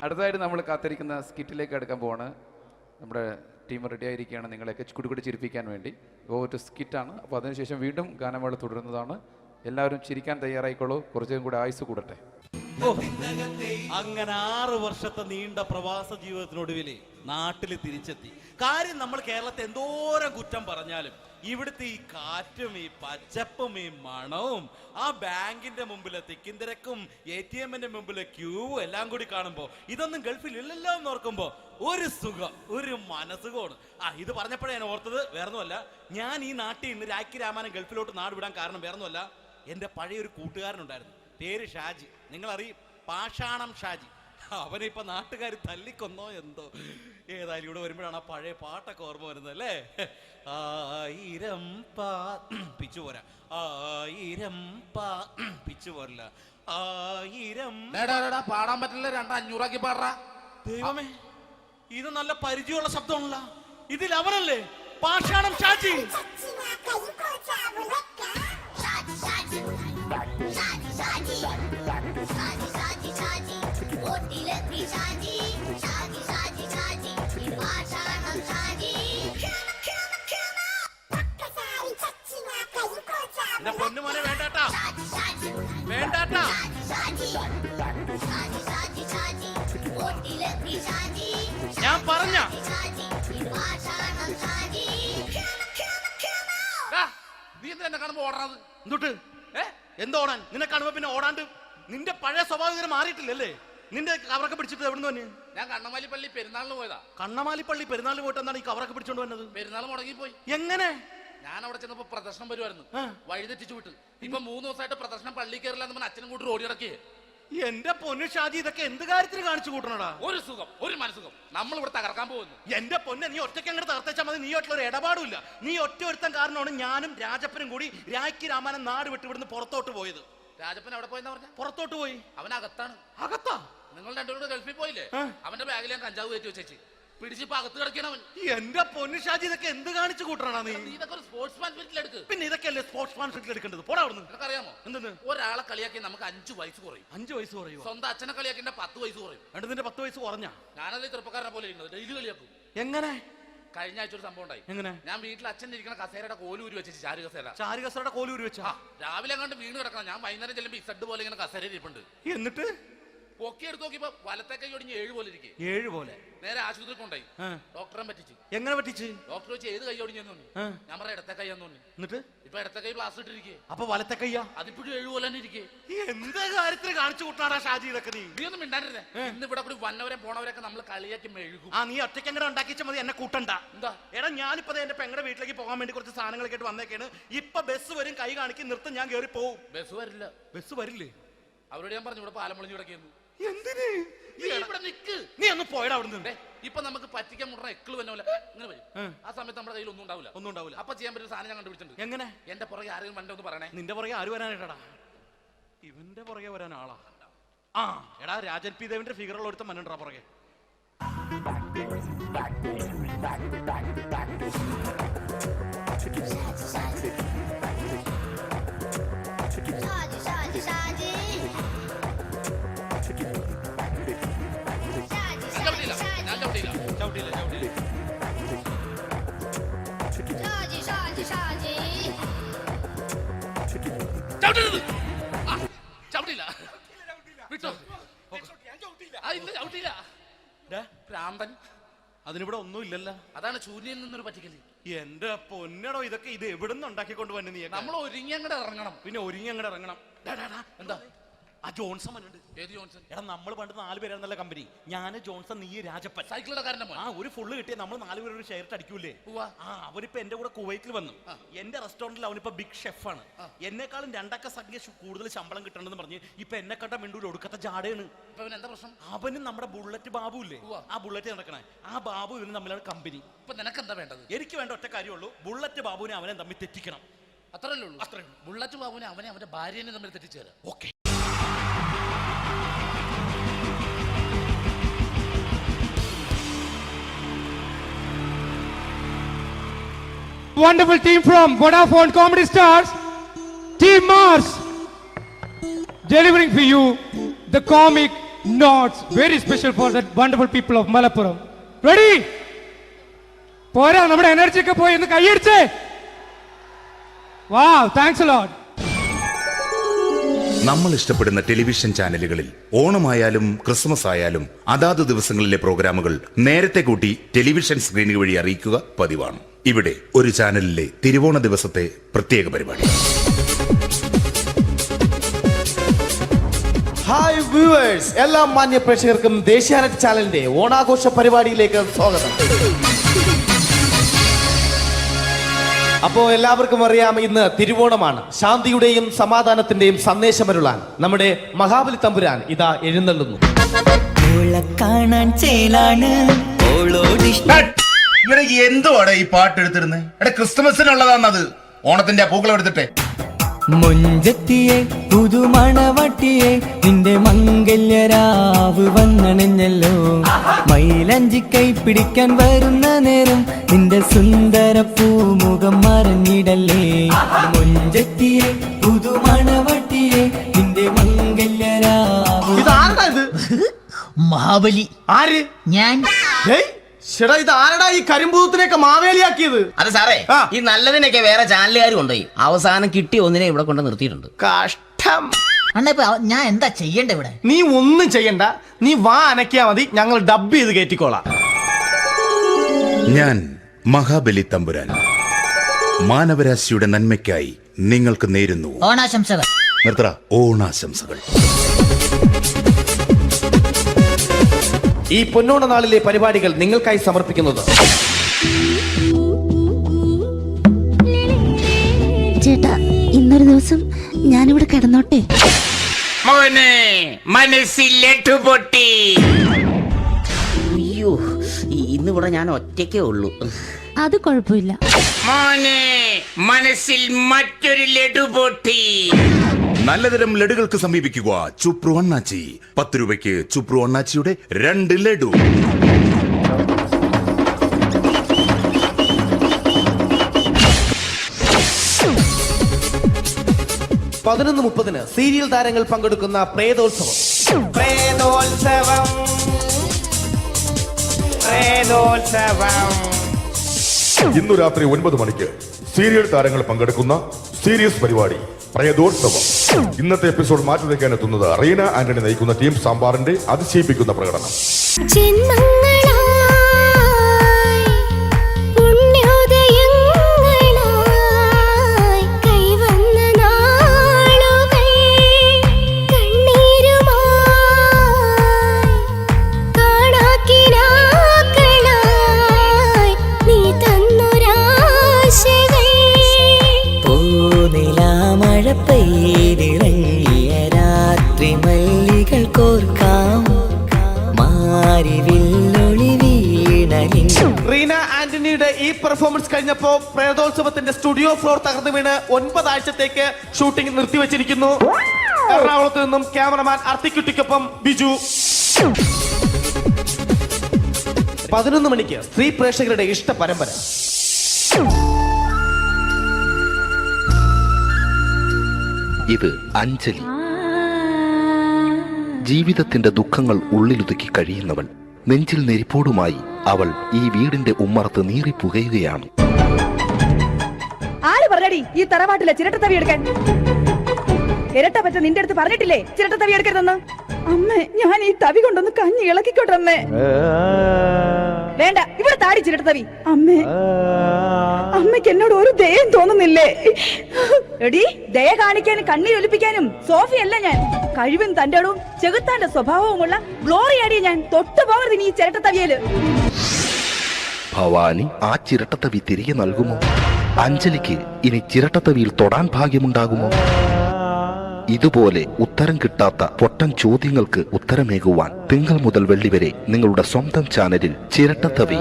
അടുത്തതായിട്ട് നമ്മൾ കാത്തിരിക്കുന്ന സ്കിറ്റിലേക്ക് അടുക്കാൻ പോവാണ്. നമ്മുടെ ടീം റെഡി ആയിരിക്കുകയാണ് നിങ്ങളെയൊക്കെ കുടുകുടി ചിരിപ്പിക്കാൻ വേണ്ടി. ഒരു സ്കിറ്റാണ്. അപ്പോൾ അതിനുശേഷം വീണ്ടും ഗാനമേള തുടരുന്നതാണ്. എല്ലാവരും ചിരിക്കാൻ തയ്യാറായിക്കോളൂ. കുറച്ചും കൂടെ ആയുസ് കൂടട്ടെ. അങ്ങനെ 6 വർഷത്തെ നീണ്ട പ്രവാസ ജീവിതത്തിനൊടുവിൽ നാട്ടിൽ തിരിച്ചെത്തി. കാര്യം നമ്മൾ കേരളത്തെ എന്തോരം കുറ്റം പറഞ്ഞാലും ഇവിടുത്തെ ഈ കാറ്റും ഈ പച്ചപ്പും ഈ മണവും ആ ബാങ്കിന്റെ മുമ്പിലെ തിക്കും തിരക്കും ATM-ന്റെ മുമ്പിലെ ക്യൂവും എല്ലാം കൂടി കാണുമ്പോൾ ഇതൊന്നും ഗൾഫിൽ ഇല്ലല്ലോ എന്ന് ഓർക്കുമ്പോൾ ഒരു സുഖം, ഒരു മനസുഖമാണ്. ഇത് പറഞ്ഞപ്പോഴേ ഞാൻ ഓർത്തത് വേറൊന്നുമല്ല, ഞാൻ ഈ നാട്ടിൽ നിന്ന് രാഖി രാമായണം ഗൾഫിലോട്ട് നാട് വിടാൻ കാരണം വേറൊന്നുമല്ല, എൻ്റെ പഴയൊരു കൂട്ടുകാരനുണ്ടായിരുന്നു, പേര് ഷാജി. നിങ്ങളറിയും, പാഷാണം ഷാജി. അവനിപ്പോ നാട്ടുകാർ തല്ലിക്കൊന്നോ എന്തോ. ഏതായാലും ഇവിടെ വരുമ്പോഴാണ് ആ പഴയ പാട്ടൊക്കെ ഓർമ്മ വരുന്നത് അല്ലേ. 1000 പിച്ചു പോരാ, 1000 പിച്ചു പോരില്ല, 1000 പാടാൻ പറ്റില്ല, 200 പാടാ. ദൈവമേ, ഇത് നല്ല പരിചയമുള്ള ശബ്ദമാണല്ലോ. ഇതിൽ അവനല്ലേ പാഷാണം ഷാജി? പൊന്നുമോനെ വേണ്ടാട്ടാ, വേണ്ടാട്ടാ. ഞാൻ പറഞ്ഞ നീ എന്നെ കാണുമ്പോ ഓടാത് എന്തൊട്ട്? എന്തോടാൻ? നിന്നെ കാണുമ്പോ പിന്നെ ഓടാണ്ട് നിന്റെ പഴയ സ്വഭാവം ഇങ്ങനെ മാറിയിട്ടില്ലല്ലേ? നിന്റെ കവറൊക്കെ പിടിച്ചിട്ട് എവിടെ നിന്ന്? ഞാൻ കണ്ണമാലിപ്പള്ളി പെരുന്നാളിന് പോയതാ. കണ്ണമാലിപ്പള്ളി പെരുന്നാളിന് പോയിട്ട് എന്താണ് ഈ കവറൊക്കെ പിടിച്ചോണ്ട് വന്നത്? പെരുന്നാൾ മുടങ്ങിപ്പോയി. എങ്ങനെ? ഞാൻ അവിടെ ചെന്നപ്പോ പ്രദർശനം വരുമായിരുന്നു, വഴിതെറ്റിച്ചു വിട്ട്. ഇപ്പൊ 3 ദിവസമായിട്ട് പ്രദർശനം പള്ളി കയറില്ല എന്ന് അച്ഛനും കൂട്ടി ഓടി ഇറക്കിയേ. എന്റെ പൊന്നു ഷാജി, ഇതൊക്കെ എന്ത് കാര്യത്തിന് കാണിച്ചു കൂട്ടണടാ? ഒരു സുഖം, ഒരു മനസുഖം. നമ്മൾ ഇവിടെ തകർക്കാൻ പോകുന്നു. എന്റെ പൊന്നെ, നീ ഒറ്റയ്ക്ക് അങ്ങോട്ട് തകർത്തേച്ചാൽ മതി. നീ ഒറ്റ ഒരു ഇടപാടുമില്ല. നീ ഒറ്റ ഒരുത്തൻ കാരണമാണ് ഞാനും രാജപ്പനും കൂടി രാഖി രാമായണം നാട് വിട്ട് ഇവിടുന്ന് പുറത്തോട്ട് പോയത്. രാജപ്പൻ എവിടെ പോയെന്നാ പറഞ്ഞ? പുറത്തോട്ട് പോയി. അവനകത്താണ്. അകത്താ? നിങ്ങൾ രണ്ടുപേരും ഗൾഫിൽ പോയില്ലേ? അവന്റെ ബാഗിൽ ഞാൻ കഞ്ചാവ് കയറ്റി വെച്ചേച്ച് പിടിച്ചിപ്പോ അകത്ത് കിടക്കണവൻ. എന്റെ പൊന്നു ഷാജി, ഇതൊക്കെ എന്ത് കാണിച്ചു കൂട്ടണ നീ? ഇതൊക്കെ ഒരു സ്പോർട്സ്മാൻ സ്പിരിറ്റിൽ എടുക്ക്. പിന്നെ ഇതൊക്കെയല്ലേ സ്പോർട്സ്മാൻ സ്പിരിറ്റിൽ എടുക്കേണ്ടത്? പോടാ അവിടുന്ന്. നിനക്കറിയാമോ എന്തെന്ന്? ഒരാളെ കളിയാക്കി നമുക്ക് 5 വയസ്സ് കുറയും. 5 വയസ്സ് കുറയും? സ്വന്തം അച്ഛനെ കളിയാക്കി 10 വയസ്സ് കുറയും. നിന്റെ 10 വയസ്സ് കുറഞ്ഞാ? ഞാനത് ചെറുപ്പക്കാരനെ പോലെ ഇരുന്നത് ഡെയിലി കളിയാക്കും. എങ്ങനെ? കഴിഞ്ഞ ആഴ്ച ഒരു സംഭവം ഉണ്ടായി. എങ്ങനെ? ഞാൻ വീട്ടിൽ അച്ഛൻ ഇരിക്കുന്ന കസേരയുടെ കോലൂരി വെച്ചു. ചാരു കസേരയുടെ കോലൂരി വെച്ചാ? രാവിലെ അങ്ങോട്ട് വീണ് കിടക്കണം. ഞാൻ വൈകുന്നേരം ചെല്ലുമ്പോ ഇസഡ് പോലെ ഇങ്ങനെ കസേര ഇരിപ്പുണ്ട്. എന്നിട്ട് പൊക്കി എടുത്ത് നോക്കിയപ്പോ വലത്തെ കൈ ഒടിഞ്ഞ് 7 പോലെ ഇരിക്കും. 7 പോലെ? നേരെ ആശുപത്രി കൊണ്ടായി. ഡോക്ടറെ പറ്റിച്ച്. എങ്ങനെ പറ്റിച്ച്? ഡോക്ടർ വെച്ച് ഏത് കൈ ഒടിഞ്ഞെന്ന് തോന്നി. ഞാൻ പറഞ്ഞ ഇടത്തെ കൈയാന്ന് തോന്നി. എന്നിട്ട് ഇപ്പൊ ഇടത്തെ കൈ പ്ലാസ്റ്റർ ഇട്ടിരിക്കേ. അപ്പൊ വലത്തെ കൈയാ? അതിപ്പോഴും 7 പോലെ തന്നെ ഇരിക്കേ. എന്ത് കാര്യത്തിന് കാണിച്ചു കൂട്ടാടാ ഷാജി ഇതൊക്കെ? നീ ഒന്നും മിണ്ടാണ്ടിരുന്നേ. ഇന്ന് ഇവിടെ കൂടി വന്നവരെ പോണവരൊക്കെ നമ്മൾ കളിയാക്കി മെഴുകും. നീ ഒറ്റയ്ക്ക് എങ്ങനെ ഉണ്ടാക്കിച്ച മതി, എന്നെ കൂട്ടണ്ട. എന്താ? എടാ, ഞാനിപ്പോ എന്റെ പെങ്ങളുടെ വീട്ടിലേക്ക് പോകാൻ വേണ്ടി കുറച്ച് സാധനങ്ങളൊക്കെ ആയിട്ട് വന്നേക്കാണ്. ഇപ്പൊ ബസ് വരും, കൈ കാണിക്കും, നിർത്തും, ഞാൻ കയറി പോവും. ബസ് വരില്ല. ബസ് വരില്ലേ? അവരോട് ഞാൻ പറഞ്ഞു ഇവിടെ പാലം പൊളിഞ്ഞു കിടക്കുന്നു. എന്തിന്? ഇവിടെ നിക്ക്. നീ ഒന്ന് പോയടാ അവിടുന്ന്. ഇപ്പൊ നമുക്ക് പറ്റിക്കാൻ മുട്ട എക്കള് വന്ന പോലെ ഇങ്ങനെ വരും. ആ സമയത്ത് നമ്മുടെ കയ്യിൽ ഒന്നും ഉണ്ടാവില്ല. അപ്പൊ ചെയ്യാൻ പറ്റുന്ന സാധനം ഞാൻ കണ്ടുപിടിച്ചിട്ടുണ്ട്. എങ്ങനെ? എന്റെ പുറകെ ആരെങ്കിലും വണ്ടി ഒന്ന് പറയണേ. നിന്റെ പുറകെ ആര് വരാനായിട്ടാ? ഇവന്റെ പുറകെ വരാൻ ആളാ? എടാ, രാജൻ പി ദേവിന്റെ ഫിഗറുള്ള ഒരുത്ത മനുണ്ടാ പുറകെ. അതിനിവിടെ ഒന്നും ഇല്ലല്ലോ. അതാണ് ശൂന്യയിൽ നിന്നൊരു പറ്റിക്കല്. എന്റെ പൊന്നടോ, ഇതൊക്കെ ഇത് എവിടുന്ന് ഉണ്ടാക്കിക്കൊണ്ട് വന്നു നീ? നമ്മൾ ഒരുങ്ങി അങ്ങോട്ട് ഇറങ്ങണം. പിന്നെ ഒരുങ്ങി അങ്ങോട്ട് ഇറങ്ങണം. എന്താ? ആ ജോൺസൺ വന്നിട്ടുണ്ട്. ഏത് ജോൺസൺ? എടാ, നമ്മൾ പണ്ട് 4 പേരായിരുന്നല്ല കമ്പനി. ഞാൻ, ജോൺസൺ, നീ, രാജപ്പൻ. സൈക്കിളുടെ കാരന്റെ മോൻ. ഒരു ഫുള്ള് കിട്ടിയ നമ്മൾ 4 പേര് ഒരു ഷെയർ അടിക്കൂലേ? അവരിപ്പോ എന്റെ കൂടെ കുവൈറ്റിൽ വന്നു. എന്റെ റെസ്റ്റോറന്റിൽ അവനിപ്പോ ബിഗ് ഷെഫാണ്. എന്നെക്കാളും 2 സംഖ്യ കൂടുതൽ ശമ്പളം കിട്ടണമെന്ന് പറഞ്ഞ് ഇപ്പൊ എന്നെ കണ്ട മിണ്ടൂര് ഒടുക്കത്തെ ജാടയാണ്. അവനും നമ്മുടെ ബുള്ളറ്റ് ബാബു ഇല്ലേ, ആ ബുള്ളറ്റ് നടക്കണേ, ആ ബാബു ഇവനും തമ്മിലാണ് കമ്പനി. ഇപ്പൊ നിനക്ക് എന്താ വേണ്ടത്? എനിക്ക് വേണ്ട ഒറ്റ കാര്യമുള്ളൂ, ബുള്ളറ്റ് ബാബുവിനെ അവനെ തമ്മിൽ തെറ്റിക്കണം. അത്രയല്ലേ ഉള്ളൂ? അത്രയും. ബുള്ളറ്റ് ബാബുവിനെ അവന്റെ ഭാര്യനെ തമ്മിൽ തെറ്റിച്ചേരാം. Okay. Wonderful team from Vodafone Comedy Stars, Team Mars, delivering for you the comic notes very special for that wonderful people of Malappuram. Ready? പോരാ, നമ്മുടെ എനർജി ഒക്കെ പോയി ഒന്ന് കൈയടിച്ചേ. Wow, thanks a lot. നമ്മൾ ഇഷ്ടപ്പെടുന്ന ടെലിവിഷൻ ചാനലുകളിൽ ഓണമായാലും ക്രിസ്മസ് ആയാലും അതാത് ദിവസങ്ങളിലെ പ്രോഗ്രാമുകൾ നേരത്തെ കൂട്ടി ടെലിവിഷൻ സ്ക്രീനുകൾ വഴി അറിയിക്കുക പതിവാണ്. ഇവിടെ ഒരു ചാനലിലെ തിരുവോണ ദിവസത്തെ പ്രത്യേക പരിപാടി. ഹായ് വ്യൂവേഴ്സ്, എല്ലാ മാന്യ പ്രേക്ഷകർക്കും ദേശീയാനെറ്റ് ചാനലിന്റെ ഓണാഘോഷ പരിപാടിയിലേക്ക് സ്വാഗതം. അപ്പോൾ എല്ലാവർക്കും അറിയാം, ഇന്ന് തിരുവോണമാണ്. ശാന്തിയുടെയും സമാധാനത്തിന്റെയും സന്ദേശമരുളാൻ നമ്മുടെ മഹാബലി തമ്പുരാൻ ഇതാ എഴുന്നള്ളുന്നു. എന്തുവാടെ ഈ പാട്ട് എടുത്തിരുന്നത്? എടാ, ക്രിസ്തുമസിനുള്ളതാണത്. ഓണത്തിന്റെ പൂക്കളം എടുത്തിട്ടെ. മുഞ്ചത്തിയെ പുതുമണവട്ടിയെ നിന്റെ മംഗല്യരാവ് വന്നണഞ്ഞല്ലോ. മൈലഞ്ചി കൈ പിടിക്കാൻ വരുന്ന നേരം നിന്റെ സുന്ദര പൂമുഖം മറഞ്ഞിടല്ലേ. മുഞ്ചത്തിയെ പുതുമണവട്ടിയെ നിന്റെ മംഗല്യരാവ്. ഇതാരടാ ഇത്? മഹാബലി. ആര്? ഞാൻ. ചേട്ടാ, ഇത് ആരടാ ഈ കരിമ്പൂത്തിനെയൊക്കെ മാവേലിയാക്കിയത്? അത് സാറേ, ഈ നല്ലതിനൊക്കെ വേറെ ചാനലുകാർ കൊണ്ടുപോയി അവസാനം കിട്ടിയ ഒന്നിനെ ഇവിടെ കൊണ്ട് നിർത്തിയിട്ടുണ്ട്. കഷ്ടം. അണ്ണ ഞാൻ എന്താ ചെയ്യണ്ട ഇവിടെ? നീ ഒന്നും ചെയ്യണ്ട, നീ വാ അനക്കിയാ മതി, ഞങ്ങൾ ഡബ് ചെയ്ത് കയറ്റിക്കോളാം. ഞാൻ മഹാബലി തമ്പുരാൻ മാനവരാശിയുടെ നന്മയ്ക്കായി നിങ്ങൾക്ക് നേരുന്നു ഓണാശംസകൾ. നിർത്തറ. ഓണാശംസകൾ. ഈ പൊന്നോണ നാളിലെ പരിപാടികൾ നിങ്ങൾക്കായി സമർപ്പിക്കുന്നത് ചേട്ടാ, ഇന്നൊരു ദിവസം ഞാനിവിടെ കിടന്നോട്ടെ. മോനെ മനസ്സിലെട്ടു പൊട്ടി. അയ്യോ, ഇന്നിവിടെ ഞാൻ ഒറ്റയ്ക്കേ ഉള്ളൂ. അത് കുഴപ്പമില്ല. മോനെ മനസ്സിൽ മറ്റൊരു ലഡു പൊട്ടി. നല്ലതരം ലഡുകൾക്ക് സമീപിക്കുക ചുപ്രു അണ്ണാച്ചി. 10 രൂപയ്ക്ക് ചുപ്രു അണ്ണാച്ചിയുടെ 2 ലഡു. പതിനൊന്ന് 30 സീരിയൽ താരങ്ങൾ പങ്കെടുക്കുന്ന പ്രേതോത്സവം. ഇന്നു രാത്രി 9 മണിക്ക് സീരിയൽ താരങ്ങൾ പങ്കെടുക്കുന്ന സീരിയസ് പരിപാടി പ്രേതോത്സവം. ഇന്നത്തെ എപ്പിസോഡ് മാറ്റി വയ്ക്കാൻ എത്തുന്നത് റീന ആന്റണി നയിക്കുന്ന ടീം സാമ്പാറിന്റെ അതിശയിപ്പിക്കുന്ന പ്രകടനം. റീന ആന്റണിയുടെ ഈ പെർഫോമൻസ് കഴിഞ്ഞപ്പോ പ്രേതോത്സവത്തിന്റെ സ്റ്റുഡിയോ ഫ്ലോർ തകർന്നു വീണ് 9 ആഴ്ചത്തേക്ക് ഷൂട്ടിംഗ് നിർത്തിവെച്ചിരിക്കുന്നു. എറണാകുളത്ത് നിന്നും ക്യാമറമാൻ അർത്തിക്കുട്ടിക്കൊപ്പം ബിജു. 11 മണിക്ക് സ്ത്രീ പ്രേക്ഷകരുടെ ഇഷ്ട പരമ്പര. ഇത് അഞ്ജലി. ജീവിതത്തിന്റെ ദുഃഖങ്ങൾ ഉള്ളിലൊതുക്കി കഴിയുന്നവൾ. നെഞ്ചിൽ നെരിപ്പോടുമായി അവൾ ഈ വീടിന്റെ ഉമ്മറത്ത് നീറി പുകയുകയാണ്. ആര് പറഞ്ഞടി ഈ തറവാട്ടിലെ ചിരട്ടത്തവി എടുക്കാൻ? ഇരട്ട പറ്റ നിന്റെ അടുത്ത് പറഞ്ഞിട്ടില്ലേ ചിരട്ടത്തവി എടുക്കരുതെന്ന്? അമ്മേ, ഞാൻ ഈ തവി കൊണ്ടൊന്ന് കഞ്ഞി ഇളക്കിക്കോട്ടെ അമ്മേ. വേണ്ട, ഇവിടെ താടി ചിരട്ടത്തവി. അമ്മേ, അമ്മയ്ക്ക് എന്നോട് ഒരു ദയം തോന്നുന്നില്ലേ? എടി, ദയ കാണിക്കാനും കണ്ണീരൊലിപ്പിക്കാനും സോഫിയല്ല ഞാൻ. കഴിവും തന്റെടവും ചെകുത്താന്റെ സ്വഭാവവുമുള്ള ഗ്ലോറിയാടി ഞാൻ. തൊട്ടു പോകരുത് നീ ചിരട്ടത്തവിയല്. ഭവാനി ആ ചിരട്ടത്തവി തിരികെ നൽകുമോ? അഞ്ജലിക്ക് ഇനി ചിരട്ടത്തവിയിൽ തൊടാൻ ഭാഗ്യമുണ്ടാകുമോ? ഇതുപോലെ ഉത്തരം കിട്ടാത്ത പൊട്ടൻ ചോദ്യങ്ങൾക്ക് ഉത്തരമേകുവാൻ തിങ്കൾ മുതൽ വെള്ളി വരെ നിങ്ങളുടെ സ്വന്തം ചാനലിൽ ചിരട്ടത്തവി.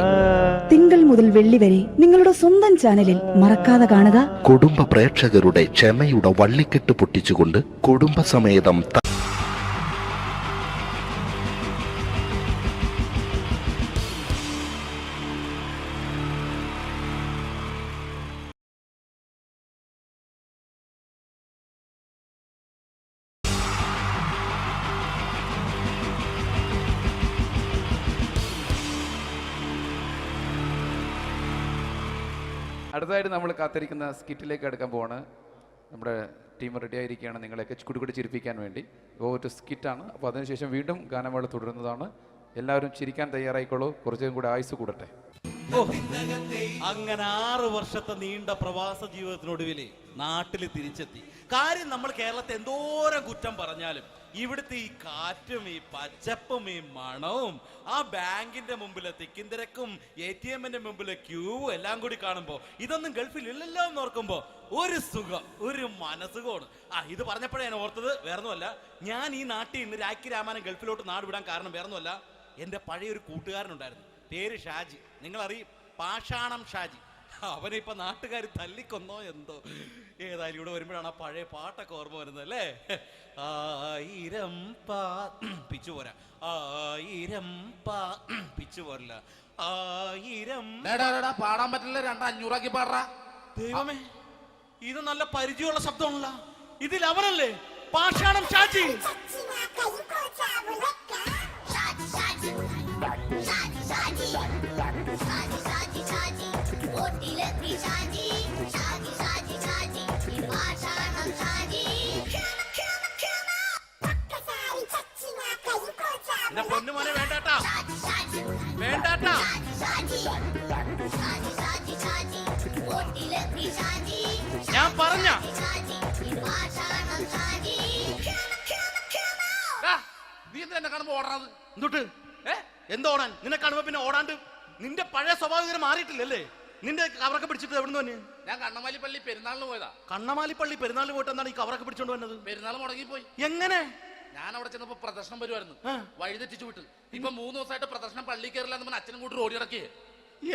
തിങ്കൾ മുതൽ വെള്ളി വരെ നിങ്ങളുടെ സ്വന്തം ചാനലിൽ മറക്കാതെ കാണുക. കുടുംബ പ്രേക്ഷകരുടെ ക്ഷമയുടെ വള്ളിക്കെട്ട് പൊട്ടിച്ചുകൊണ്ട് കുടുംബസമേതം അടുത്തതായിട്ട് നമ്മൾ കാത്തിരിക്കുന്ന സ്കിറ്റിലേക്ക് അടുക്കാൻ പോവാണ്. നമ്മുടെ ടീം റെഡി ആയിരിക്കുകയാണ് നിങ്ങളെയൊക്കെ കുടുകുടി ചിരിപ്പിക്കാൻ വേണ്ടി. ഒരു സ്കിറ്റാണ്. അപ്പോൾ അതിനുശേഷം വീണ്ടും ഗാനമേള തുടരുന്നതാണ്. എല്ലാവരും ചിരിക്കാൻ തയ്യാറായിക്കോളൂ. കുറച്ചും കൂടെ ആയുസ് കൂടട്ടെ. അങ്ങനെ 6 വർഷത്തെ നീണ്ട പ്രവാസ ജീവിതത്തിനൊടുവിൽ നാട്ടിൽ തിരിച്ചെത്തി. കാര്യം നമ്മൾ കേരളത്തെ എന്തോരം കുറ്റം പറഞ്ഞാലും ഇവിടുത്തെ ഈ കാറ്റും ഈ പച്ചപ്പും ഈ മണവും ആ ബാങ്കിന്റെ മുമ്പിലെ തിക്കും തിരക്കും ATM-ന്റെ മുമ്പിലെ ക്യൂവും എല്ലാം കൂടി കാണുമ്പോൾ ഇതൊന്നും ഗൾഫിൽ ഇല്ലല്ലോ എന്ന് ഓർക്കുമ്പോൾ ഒരു സുഖം, ഒരു മനസ്സുഖമാണ്. ഇത് പറഞ്ഞപ്പോഴേ ഞാൻ ഓർത്തത് വേറൊന്നുമല്ല, ഞാൻ ഈ നാട്ടിൽ നിന്ന് രാഖി രാമായണം ഗൾഫിലോട്ട് നാട് വിടാൻ കാരണം വേറൊന്നുമല്ല, എൻ്റെ പഴയൊരു കൂട്ടുകാരനുണ്ടായിരുന്നു, പേര് ഷാജി. നിങ്ങളറിയും, പാഷാണം ഷാജി. അവനെ ഇപ്പൊ നാട്ടുകാർ തല്ലിക്കൊന്നോ എന്തോ. ഏതായാലും ഇവിടെ വരുമ്പോഴാണ് ആ പഴയ പാട്ടൊക്കെ ഓർമ്മ വരുന്നത് അല്ലേ. 1000 പിച്ചു പോരാ, 1000 പിച്ചു പോരില്ല, 1000 പാടാൻ പറ്റില്ല, 200 പാടാ. ദൈവമേ, ഇത് നല്ല പരിചയമുള്ള ശബ്ദമാണല്ലോ. ഇതിൽ അവനല്ലേ പാഷാണം ഷാജി? പൊന്നുമോനെ വേണ്ടാട്ടാ, വേണ്ടാട്ടാ. ഞാൻ പറഞ്ഞ നീ എന്നെ കാണുമ്പോ ഓടാത് എന്തൊട്ട്? എന്തോടാൻ? നിന്നെ കാണുമ്പോ പിന്നെ ഓടാണ്ട് നിന്റെ പഴയ സ്വഭാവം മാറിയിട്ടില്ലല്ലേ? നിന്റെ കവറൊക്കെ പിടിച്ചിട്ട് എവിടുന്ന് തന്നെ? ഞാൻ കണ്ണമാലി പള്ളി പെരുന്നാളിന് പോയതാ. കണ്ണമാലി പള്ളി പെരുന്നാളിന് പോയിട്ട് എന്താണ് ഈ കവറൊക്കെ പിടിച്ചോണ്ട് വന്നത്? പെരുന്നാൾ മുടങ്ങിപ്പോയി. എങ്ങനെ? ഞാൻ അവിടെ ചെന്നപ്പോ പ്രദർശനം വരുമായിരുന്നു, വഴിതെറ്റിച്ചു വിട്ട്. ഇപ്പൊ 3 ദിവസമായിട്ട് പ്രദർശനം പള്ളി കയറില്ല എന്ന് അച്ഛനും കൂട്ടി ഓടി ഇറക്കിയേ.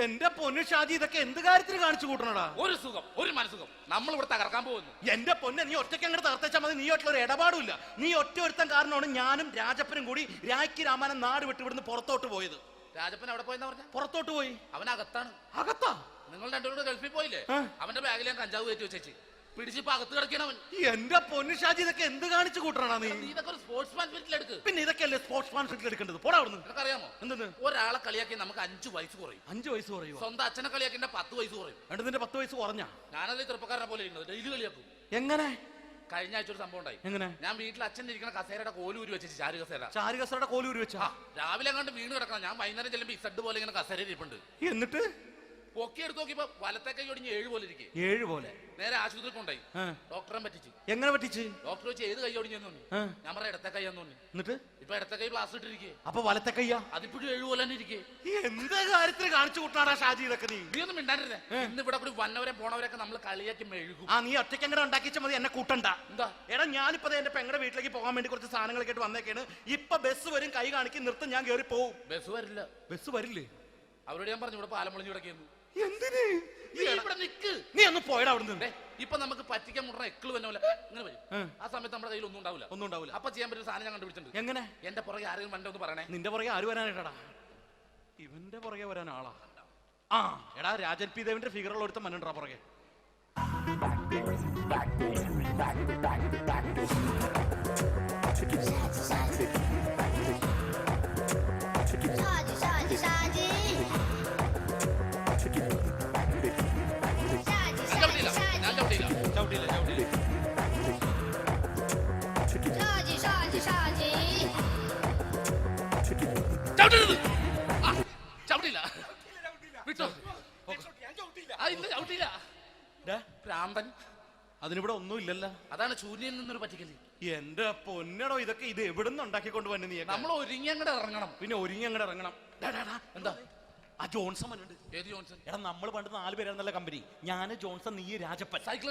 എന്റെ പൊന്നു ഷാജി, ഇതൊക്കെ എന്ത് കാര്യത്തിന് കാണിച്ചു കൂട്ടണടാ? ഒരു സുഖം, ഒരു മനസുഖം. നമ്മൾ ഇവിടെ തകർക്കാൻ പോകുന്നു. എന്റെ പൊന്നെ, നീ ഒറ്റയ്ക്ക് അങ്ങോട്ട് തകർത്തേച്ചാൽ മതി. നീ ഒറ്റ ഒരു ഇടപാടുമില്ല. നീ ഒറ്റ ഒരുത്തൻ കാരണമാണ് ഞാനും രാജപ്പനും കൂടി രാഖി രാമായണം നാട് വിട്ട് ഇവിടുന്ന് പുറത്തോട്ട് പോയത്. രാജപ്പൻ എവിടെ പോയെന്നാ പറഞ്ഞ? പുറത്തോട്ട് പോയി. അവൻ അകത്താണ്. അകത്താ? നിങ്ങൾ രണ്ടുപേരും ഗൾഫിൽ പോയില്ലേ? അവന്റെ ബാഗിൽ ഞാൻ കഞ്ചാവ് കയറ്റി വെച്ചേച്ച് പിടിച്ചിപ്പോ അകത്ത് കിടക്കണവൻ. എന്റെ പൊന്നു ഷാജി, ഇതൊക്കെ എന്ത് കാണിച്ചു കൂട്ടണ നീ? ഇതൊക്കെ ഒരു സ്പോർട്സ്മാൻ സ്പിരിറ്റിൽ എടുക്ക്. പിന്നെ ഇതൊക്കെയല്ലേ സ്പോർട്സ്മാൻ സ്പിരിറ്റിൽ എടുക്കേണ്ടത്? പോടാ അവിടുന്ന്. നിനക്കറിയാമോ എന്തെന്ന്? ഒരാളെ കളിയാക്കി നമുക്ക് 5 വയസ്സ് കുറയും. 5 വയസ്സ് കുറയും? സ്വന്തം അച്ഛനെ കളിയാക്കി 10 വയസ്സ് കുറയും. നിന്റെ 10 വയസ്സ് കുറഞ്ഞാ? ഞാനല്ലേ ചെറുപ്പക്കാരനെ പോലെ ഇരിക്കുന്നത്, ഡെയിലി കളിയാക്കും. എങ്ങനെ? കഴിഞ്ഞ ആഴ്ച ഒരു സംഭവം ഉണ്ടായി. എങ്ങനെ? ഞാൻ വീട്ടിൽ അച്ഛൻ ഇരിക്കുന്ന കസേരയുടെ കോലൂരി വെച്ചു. ചാരു കസേരയുടെ കോലൂരി വെച്ചാ? രാവിലെ അങ്ങോട്ട് വീണ് കിടക്കണം. ഞാൻ വൈകുന്നേരം ചെല്ലുമ്പോ ഇസഡ് പോലെ ഇങ്ങനെ കസേര ഇരിപ്പുണ്ട്. എന്നിട്ട് പൊക്കി എടുത്ത് നോക്കിയപ്പോ വലത്തെ കൈ ഒടിഞ്ഞ് 7 പോലെ ഇരിക്കും. 7 പോലെ? നേരെ ആശുപത്രി കൊണ്ടായി. ഡോക്ടറെ പറ്റിച്ച്. എങ്ങനെ പറ്റിച്ച്? ഡോക്ടർ വെച്ച് ഏത് കൈ ഒടിഞ്ഞെന്ന് തോന്നി. ഞാൻ പറയാം ഇടത്തെ കൈ എന്ന് തോന്നി. എന്നിട്ട് ഇപ്പൊ ഇടത്തെ കൈ പ്ലാസ്റ്റർ ഇട്ടിരിക്കേ. അപ്പൊ വലത്തെ കയ്യാ? അതിപ്പോഴും 7 പോലെ തന്നെ ഇരിക്കേ. എന്ത് കാര്യത്തിന് കാണിച്ചു കൂട്ടാടാ ഷാജി ഇതൊക്കെ? നീ ഒന്നും മിണ്ടാണ്ടിരുന്നേ. ഇന്ന് ഇവിടെ കൂടി വന്നവരെ പോണവരൊക്കെ നമ്മൾ കളിയാക്കി മെഴുകും. നീ ഒറ്റയ്ക്ക് അങ്ങനെ ഉണ്ടാക്കിച്ചാൽ മതി, എന്നെ കൂട്ടണ്ട. എന്താ? എടാ, ഞാനിപ്പോ എന്റെ പെങ്ങളുടെ വീട്ടിലേക്ക് പോകാൻ വേണ്ടി കുറച്ച് സാധനങ്ങളൊക്കെ ആയിട്ട് വന്നേക്കാണ്. ഇപ്പൊ ബസ് വരും, കൈ കാണിക്കും, നിർത്തും, ഞാൻ കയറി പോവും. ബസ് വരില്ല. ബസ് വരില്ലേ? അവരോട് ഞാൻ പറഞ്ഞു ഇവിടെ പാലം പൊളിഞ്ഞു കിടക്കുന്നു. എന്തിന്? ഇവിടെ നിക്ക്. നീ ഒന്ന് പോയടാ അവിടുന്ന്. ഇപ്പൊ നമുക്ക് പറ്റിക്കാൻ മുടണ എക്കിള് തന്നെ പോലെ ഇങ്ങനെ വരും. ആ സമയത്ത് നമ്മുടെ കയ്യിൽ ഒന്നും ഉണ്ടാവില്ല. അപ്പൊ ചെയ്യാൻ പറ്റുന്ന സാധനം ഞാൻ കണ്ടുപിടിച്ചിട്ടുണ്ട്. എങ്ങനെ? എന്റെ പുറകെ ആരെങ്കിലും വണ്ടി ഒന്ന് പറയണേ. നിന്റെ പുറകെ ആര് വരാനായിട്ടാടാ? ഇവന്റെ പുറകെ വരാൻ ആളാ? എടാ, രാജൻ പി ദേവിന്റെ ഫിഗറുള്ള ഒരുത്ത മനുണ്ടാ പുറകെ. അതിനിവിടെ ഒന്നും ഇല്ലല്ലോ. അതാണ് ശൂന്യൻ നിന്നൊരു പറ്റിക്കല്. എന്റെ പൊന്നടോ, ഇതൊക്കെ ഇത് എവിടുന്ന് ഉണ്ടാക്കിക്കൊണ്ട് വന്നു നീ? നമ്മൾ ഒരുങ്ങി അങ്ങോട്ട് ഇറങ്ങണം. പിന്നെ ഒരുങ്ങി അങ്ങോട്ട് ഇറങ്ങണം. എന്താ? ആ ജോൺസൺ വന്നിട്ടുണ്ട്. ഏത് ജോൺസൺ? എടാ, നമ്മൾ പണ്ട് 4 പേരായിരുന്നല്ല കമ്പനി. ഞാന്, ജോൺസൺ, നീ, രാജപ്പൻ. സൈക്കിൾ